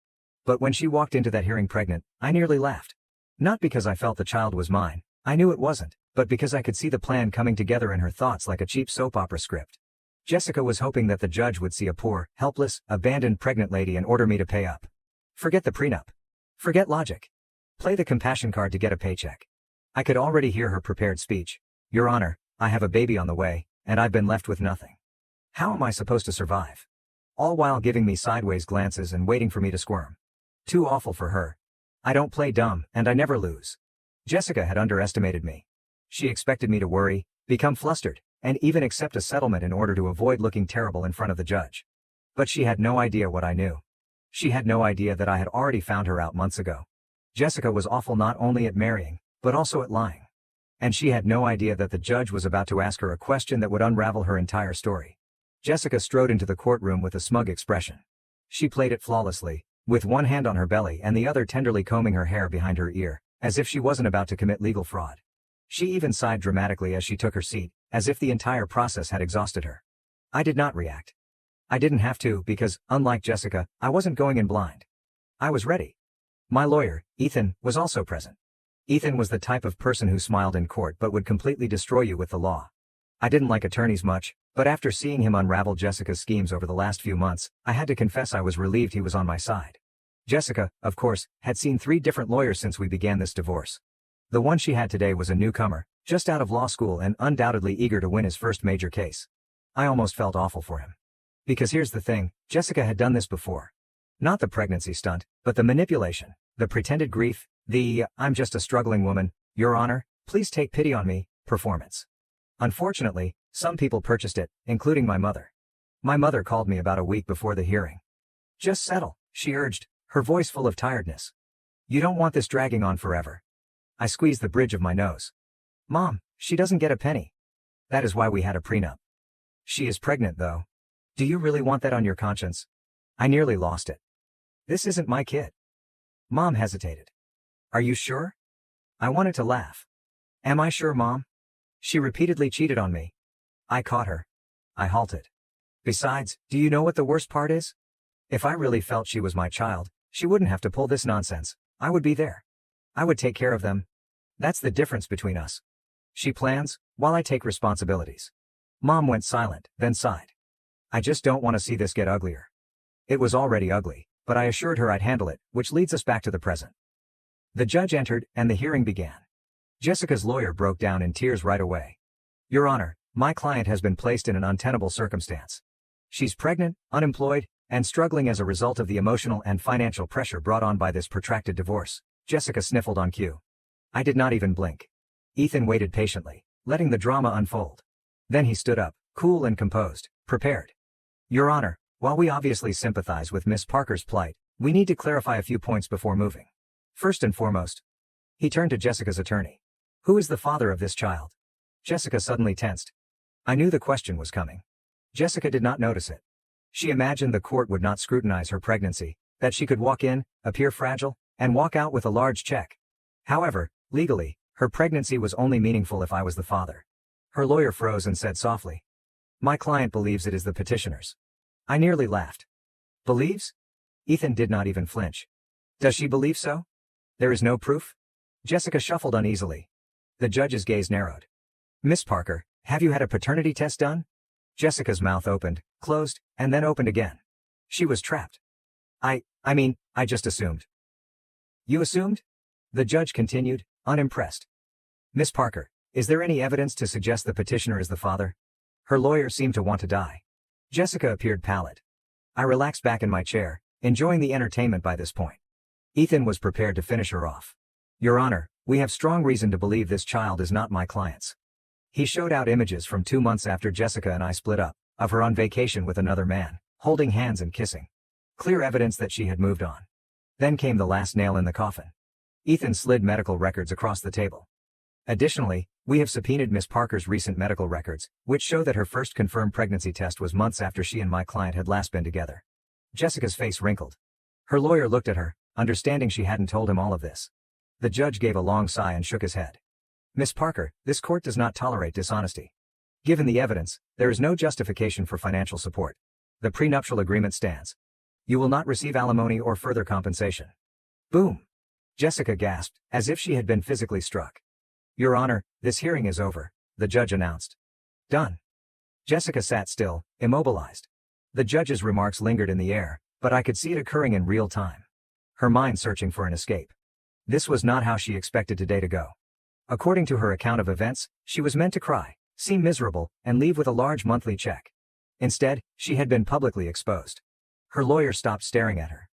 But when she walked into that hearing pregnant, I nearly laughed. Not because I felt the child was mine, I knew it wasn't, but because I could see the plan coming together in her thoughts like a cheap soap opera script. Jessica was hoping that the judge would see a poor, helpless, abandoned pregnant lady and order me to pay up. Forget the prenup. Forget logic. Play the compassion card to get a paycheck. I could already hear her prepared speech. Your Honor, I have a baby on the way, and I've been left with nothing. How am I supposed to survive? All while giving me sideways glances and waiting for me to squirm. Too awful for her. I don't play dumb, and I never lose. Jessica had underestimated me. She expected me to worry, become flustered, and even accept a settlement in order to avoid looking terrible in front of the judge. But she had no idea what I knew. She had no idea that I had already found her out months ago. Jessica was awful not only at marrying, but also at lying. And she had no idea that the judge was about to ask her a question that would unravel her entire story. Jessica strode into the courtroom with a smug expression. She played it flawlessly, with one hand on her belly and the other tenderly combing her hair behind her ear, as if she wasn't about to commit legal fraud. She even sighed dramatically as she took her seat, as if the entire process had exhausted her. I did not react. I didn't have to because, unlike Jessica, I wasn't going in blind. I was ready. My lawyer, Ethan, was also present. Ethan was the type of person who smiled in court but would completely destroy you with the law. I didn't like attorneys much, but after seeing him unravel Jessica's schemes over the last few months, I had to confess I was relieved he was on my side. Jessica, of course, had seen 3 different lawyers since we began this divorce. The one she had today was a newcomer, just out of law school and undoubtedly eager to win his first major case. I almost felt awful for him. Because here's the thing, Jessica had done this before. Not the pregnancy stunt, but the manipulation, the pretended grief, the "I'm just a struggling woman, Your Honor, please take pity on me" performance. Unfortunately, some people purchased it, including my mother. My mother called me about a week before the hearing. "Just settle," she urged, her voice full of tiredness. "You don't want this dragging on forever." I squeezed the bridge of my nose. "Mom, she doesn't get a penny. That is why we had a prenup." "She is pregnant though. Do you really want that on your conscience?" I nearly lost it. "This isn't my kid." Mom hesitated. "Are you sure?" I wanted to laugh. "Am I sure, Mom? She repeatedly cheated on me." I caught her. I halted. "Besides, do you know what the worst part is? If I really felt she was my child, she wouldn't have to pull this nonsense. I would be there. I would take care of them. That's the difference between us. She plans, while I take responsibilities." Mom went silent, then sighed. "I just don't want to see this get uglier." It was already ugly, but I assured her I'd handle it, which leads us back to the present. The judge entered, and the hearing began. Jessica's lawyer broke down in tears right away. "Your Honor, my client has been placed in an untenable circumstance. She's pregnant, unemployed, and struggling as a result of the emotional and financial pressure brought on by this protracted divorce." Jessica sniffled on cue. I did not even blink. Ethan waited patiently, letting the drama unfold. Then he stood up, cool and composed, prepared. "Your Honor, while we obviously sympathize with Miss Parker's plight, we need to clarify a few points before moving. First and foremost," he turned to Jessica's attorney, "who is the father of this child?" Jessica suddenly tensed. I knew the question was coming. Jessica did not notice it. She imagined the court would not scrutinize her pregnancy, that she could walk in, appear fragile, and walk out with a large check. However, legally, her pregnancy was only meaningful if I was the father. Her lawyer froze and said softly, "My client believes it is the petitioner's." I nearly laughed. "Believes?" Ethan did not even flinch. "Does she believe so? There is no proof?" Jessica shuffled uneasily. The judge's gaze narrowed. "Miss Parker, have you had a paternity test done?" Jessica's mouth opened, closed, and then opened again. She was trapped. I mean, I just assumed." "You assumed?" The judge continued, unimpressed. "Miss Parker, is there any evidence to suggest the petitioner is the father?" Her lawyer seemed to want to die. Jessica appeared pallid. I relaxed back in my chair, enjoying the entertainment by this point. Ethan was prepared to finish her off. "Your Honor, we have strong reason to believe this child is not my client's." He showed out images from 2 months after Jessica and I split up, of her on vacation with another man, holding hands and kissing. Clear evidence that she had moved on. Then came the last nail in the coffin. Ethan slid medical records across the table. "Additionally, we have subpoenaed Miss Parker's recent medical records, which show that her first confirmed pregnancy test was months after she and my client had last been together." Jessica's face wrinkled. Her lawyer looked at her, understanding she hadn't told him all of this. The judge gave a long sigh and shook his head. "Miss Parker, this court does not tolerate dishonesty. Given the evidence, there is no justification for financial support. The prenuptial agreement stands. You will not receive alimony or further compensation." Boom! Jessica gasped, as if she had been physically struck. "Your Honor, this hearing is over," the judge announced. "Done." Jessica sat still, immobilized. The judge's remarks lingered in the air, but I could see it occurring in real time. Her mind searching for an escape. This was not how she expected today to go. According to her account of events, she was meant to cry, seem miserable, and leave with a large monthly check. Instead, she had been publicly exposed. Her lawyer stopped staring at her.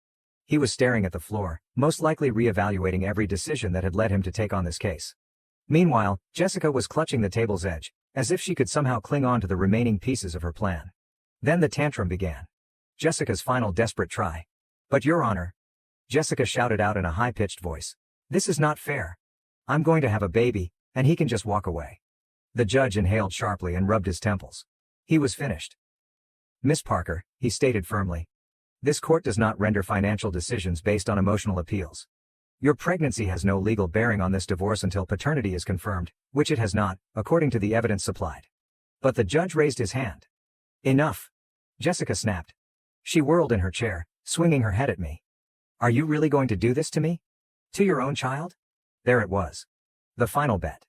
He was staring at the floor, most likely re-evaluating every decision that had led him to take on this case. Meanwhile, Jessica was clutching the table's edge, as if she could somehow cling on to the remaining pieces of her plan. Then the tantrum began. Jessica's final desperate try. But Your Honor, Jessica shouted out in a high-pitched voice. This is not fair. I'm going to have a baby, and he can just walk away. The judge inhaled sharply and rubbed his temples. He was finished. Miss Parker, he stated firmly. This court does not render financial decisions based on emotional appeals. Your pregnancy has no legal bearing on this divorce until paternity is confirmed, which it has not, according to the evidence supplied. But the judge raised his hand. Enough. Jessica snapped. She whirled in her chair, swinging her head at me. Are you really going to do this to me? To your own child? There it was. The final bet.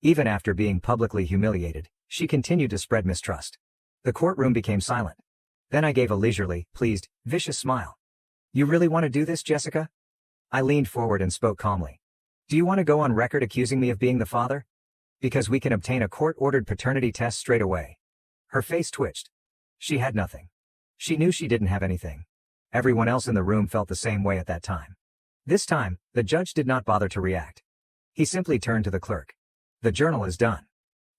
Even after being publicly humiliated, she continued to spread mistrust. The courtroom became silent. Then I gave a leisurely, pleased, vicious smile. You really want to do this, Jessica? I leaned forward and spoke calmly. Do you want to go on record accusing me of being the father? Because we can obtain a court-ordered paternity test straight away. Her face twitched. She had nothing. She knew she didn't have anything. Everyone else in the room felt the same way at that time. This time, the judge did not bother to react. He simply turned to the clerk. The journal is done.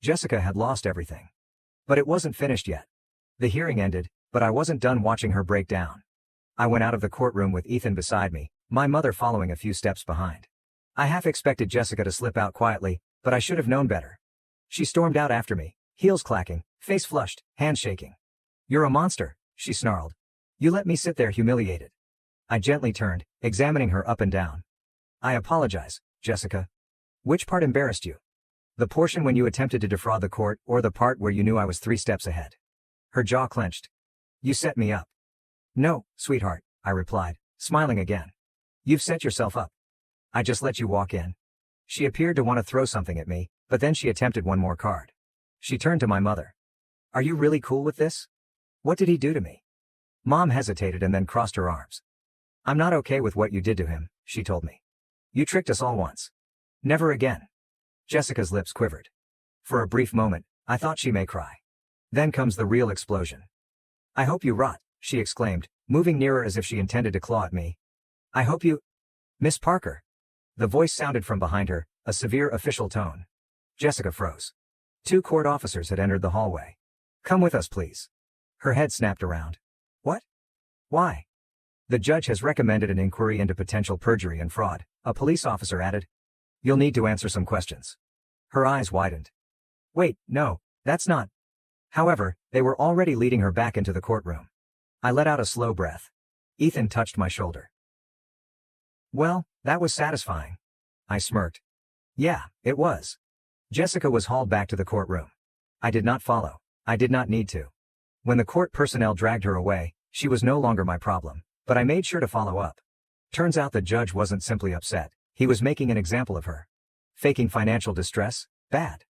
Jessica had lost everything. But it wasn't finished yet. The hearing ended, but I wasn't done watching her break down. I went out of the courtroom with Ethan beside me, my mother following a few steps behind. I half expected Jessica to slip out quietly, but I should have known better. She stormed out after me, heels clacking, face flushed, hands shaking. You're a monster, she snarled. You let me sit there humiliated. I gently turned, examining her up and down. I apologize, Jessica. Which part embarrassed you? The portion when you attempted to defraud the court, or the part where you knew I was 3 steps ahead? Her jaw clenched. You set me up. No, sweetheart, I replied, smiling again. You've set yourself up. I just let you walk in. She appeared to want to throw something at me, but then she attempted one more card. She turned to my mother. Are you really cool with this? What did he do to me? Mom hesitated and then crossed her arms. I'm not okay with what you did to him, she told me. You tricked us all once. Never again. Jessica's lips quivered. For a brief moment, I thought she may cry. Then comes the real explosion. I hope you rot, she exclaimed, moving nearer as if she intended to claw at me. I hope you... Miss Parker. The voice sounded from behind her, a severe official tone. Jessica froze. 2 court officers had entered the hallway. Come with us, please. Her head snapped around. What? Why? The judge has recommended an inquiry into potential perjury and fraud, a police officer added. You'll need to answer some questions. Her eyes widened. Wait, no, that's not. However, they were already leading her back into the courtroom. I let out a slow breath. Ethan touched my shoulder. Well, that was satisfying. I smirked. Yeah, it was. Jessica was hauled back to the courtroom. I did not follow. I did not need to. When the court personnel dragged her away, she was no longer my problem, but I made sure to follow up. Turns out the judge wasn't simply upset, he was making an example of her. Faking financial distress? Bad.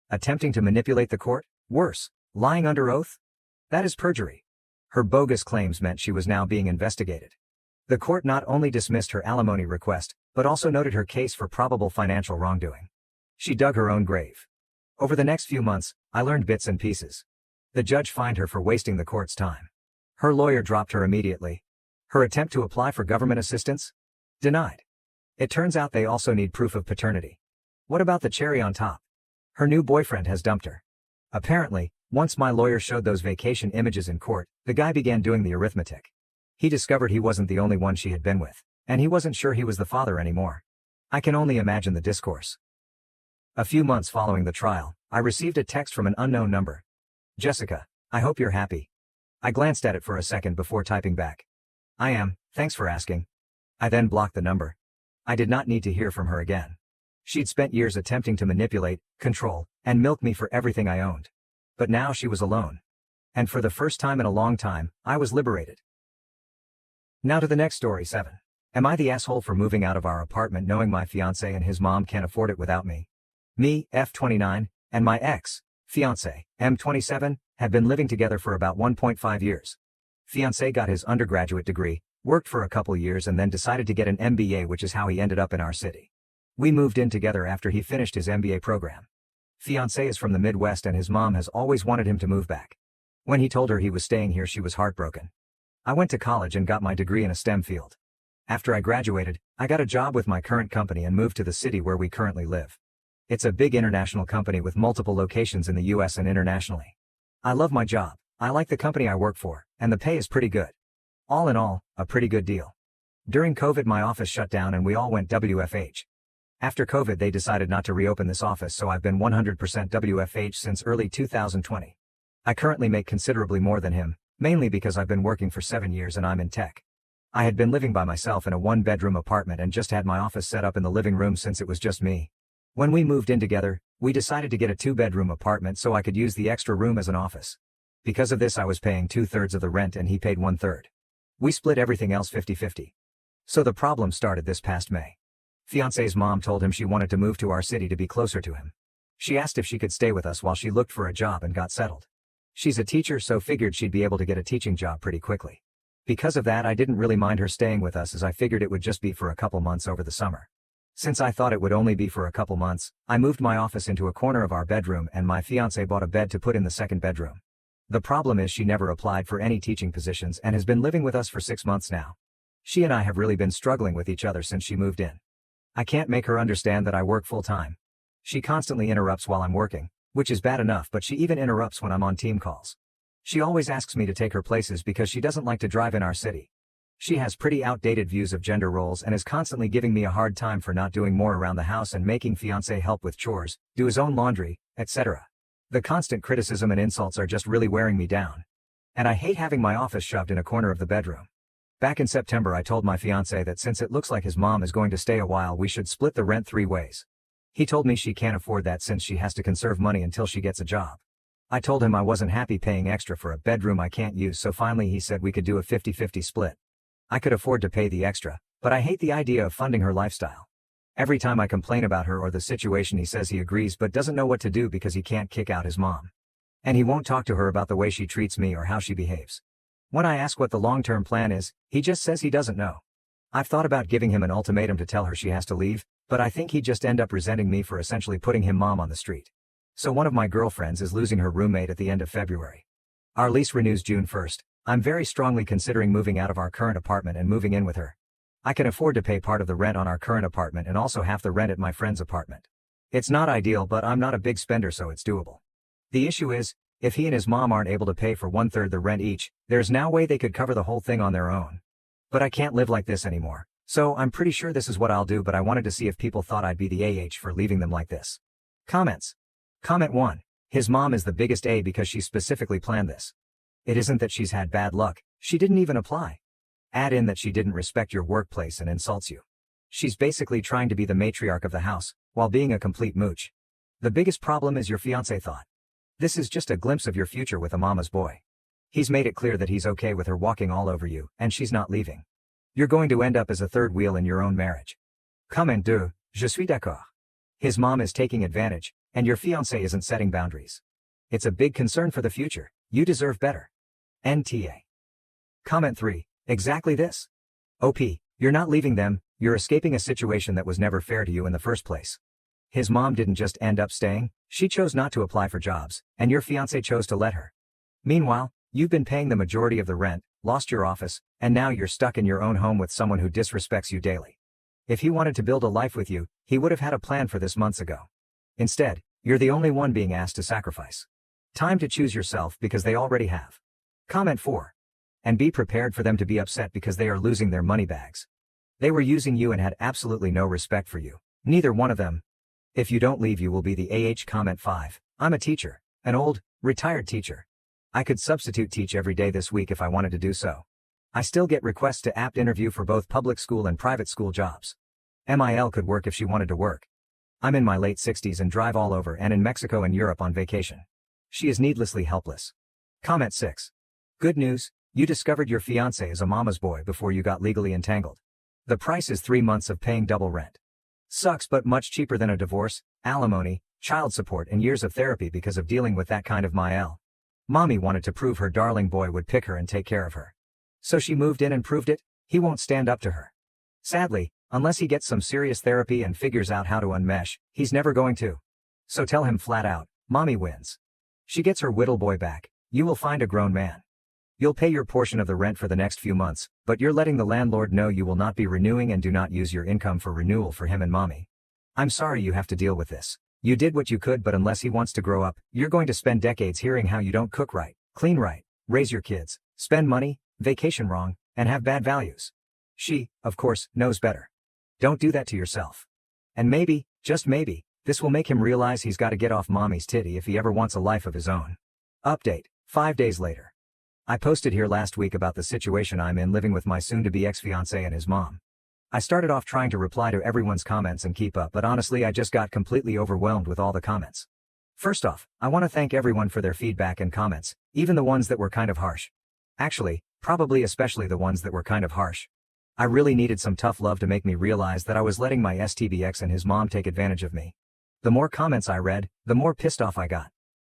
Attempting to manipulate the court? Worse. Lying under oath? That is perjury. Her bogus claims meant she was now being investigated. The court not only dismissed her alimony request, but also noted her case for probable financial wrongdoing. She dug her own grave. Over the next few months, I learned bits and pieces. The judge fined her for wasting the court's time. Her lawyer dropped her immediately. Her attempt to apply for government assistance? Denied. It turns out they also need proof of paternity. What about the cherry on top? Her new boyfriend has dumped her. Apparently, once my lawyer showed those vacation images in court, the guy began doing the arithmetic. He discovered he wasn't the only one she had been with, and he wasn't sure he was the father anymore. I can only imagine the discourse. A few months following the trial, I received a text from an unknown number. Jessica, I hope you're happy. I glanced at it for a second before typing back. I am, thanks for asking. I then blocked the number. I did not need to hear from her again. She'd spent years attempting to manipulate, control, and milk me for everything I owned. But now she was alone. And for the first time in a long time, I was liberated. Now to the next story 7. Am I the asshole for moving out of our apartment knowing my fiancé and his mom can't afford it without me? Me, F29, and my ex-fiancé, M27, had been living together for about 1.5 years. Fiancé got his undergraduate degree, worked for a couple years and then decided to get an MBA, which is how he ended up in our city. We moved in together after he finished his MBA program. Fiancé is from the Midwest and his mom has always wanted him to move back. When he told her he was staying here, she was heartbroken. I went to college and got my degree in a STEM field. After I graduated, I got a job with my current company and moved to the city where we currently live. It's a big international company with multiple locations in the US and internationally. I love my job, I like the company I work for, and the pay is pretty good. All in all, a pretty good deal. During COVID my office shut down and we all went WFH. After COVID they decided not to reopen this office, so I've been 100% WFH since early 2020. I currently make considerably more than him, mainly because I've been working for 7 years and I'm in tech. I had been living by myself in a 1-bedroom apartment and just had my office set up in the living room since it was just me. When we moved in together, we decided to get a 2-bedroom apartment so I could use the extra room as an office. Because of this I was paying 2/3 of the rent and he paid 1/3. We split everything else 50-50. So the problem started this past May. Fiancé's mom told him she wanted to move to our city to be closer to him. She asked if she could stay with us while she looked for a job and got settled. She's a teacher, so figured she'd be able to get a teaching job pretty quickly. Because of that I didn't really mind her staying with us, as I figured it would just be for a couple months over the summer. Since I thought it would only be for a couple months, I moved my office into a corner of our bedroom and my fiancé bought a bed to put in the second bedroom. The problem is she never applied for any teaching positions and has been living with us for 6 months now. She and I have really been struggling with each other since she moved in. I can't make her understand that I work full-time. She constantly interrupts while I'm working, which is bad enough, but she even interrupts when I'm on team calls. She always asks me to take her places because she doesn't like to drive in our city. She has pretty outdated views of gender roles and is constantly giving me a hard time for not doing more around the house and making fiancé help with chores, do his own laundry, etc. The constant criticism and insults are just really wearing me down. And I hate having my office shoved in a corner of the bedroom. Back in September I told my fiancé that since it looks like his mom is going to stay a while we should split the rent 3 ways. He told me she can't afford that since she has to conserve money until she gets a job. I told him I wasn't happy paying extra for a bedroom I can't use, so finally he said we could do a 50-50 split. I could afford to pay the extra, but I hate the idea of funding her lifestyle. Every time I complain about her or the situation he says he agrees but doesn't know what to do because he can't kick out his mom. And he won't talk to her about the way she treats me or how she behaves. When I ask what the long-term plan is, he just says he doesn't know. I've thought about giving him an ultimatum to tell her she has to leave, but I think he'd just end up resenting me for essentially putting him mom on the street. So one of my girlfriends is losing her roommate at the end of February. Our lease renews June 1st. I'm very strongly considering moving out of our current apartment and moving in with her. I can afford to pay part of the rent on our current apartment and also half the rent at my friend's apartment. It's not ideal, but I'm not a big spender, so it's doable. The issue is, if he and his mom aren't able to pay for 1/3 the rent each, there's no way they could cover the whole thing on their own. But I can't live like this anymore. So I'm pretty sure this is what I'll do, but I wanted to see if people thought I'd be the AH for leaving them like this. Comments. Comment 1. His mom is the biggest A because she specifically planned this. It isn't that she's had bad luck, she didn't even apply. Add in that she didn't respect your workplace and insults you. She's basically trying to be the matriarch of the house, while being a complete mooch. The biggest problem is your fiancé thought. This is just a glimpse of your future with a mama's boy. He's made it clear that he's okay with her walking all over you, and she's not leaving. You're going to end up as a third wheel in your own marriage. Comment 2, je suis d'accord. His mom is taking advantage, and your fiancé isn't setting boundaries. It's a big concern for the future, you deserve better. NTA. Comment 3, exactly this. OP, you're not leaving them, you're escaping a situation that was never fair to you in the first place. His mom didn't just end up staying, she chose not to apply for jobs, and your fiancé chose to let her. Meanwhile, you've been paying the majority of the rent, lost your office, and now you're stuck in your own home with someone who disrespects you daily. If he wanted to build a life with you, he would have had a plan for this months ago. Instead, you're the only one being asked to sacrifice. Time to choose yourself because they already have. Comment 4. And be prepared for them to be upset because they are losing their money bags. They were using you and had absolutely no respect for you. Neither one of them. If you don't leave, you will be the AH. Comment 5. I'm a teacher. An old, retired teacher. I could substitute teach every day this week if I wanted to do so. I still get requests to apt interview for both public school and private school jobs. MIL could work if she wanted to work. I'm in my late 60s and drive all over and in Mexico and Europe on vacation. She is needlessly helpless. Comment 6. Good news, you discovered your fiancé is a mama's boy before you got legally entangled. The price is 3 months of paying double rent. Sucks, but much cheaper than a divorce, alimony, child support and years of therapy because of dealing with that kind of MIL. Mommy wanted to prove her darling boy would pick her and take care of her. So she moved in and proved it, he won't stand up to her. Sadly, unless he gets some serious therapy and figures out how to unmesh, he's never going to. So tell him flat out, Mommy wins. She gets her whittle boy back, you will find a grown man. You'll pay your portion of the rent for the next few months, but you're letting the landlord know you will not be renewing and do not use your income for renewal for him and Mommy. I'm sorry you have to deal with this. You did what you could, but unless he wants to grow up, you're going to spend decades hearing how you don't cook right, clean right, raise your kids, spend money, vacation wrong, and have bad values. She, of course, knows better. Don't do that to yourself. And maybe, just maybe, this will make him realize he's got to get off mommy's titty if he ever wants a life of his own. Update, 5 days later. I posted here last week about the situation I'm in living with my soon-to-be ex-fiancé and his mom. I started off trying to reply to everyone's comments and keep up, but honestly I just got completely overwhelmed with all the comments. First off, I want to thank everyone for their feedback and comments, even the ones that were kind of harsh. Actually, probably especially the ones that were kind of harsh. I really needed some tough love to make me realize that I was letting my STBX and his mom take advantage of me. The more comments I read, the more pissed off I got.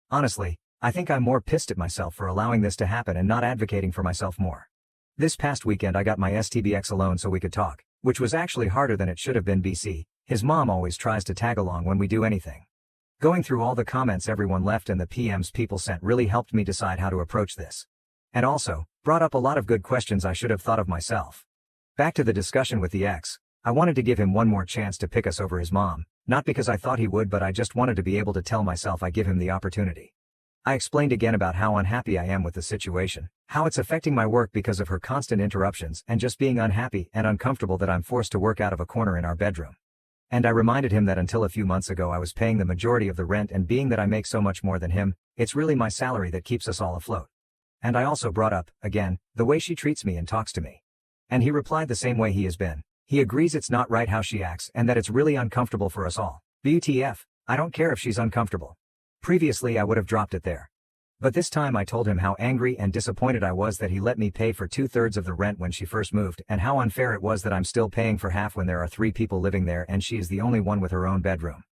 Honestly, I think I'm more pissed at myself for allowing this to happen and not advocating for myself more. This past weekend I got my STBX alone so we could talk, which was actually harder than it should have been. His mom always tries to tag along when we do anything. Going through all the comments everyone left and the PMs people sent really helped me decide how to approach this. And also, brought up a lot of good questions I should have thought of myself. Back to the discussion with the ex, I wanted to give him one more chance to pick us over his mom, not because I thought he would, but I just wanted to be able to tell myself I give him the opportunity. I explained again about how unhappy I am with the situation, how it's affecting my work because of her constant interruptions, and just being unhappy and uncomfortable that I'm forced to work out of a corner in our bedroom. And I reminded him that until a few months ago I was paying the majority of the rent, and being that I make so much more than him, it's really my salary that keeps us all afloat. And I also brought up, again, the way she treats me and talks to me. And he replied the same way he has been. He agrees it's not right how she acts and that it's really uncomfortable for us all. WTF, I don't care if she's uncomfortable. Previously I would have dropped it there. But this time I told him how angry and disappointed I was that he let me pay for 2/3 of the rent when she first moved, and how unfair it was that I'm still paying for half when there are 3 people living there and she is the only one with her own bedroom.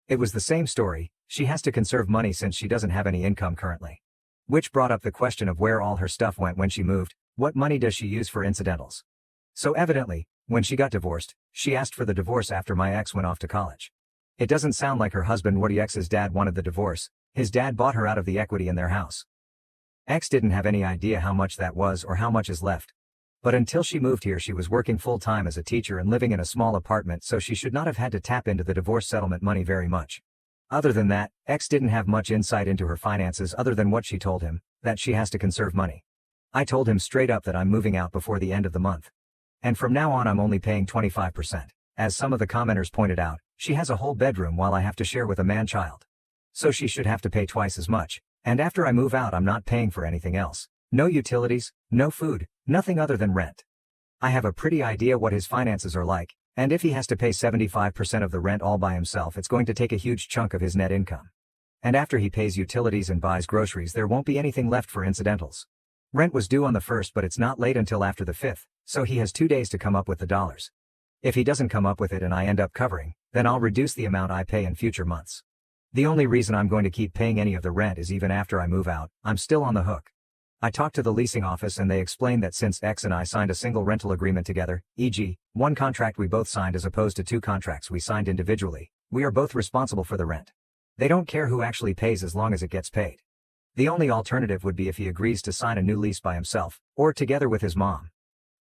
It was the same story, she has to conserve money since she doesn't have any income currently. Which brought up the question of where all her stuff went when she moved. What money does she use for incidentals? So evidently, when she got divorced, she asked for the divorce after my ex went off to college. It doesn't sound like her husband Woody X's dad wanted the divorce. His dad bought her out of the equity in their house. X didn't have any idea how much that was or how much is left. But until she moved here she was working full-time as a teacher and living in a small apartment, so she should not have had to tap into the divorce settlement money very much. Other than that, X didn't have much insight into her finances other than what she told him, that she has to conserve money. I told him straight up that I'm moving out before the end of the month. And from now on I'm only paying 25%. As some of the commenters pointed out, she has a whole bedroom while I have to share with a man-child. So she should have to pay twice as much, and after I move out I'm not paying for anything else. No utilities, no food, nothing other than rent. I have a pretty idea what his finances are like, and if he has to pay 75% of the rent all by himself it's going to take a huge chunk of his net income. And after he pays utilities and buys groceries there won't be anything left for incidentals. Rent was due on the 1st but it's not late until after the 5th, so he has 2 days to come up with the dollars. If he doesn't come up with it and I end up covering, then I'll reduce the amount I pay in future months. The only reason I'm going to keep paying any of the rent is even after I move out, I'm still on the hook. I talked to the leasing office and they explained that since X and I signed a single rental agreement together, e.g., one contract we both signed as opposed to 2 contracts we signed individually, we are both responsible for the rent. They don't care who actually pays as long as it gets paid. The only alternative would be if he agrees to sign a new lease by himself, or together with his mom.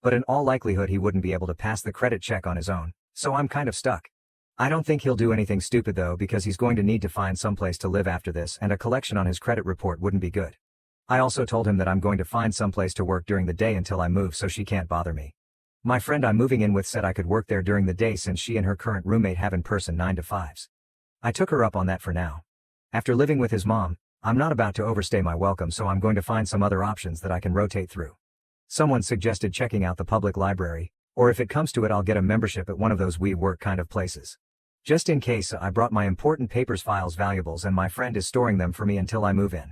But in all likelihood he wouldn't be able to pass the credit check on his own, so I'm kind of stuck. I don't think he'll do anything stupid though, because he's going to need to find someplace to live after this, and a collection on his credit report wouldn't be good. I also told him that I'm going to find someplace to work during the day until I move so she can't bother me. My friend I'm moving in with said I could work there during the day since she and her current roommate have in-person 9 to 5s. I took her up on that for now. After living with his mom, I'm not about to overstay my welcome, so I'm going to find some other options that I can rotate through. Someone suggested checking out the public library, or if it comes to it I'll get a membership at one of those WeWork kind of places. Just in case, I brought my important papers, files, valuables, and my friend is storing them for me until I move in.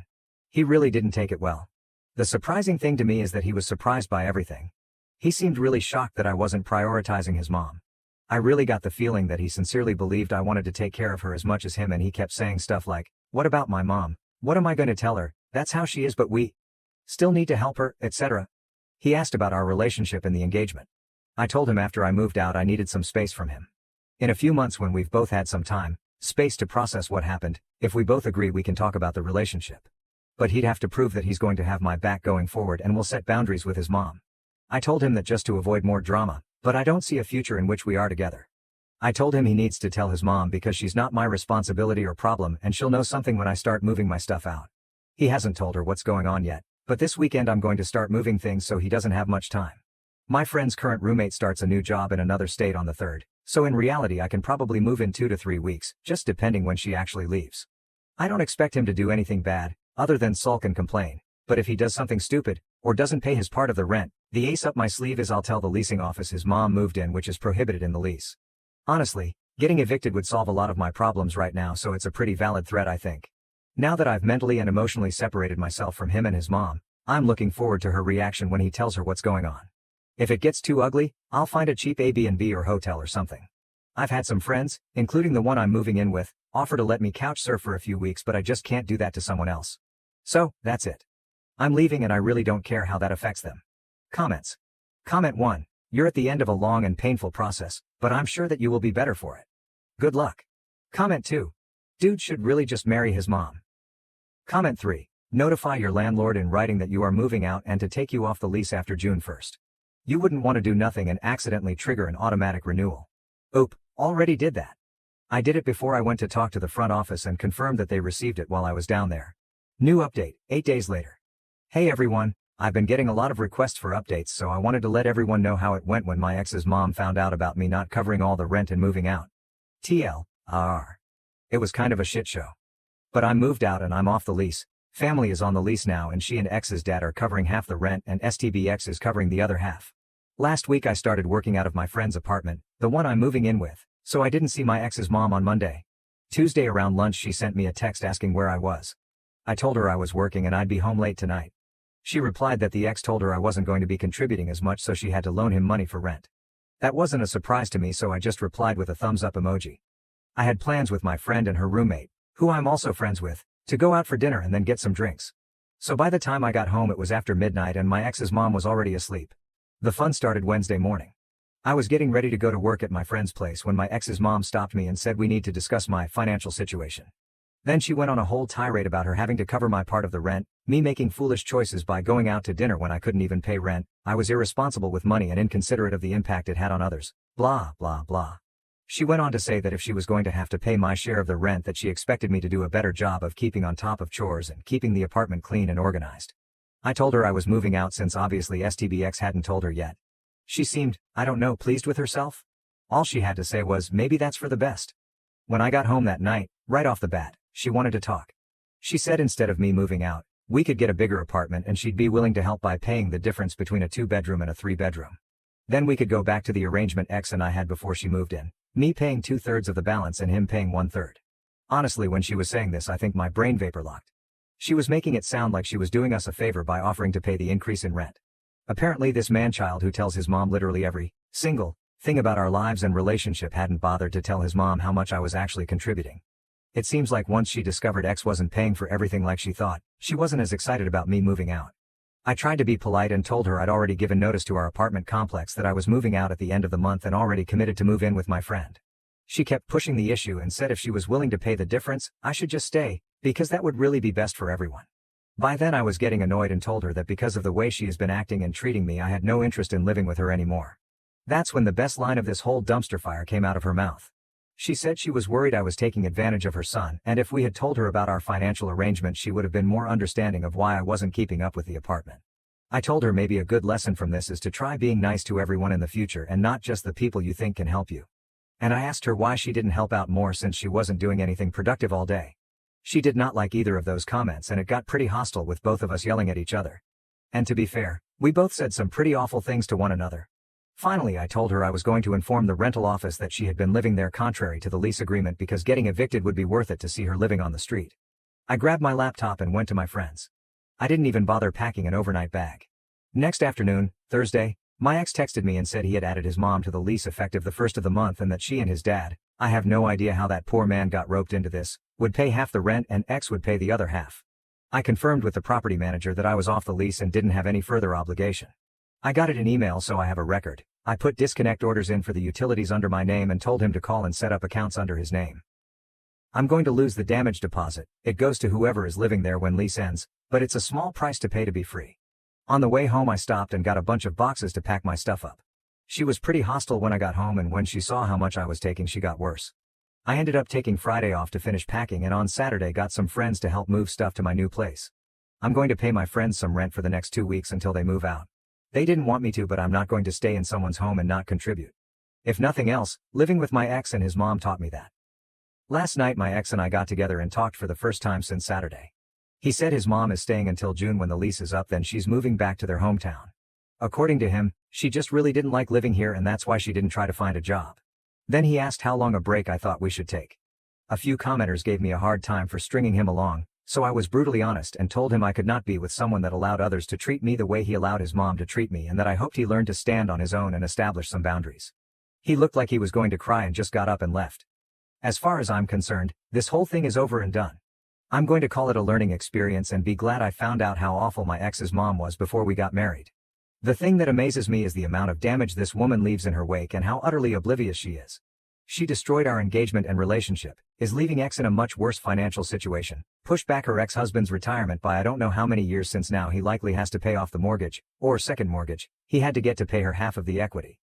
He really didn't take it well. The surprising thing to me is that he was surprised by everything. He seemed really shocked that I wasn't prioritizing his mom. I really got the feeling that he sincerely believed I wanted to take care of her as much as him, and he kept saying stuff like, "What about my mom? What am I going to tell her? That's how she is, but we still need to help her, etc." He asked about our relationship and the engagement. I told him after I moved out I needed some space from him. In a few months, when we've both had some time, space to process what happened, if we both agree we can talk about the relationship. But he'd have to prove that he's going to have my back going forward and will set boundaries with his mom. I told him that just to avoid more drama, but I don't see a future in which we are together. I told him he needs to tell his mom because she's not my responsibility or problem, and she'll know something when I start moving my stuff out. He hasn't told her what's going on yet, but this weekend I'm going to start moving things so he doesn't have much time. My friend's current roommate starts a new job in another state on the 3rd, so in reality I can probably move in 2 to 3 weeks, just depending when she actually leaves. I don't expect him to do anything bad, other than sulk and complain, but if he does something stupid, or doesn't pay his part of the rent, the ace up my sleeve is I'll tell the leasing office his mom moved in, which is prohibited in the lease. Honestly, getting evicted would solve a lot of my problems right now, so it's a pretty valid threat, I think. Now that I've mentally and emotionally separated myself from him and his mom, I'm looking forward to her reaction when he tells her what's going on. If it gets too ugly, I'll find a cheap Airbnb or hotel or something. I've had some friends, including the one I'm moving in with, offer to let me couch surf for a few weeks, but I just can't do that to someone else. So, that's it. I'm leaving and I really don't care how that affects them. Comments. Comment 1. You're at the end of a long and painful process, but I'm sure that you will be better for it. Good luck. Comment 2. Dude should really just marry his mom. Comment 3. Notify your landlord in writing that you are moving out and to take you off the lease after June 1st. You wouldn't want to do nothing and accidentally trigger an automatic renewal. Oop, already did that. I did it before I went to talk to the front office and confirmed that they received it while I was down there. New update, 8 days later. Hey everyone, I've been getting a lot of requests for updates, so I wanted to let everyone know how it went when my ex's mom found out about me not covering all the rent and moving out. TLR. It was kind of a shit show. But I'm moved out and I'm off the lease. Family is on the lease now and she and ex's dad are covering half the rent and STBX is covering the other half. Last week I started working out of my friend's apartment, the one I'm moving in with, so I didn't see my ex's mom on Monday. Tuesday around lunch she sent me a text asking where I was. I told her I was working and I'd be home late tonight. She replied that the ex told her I wasn't going to be contributing as much, so she had to loan him money for rent. That wasn't a surprise to me, so I just replied with a thumbs up emoji. I had plans with my friend and her roommate, who I'm also friends with, to go out for dinner and then get some drinks. So by the time I got home it was after midnight and my ex's mom was already asleep. The fun started Wednesday morning. I was getting ready to go to work at my friend's place when my ex's mom stopped me and said we need to discuss my financial situation. Then she went on a whole tirade about her having to cover my part of the rent, me making foolish choices by going out to dinner when I couldn't even pay rent, I was irresponsible with money and inconsiderate of the impact it had on others, blah blah blah. She went on to say that if she was going to have to pay my share of the rent that she expected me to do a better job of keeping on top of chores and keeping the apartment clean and organized. I told her I was moving out since obviously STBX hadn't told her yet. She seemed, I don't know, pleased with herself? All she had to say was maybe that's for the best. When I got home that night, right off the bat, she wanted to talk. She said instead of me moving out, we could get a bigger apartment and she'd be willing to help by paying the difference between a 2-bedroom and a 3-bedroom. Then we could go back to the arrangement X and I had before she moved in, me paying 2/3 of the balance and him paying 1/3. Honestly, when she was saying this I think my brain vapor locked. She was making it sound like she was doing us a favor by offering to pay the increase in rent. Apparently this man-child who tells his mom literally every single thing about our lives and relationship hadn't bothered to tell his mom how much I was actually contributing. It seems like once she discovered X wasn't paying for everything like she thought, she wasn't as excited about me moving out. I tried to be polite and told her I'd already given notice to our apartment complex that I was moving out at the end of the month and already committed to move in with my friend. She kept pushing the issue and said if she was willing to pay the difference, I should just stay, because that would really be best for everyone. By then I was getting annoyed and told her that because of the way she has been acting and treating me I had no interest in living with her anymore. That's when the best line of this whole dumpster fire came out of her mouth. She said she was worried I was taking advantage of her son, and if we had told her about our financial arrangement she would have been more understanding of why I wasn't keeping up with the apartment. I told her maybe a good lesson from this is to try being nice to everyone in the future and not just the people you think can help you. And I asked her why she didn't help out more since she wasn't doing anything productive all day. She did not like either of those comments and it got pretty hostile with both of us yelling at each other. And to be fair, we both said some pretty awful things to one another. Finally I told her I was going to inform the rental office that she had been living there contrary to the lease agreement because getting evicted would be worth it to see her living on the street. I grabbed my laptop and went to my friend's. I didn't even bother packing an overnight bag. Next afternoon, Thursday, my ex texted me and said he had added his mom to the lease effective the first of the month and that she and his dad, I have no idea how that poor man got roped into this, would pay half the rent and ex would pay the other half. I confirmed with the property manager that I was off the lease and didn't have any further obligation. I got it in email so I have a record. I put disconnect orders in for the utilities under my name and told him to call and set up accounts under his name. I'm going to lose the damage deposit, it goes to whoever is living there when lease ends, but it's a small price to pay to be free. On the way home I stopped and got a bunch of boxes to pack my stuff up. She was pretty hostile when I got home and when she saw how much I was taking she got worse. I ended up taking Friday off to finish packing and on Saturday got some friends to help move stuff to my new place. I'm going to pay my friends some rent for the next 2 weeks until they move out. They didn't want me to, but I'm not going to stay in someone's home and not contribute. If nothing else, living with my ex and his mom taught me that. Last night my ex and I got together and talked for the first time since Saturday. He said his mom is staying until June when the lease is up, then she's moving back to their hometown. According to him, she just really didn't like living here and that's why she didn't try to find a job. Then he asked how long a break I thought we should take. A few commenters gave me a hard time for stringing him along, so I was brutally honest and told him I could not be with someone that allowed others to treat me the way he allowed his mom to treat me, and that I hoped he learned to stand on his own and establish some boundaries. He looked like he was going to cry and just got up and left. As far as I'm concerned, this whole thing is over and done. I'm going to call it a learning experience and be glad I found out how awful my ex's mom was before we got married. The thing that amazes me is the amount of damage this woman leaves in her wake and how utterly oblivious she is. She destroyed our engagement and relationship, is leaving ex in a much worse financial situation, pushed back her ex-husband's retirement by I don't know how many years, since now he likely has to pay off the mortgage, or second mortgage, he had to get to pay her half of the equity.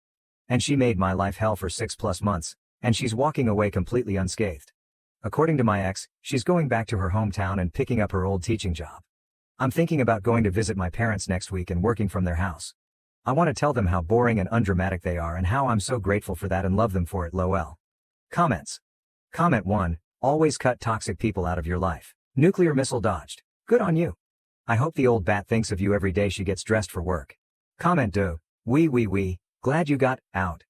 And she made my life hell for 6+ months, and she's walking away completely unscathed. According to my ex, she's going back to her hometown and picking up her old teaching job. I'm thinking about going to visit my parents next week and working from their house. I want to tell them how boring and undramatic they are and how I'm so grateful for that and love them for it. LOL. Comments. Comment 1. Always cut toxic people out of your life. Nuclear missile dodged. Good on you. I hope the old bat thinks of you every day she gets dressed for work. Comment 2. Wee. Glad you got out.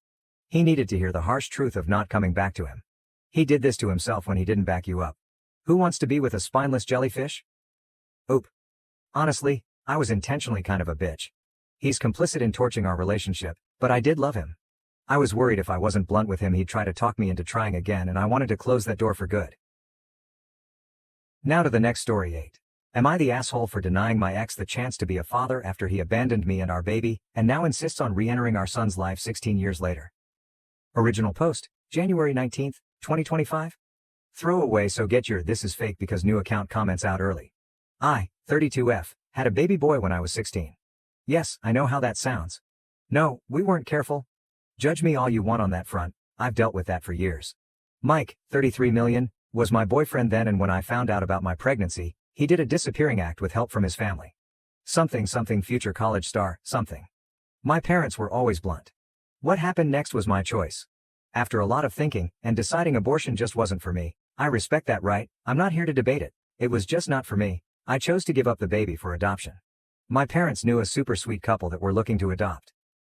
He needed to hear the harsh truth of not coming back to him. He did this to himself when he didn't back you up. Who wants to be with a spineless jellyfish? Oop. Honestly, I was intentionally kind of a bitch. He's complicit in torching our relationship, but I did love him. I was worried if I wasn't blunt with him he'd try to talk me into trying again, and I wanted to close that door for good. Now to the next story. 8. Am I the asshole for denying my ex the chance to be a father after he abandoned me and our baby, and now insists on re-entering our son's life 16 years later? Original post, January 19, 2025. Throwaway, so get your "this is fake because new account" comments out early. I, 32F, had a baby boy when I was 16. Yes, I know how that sounds. No, we weren't careful. Judge me all you want on that front, I've dealt with that for years. Mike, 33 million, was my boyfriend then, and when I found out about my pregnancy, he did a disappearing act with help from his family. Something future college star, something. My parents were always blunt. What happened next was my choice. After a lot of thinking, and deciding abortion just wasn't for me, I respect that right, I'm not here to debate it, it was just not for me, I chose to give up the baby for adoption. My parents knew a super sweet couple that were looking to adopt.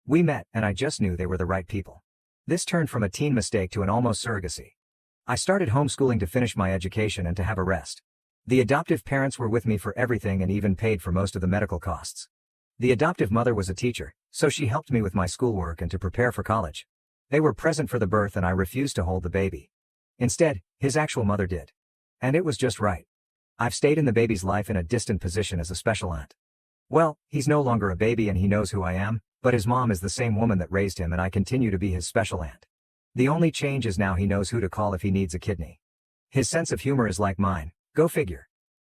We met, and I just knew they were the right people. This turned from a teen mistake to an almost surrogacy. I started homeschooling to finish my education and to have a rest. The adoptive parents were with me for everything and even paid for most of the medical costs. The adoptive mother was a teacher, so she helped me with my schoolwork and to prepare for college. They were present for the birth and I refused to hold the baby. Instead, his actual mother did. And it was just right. I've stayed in the baby's life in a distant position as a special aunt. Well, he's no longer a baby and he knows who I am, but his mom is the same woman that raised him and I continue to be his special aunt. The only change is now he knows who to call if he needs a kidney. His sense of humor is like mine, go figure.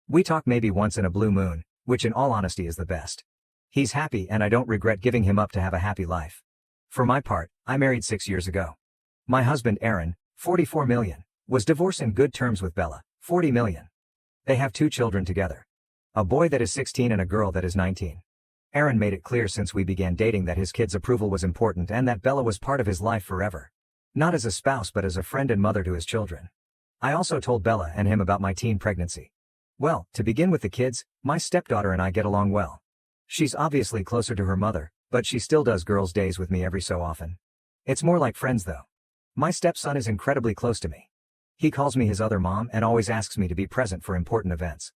We talk maybe once in a blue moon, which in all honesty is the best. He's happy and I don't regret giving him up to have a happy life. For my part, I married 6 years ago. My husband Aaron, 44 million, was divorced in good terms with Bella, 40 million. They have 2 children together. A boy that is 16 and a girl that is 19. Aaron made it clear since we began dating that his kids' approval was important and that Bella was part of his life forever. Not as a spouse but as a friend and mother to his children. I also told Bella and him about my teen pregnancy. Well, to begin with the kids, my stepdaughter and I get along well. She's obviously closer to her mother, but she still does girls' days with me every so often. It's more like friends though. My stepson is incredibly close to me. He calls me his other mom and always asks me to be present for important events.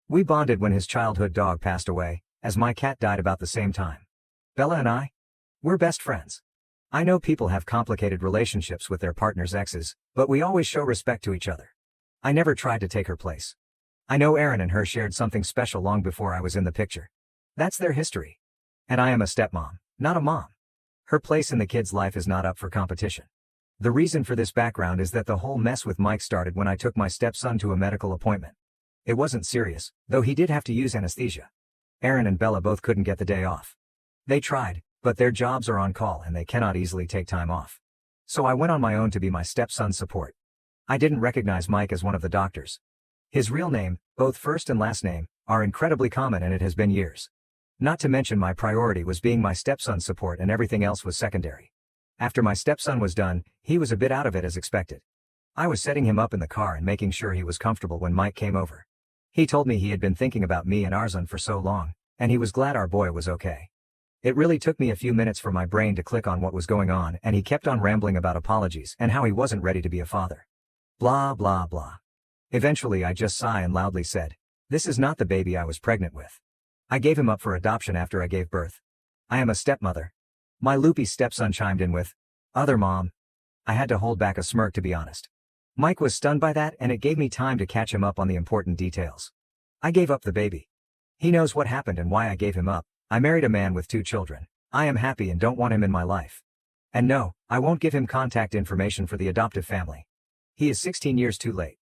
We bonded when his childhood dog passed away, as my cat died about the same time. Bella and we're best friends. I know people have complicated relationships with their partner's exes, but we always show respect to each other. I never tried to take her place. I know Aaron and her shared something special long before I was in the picture. That's their history. And I am a stepmom, not a mom. Her place in the kid's life is not up for competition. The reason for this background is that the whole mess with Mike started when I took my stepson to a medical appointment. It wasn't serious, though he did have to use anesthesia. Aaron and Bella both couldn't get the day off. They tried, but their jobs are on call and they cannot easily take time off. So I went on my own to be my stepson's support. I didn't recognize Mike as one of the doctors. His real name, both first and last name, are incredibly common and it has been years. Not to mention my priority was being my stepson's support and everything else was secondary. After my stepson was done, he was a bit out of it as expected. I was setting him up in the car and making sure he was comfortable when Mike came over. He told me he had been thinking about me and Arzan for so long, and he was glad our boy was okay. It really took me a few minutes for my brain to click on what was going on, and he kept on rambling about apologies and how he wasn't ready to be a father. Blah blah blah. Eventually I just sighed and loudly said, "This is not the baby I was pregnant with. I gave him up for adoption after I gave birth. I am a stepmother." My loopy stepson chimed in with, "Other mom." I had to hold back a smirk, to be honest. Mike was stunned by that, and it gave me time to catch him up on the important details. I gave up the baby. He knows what happened and why I gave him up. I married a man with 2 children. I am happy and don't want him in my life. And no, I won't give him contact information for the adoptive family. He is 16 years too late.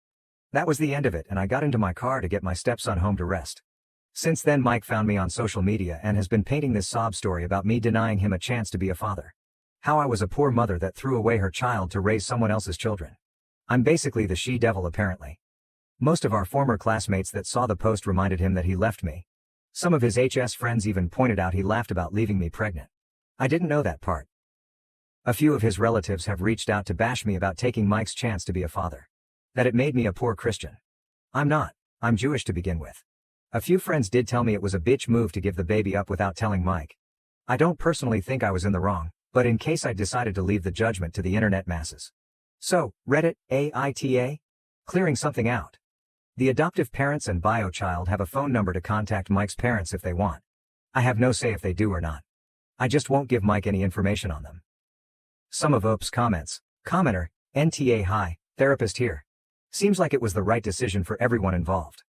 That was the end of it, and I got into my car to get my stepson home to rest. Since then Mike found me on social media and has been painting this sob story about me denying him a chance to be a father. How I was a poor mother that threw away her child to raise someone else's children. I'm basically the she-devil apparently. Most of our former classmates that saw the post reminded him that he left me. Some of his HS friends even pointed out he laughed about leaving me pregnant. I didn't know that part. A few of his relatives have reached out to bash me about taking Mike's chance to be a father. That it made me a poor Christian. I'm not. I'm Jewish to begin with. A few friends did tell me it was a bitch move to give the baby up without telling Mike. I don't personally think I was in the wrong, but in case I decided to leave the judgment to the internet masses. So, Reddit, AITA? Clearing something out. The adoptive parents and bio child have a phone number to contact Mike's parents if they want. I have no say if they do or not. I just won't give Mike any information on them. Some of Ope's comments. Commenter, NTA hi, therapist here. Seems like it was the right decision for everyone involved.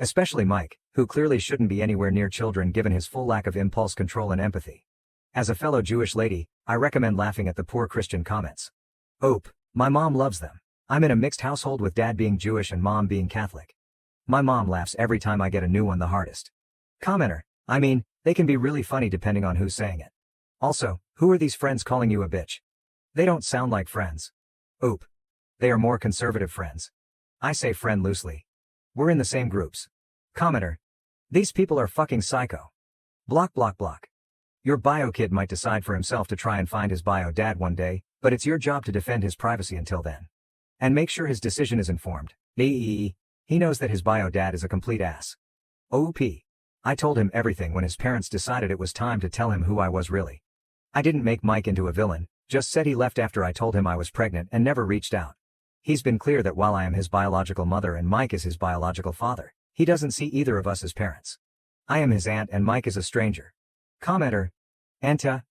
Especially Mike, who clearly shouldn't be anywhere near children given his full lack of impulse control and empathy. As a fellow Jewish lady, I recommend laughing at the poor Christian comments. Ope, my mom loves them. I'm in a mixed household with dad being Jewish and mom being Catholic. My mom laughs every time I get a new one the hardest. Commenter, I mean, they can be really funny depending on who's saying it. Also, who are these friends calling you a bitch? They don't sound like friends. Oop. They are more conservative friends. I say friend loosely. We're in the same groups. Commenter, these people are fucking psycho. Block block block. Your bio kid might decide for himself to try and find his bio dad one day, but it's your job to defend his privacy until then. And make sure his decision is informed. He knows that his bio dad is a complete ass. OP. I told him everything when his parents decided it was time to tell him who I was really. I didn't make Mike into a villain, just said he left after I told him I was pregnant and never reached out. He's been clear that while I am his biological mother and Mike is his biological father, he doesn't see either of us as parents. I am his aunt and Mike is a stranger. Commenter. Anta.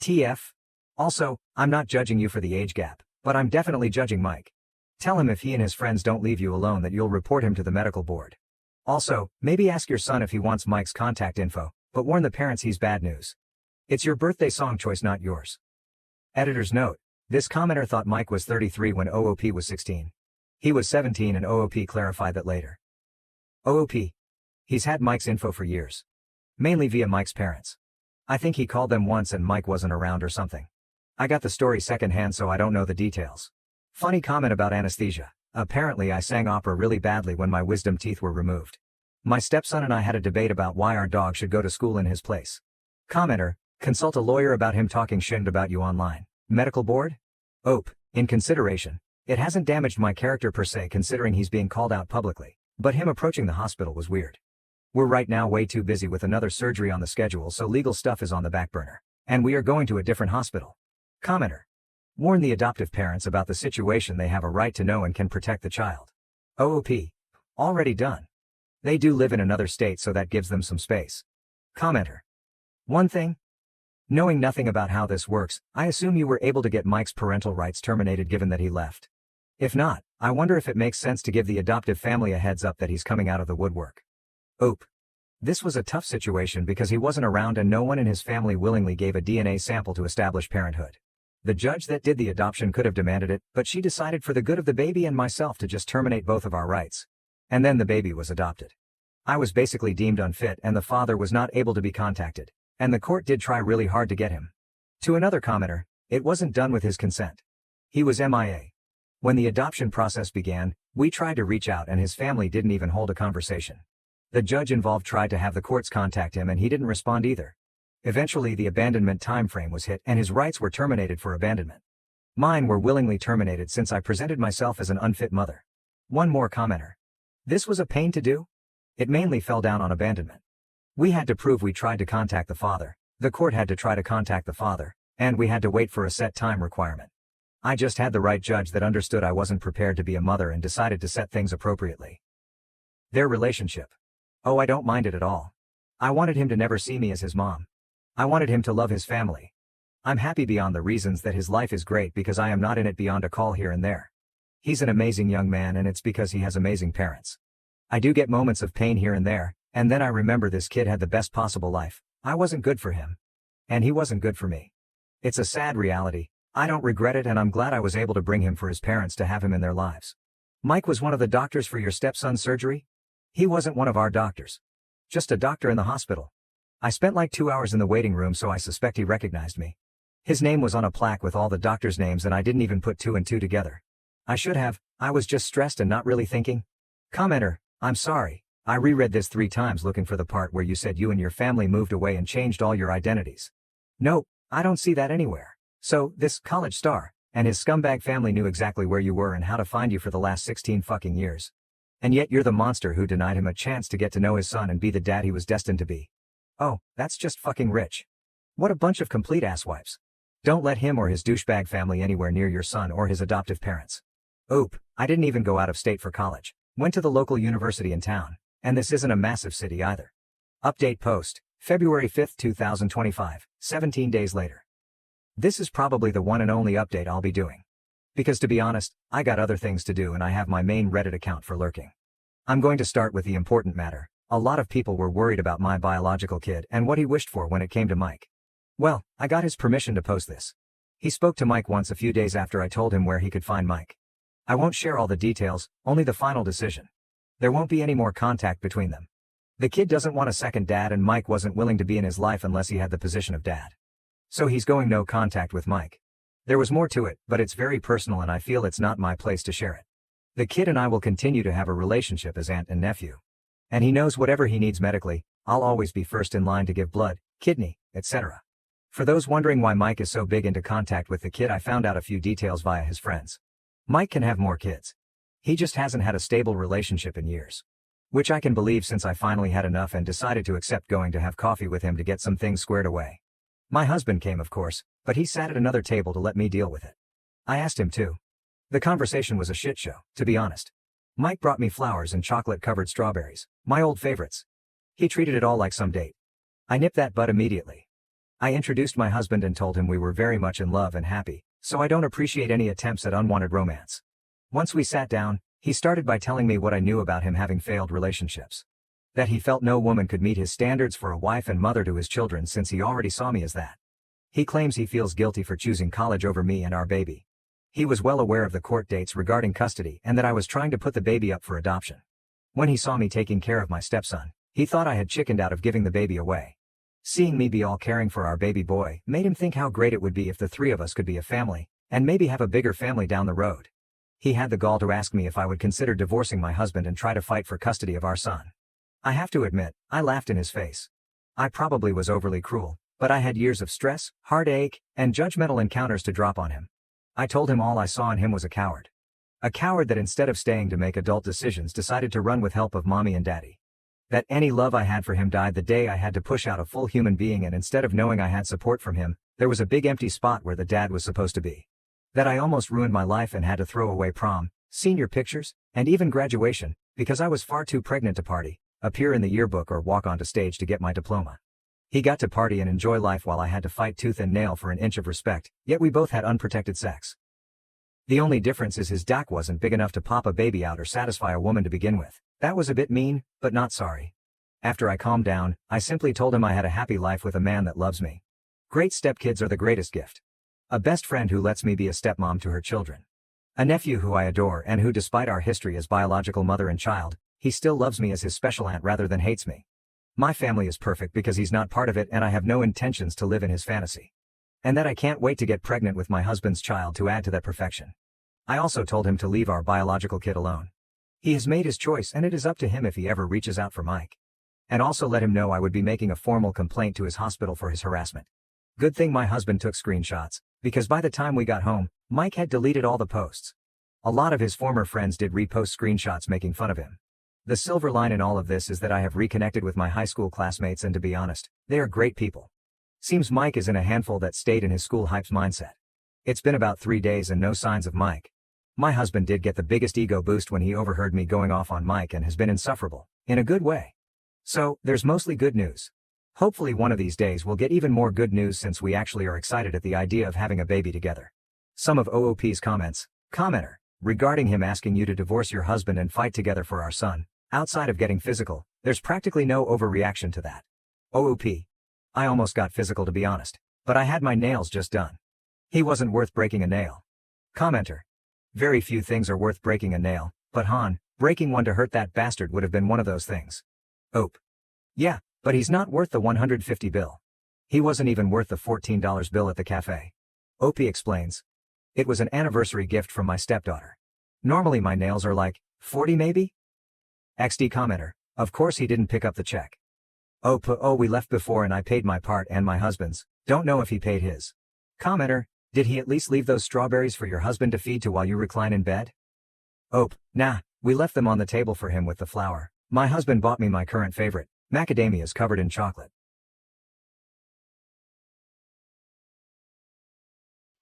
TF. Also, I'm not judging you for the age gap, but I'm definitely judging Mike. Tell him if he and his friends don't leave you alone that you'll report him to the medical board. Also, maybe ask your son if he wants Mike's contact info, but warn the parents he's bad news. It's your birthday song choice, not yours. Editor's note. This commenter thought Mike was 33 when OOP was 16. He was 17 and OOP clarified that later. OOP. He's had Mike's info for years. Mainly via Mike's parents. I think he called them once and Mike wasn't around or something. I got the story secondhand so I don't know the details. Funny comment about anesthesia. Apparently I sang opera really badly when my wisdom teeth were removed. My stepson and I had a debate about why our dog should go to school in his place. Commenter, consult a lawyer about him talking shit about you online. Medical board? Ope, in consideration. It hasn't damaged my character per se considering he's being called out publicly, but him approaching the hospital was weird. We're right now way too busy with another surgery on the schedule so legal stuff is on the back burner. And we are going to a different hospital. Commenter. Warn the adoptive parents about the situation. They have a right to know and can protect the child. OOP. Already done. They do live in another state so that gives them some space. Commenter. One thing. Knowing nothing about how this works, I assume you were able to get Mike's parental rights terminated given that he left. If not, I wonder if it makes sense to give the adoptive family a heads up that he's coming out of the woodwork. Oop. This was a tough situation because he wasn't around and no one in his family willingly gave a DNA sample to establish parenthood. The judge that did the adoption could have demanded it, but she decided for the good of the baby and myself to just terminate both of our rights. And then the baby was adopted. I was basically deemed unfit and the father was not able to be contacted, and the court did try really hard to get him. To another commenter, it wasn't done with his consent. He was MIA. When the adoption process began, we tried to reach out and his family didn't even hold a conversation. The judge involved tried to have the courts contact him and he didn't respond either. Eventually the abandonment time frame was hit and his rights were terminated for abandonment. Mine were willingly terminated since I presented myself as an unfit mother. One more commenter. This was a pain to do? It mainly fell down on abandonment. We had to prove we tried to contact the father, the court had to try to contact the father, and we had to wait for a set time requirement. I just had the right judge that understood I wasn't prepared to be a mother and decided to set things appropriately. Their relationship. Oh, I don't mind it at all. I wanted him to never see me as his mom. I wanted him to love his family. I'm happy beyond the reasons that his life is great because I am not in it beyond a call here and there. He's an amazing young man and it's because he has amazing parents. I do get moments of pain here and there, and then I remember this kid had the best possible life. I wasn't good for him. And he wasn't good for me. It's a sad reality. I don't regret it and I'm glad I was able to bring him for his parents to have him in their lives. Mike was one of the doctors for your stepson's surgery? He wasn't one of our doctors. Just a doctor in the hospital. I spent like 2 hours in the waiting room so I suspect he recognized me. His name was on a plaque with all the doctors' names and I didn't even put 2 and 2 together. I should have, I was just stressed and not really thinking. Commenter, I'm sorry, I reread this 3 times looking for the part where you said you and your family moved away and changed all your identities. Nope, I don't see that anywhere. So, this college star, and his scumbag family knew exactly where you were and how to find you for the last 16 fucking years. And yet you're the monster who denied him a chance to get to know his son and be the dad he was destined to be. Oh, that's just fucking rich. What a bunch of complete asswipes. Don't let him or his douchebag family anywhere near your son or his adoptive parents. Oop, I didn't even go out of state for college. Went to the local university in town, and this isn't a massive city either. Update post, February 5, 2025, 17 days later. This is probably the one and only update I'll be doing. Because to be honest, I got other things to do and I have my main Reddit account for lurking. I'm going to start with the important matter. A lot of people were worried about my biological kid and what he wished for when it came to Mike. Well, I got his permission to post this. He spoke to Mike once a few days after I told him where he could find Mike. I won't share all the details, only the final decision. There won't be any more contact between them. The kid doesn't want a second dad and Mike wasn't willing to be in his life unless he had the position of dad. So he's going no contact with Mike. There was more to it, but it's very personal and I feel it's not my place to share it. The kid and I will continue to have a relationship as aunt and nephew. And he knows whatever he needs medically, I'll always be first in line to give blood, kidney, etc. For those wondering why Mike is so big into contact with the kid, I found out a few details via his friends. Mike can have more kids. He just hasn't had a stable relationship in years. Which I can believe since I finally had enough and decided to accept going to have coffee with him to get some things squared away. My husband came of course, but he sat at another table to let me deal with it. I asked him to. The conversation was a shit show, to be honest. Mike brought me flowers and chocolate-covered strawberries, my old favorites. He treated it all like some date. I nipped that bud immediately. I introduced my husband and told him we were very much in love and happy, so I don't appreciate any attempts at unwanted romance. Once we sat down, he started by telling me what I knew about him having failed relationships. That he felt no woman could meet his standards for a wife and mother to his children since he already saw me as that. He claims he feels guilty for choosing college over me and our baby. He was well aware of the court dates regarding custody and that I was trying to put the baby up for adoption. When he saw me taking care of my stepson, he thought I had chickened out of giving the baby away. Seeing me be all caring for our baby boy made him think how great it would be if the 3 of us could be a family, and maybe have a bigger family down the road. He had the gall to ask me if I would consider divorcing my husband and try to fight for custody of our son. I have to admit, I laughed in his face. I probably was overly cruel, but I had years of stress, heartache, and judgmental encounters to drop on him. I told him all I saw in him was a coward. A coward that instead of staying to make adult decisions decided to run with help of mommy and daddy. That any love I had for him died the day I had to push out a full human being, and instead of knowing I had support from him, there was a big empty spot where the dad was supposed to be. That I almost ruined my life and had to throw away prom, senior pictures, and even graduation, because I was far too pregnant to party, appear in the yearbook or walk onto stage to get my diploma. He got to party and enjoy life while I had to fight tooth and nail for an inch of respect, yet we both had unprotected sex. The only difference is his DAC wasn't big enough to pop a baby out or satisfy a woman to begin with. That was a bit mean, but not sorry. After I calmed down, I simply told him I had a happy life with a man that loves me. Great stepkids are the greatest gift. A best friend who lets me be a stepmom to her children. A nephew who I adore and who, despite our history as biological mother and child, he still loves me as his special aunt rather than hates me. My family is perfect because he's not part of it and I have no intentions to live in his fantasy. And that I can't wait to get pregnant with my husband's child to add to that perfection. I also told him to leave our biological kid alone. He has made his choice and it is up to him if he ever reaches out for Mike. And also let him know I would be making a formal complaint to his hospital for his harassment. Good thing my husband took screenshots, because by the time we got home, Mike had deleted all the posts. A lot of his former friends did repost screenshots making fun of him. The silver line in all of this is that I have reconnected with my high school classmates and to be honest, they are great people. Seems Mike is in a handful that stayed in his school hypes mindset. It's been about 3 days and no signs of Mike. My husband did get the biggest ego boost when he overheard me going off on Mike and has been insufferable, in a good way. So, there's mostly good news. Hopefully one of these days we'll get even more good news since we actually are excited at the idea of having a baby together. Some of OOP's comments. Commenter. Regarding him asking you to divorce your husband and fight together for our son, outside of getting physical, there's practically no overreaction to that. OOP. I almost got physical to be honest, but I had my nails just done. He wasn't worth breaking a nail. Commenter. Very few things are worth breaking a nail, but Han, breaking one to hurt that bastard would have been one of those things. OOP. Yeah, but he's not worth the $150 bill. He wasn't even worth the $14 bill at the cafe. OP explains. It was an anniversary gift from my stepdaughter. Normally my nails are like, 40 maybe? XD commenter. Of course he didn't pick up the check. Oh we left before and I paid my part and my husband's, don't know if he paid his. Commenter. Did he at least leave those strawberries for your husband to feed to while you recline in bed? OP. Nah, we left them on the table for him with the flour. My husband bought me my current favorite, macadamias covered in chocolate.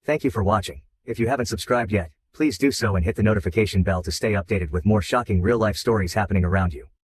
Thank you for watching. If you haven't subscribed yet, please do so and hit the notification bell to stay updated with more shocking real-life stories happening around you.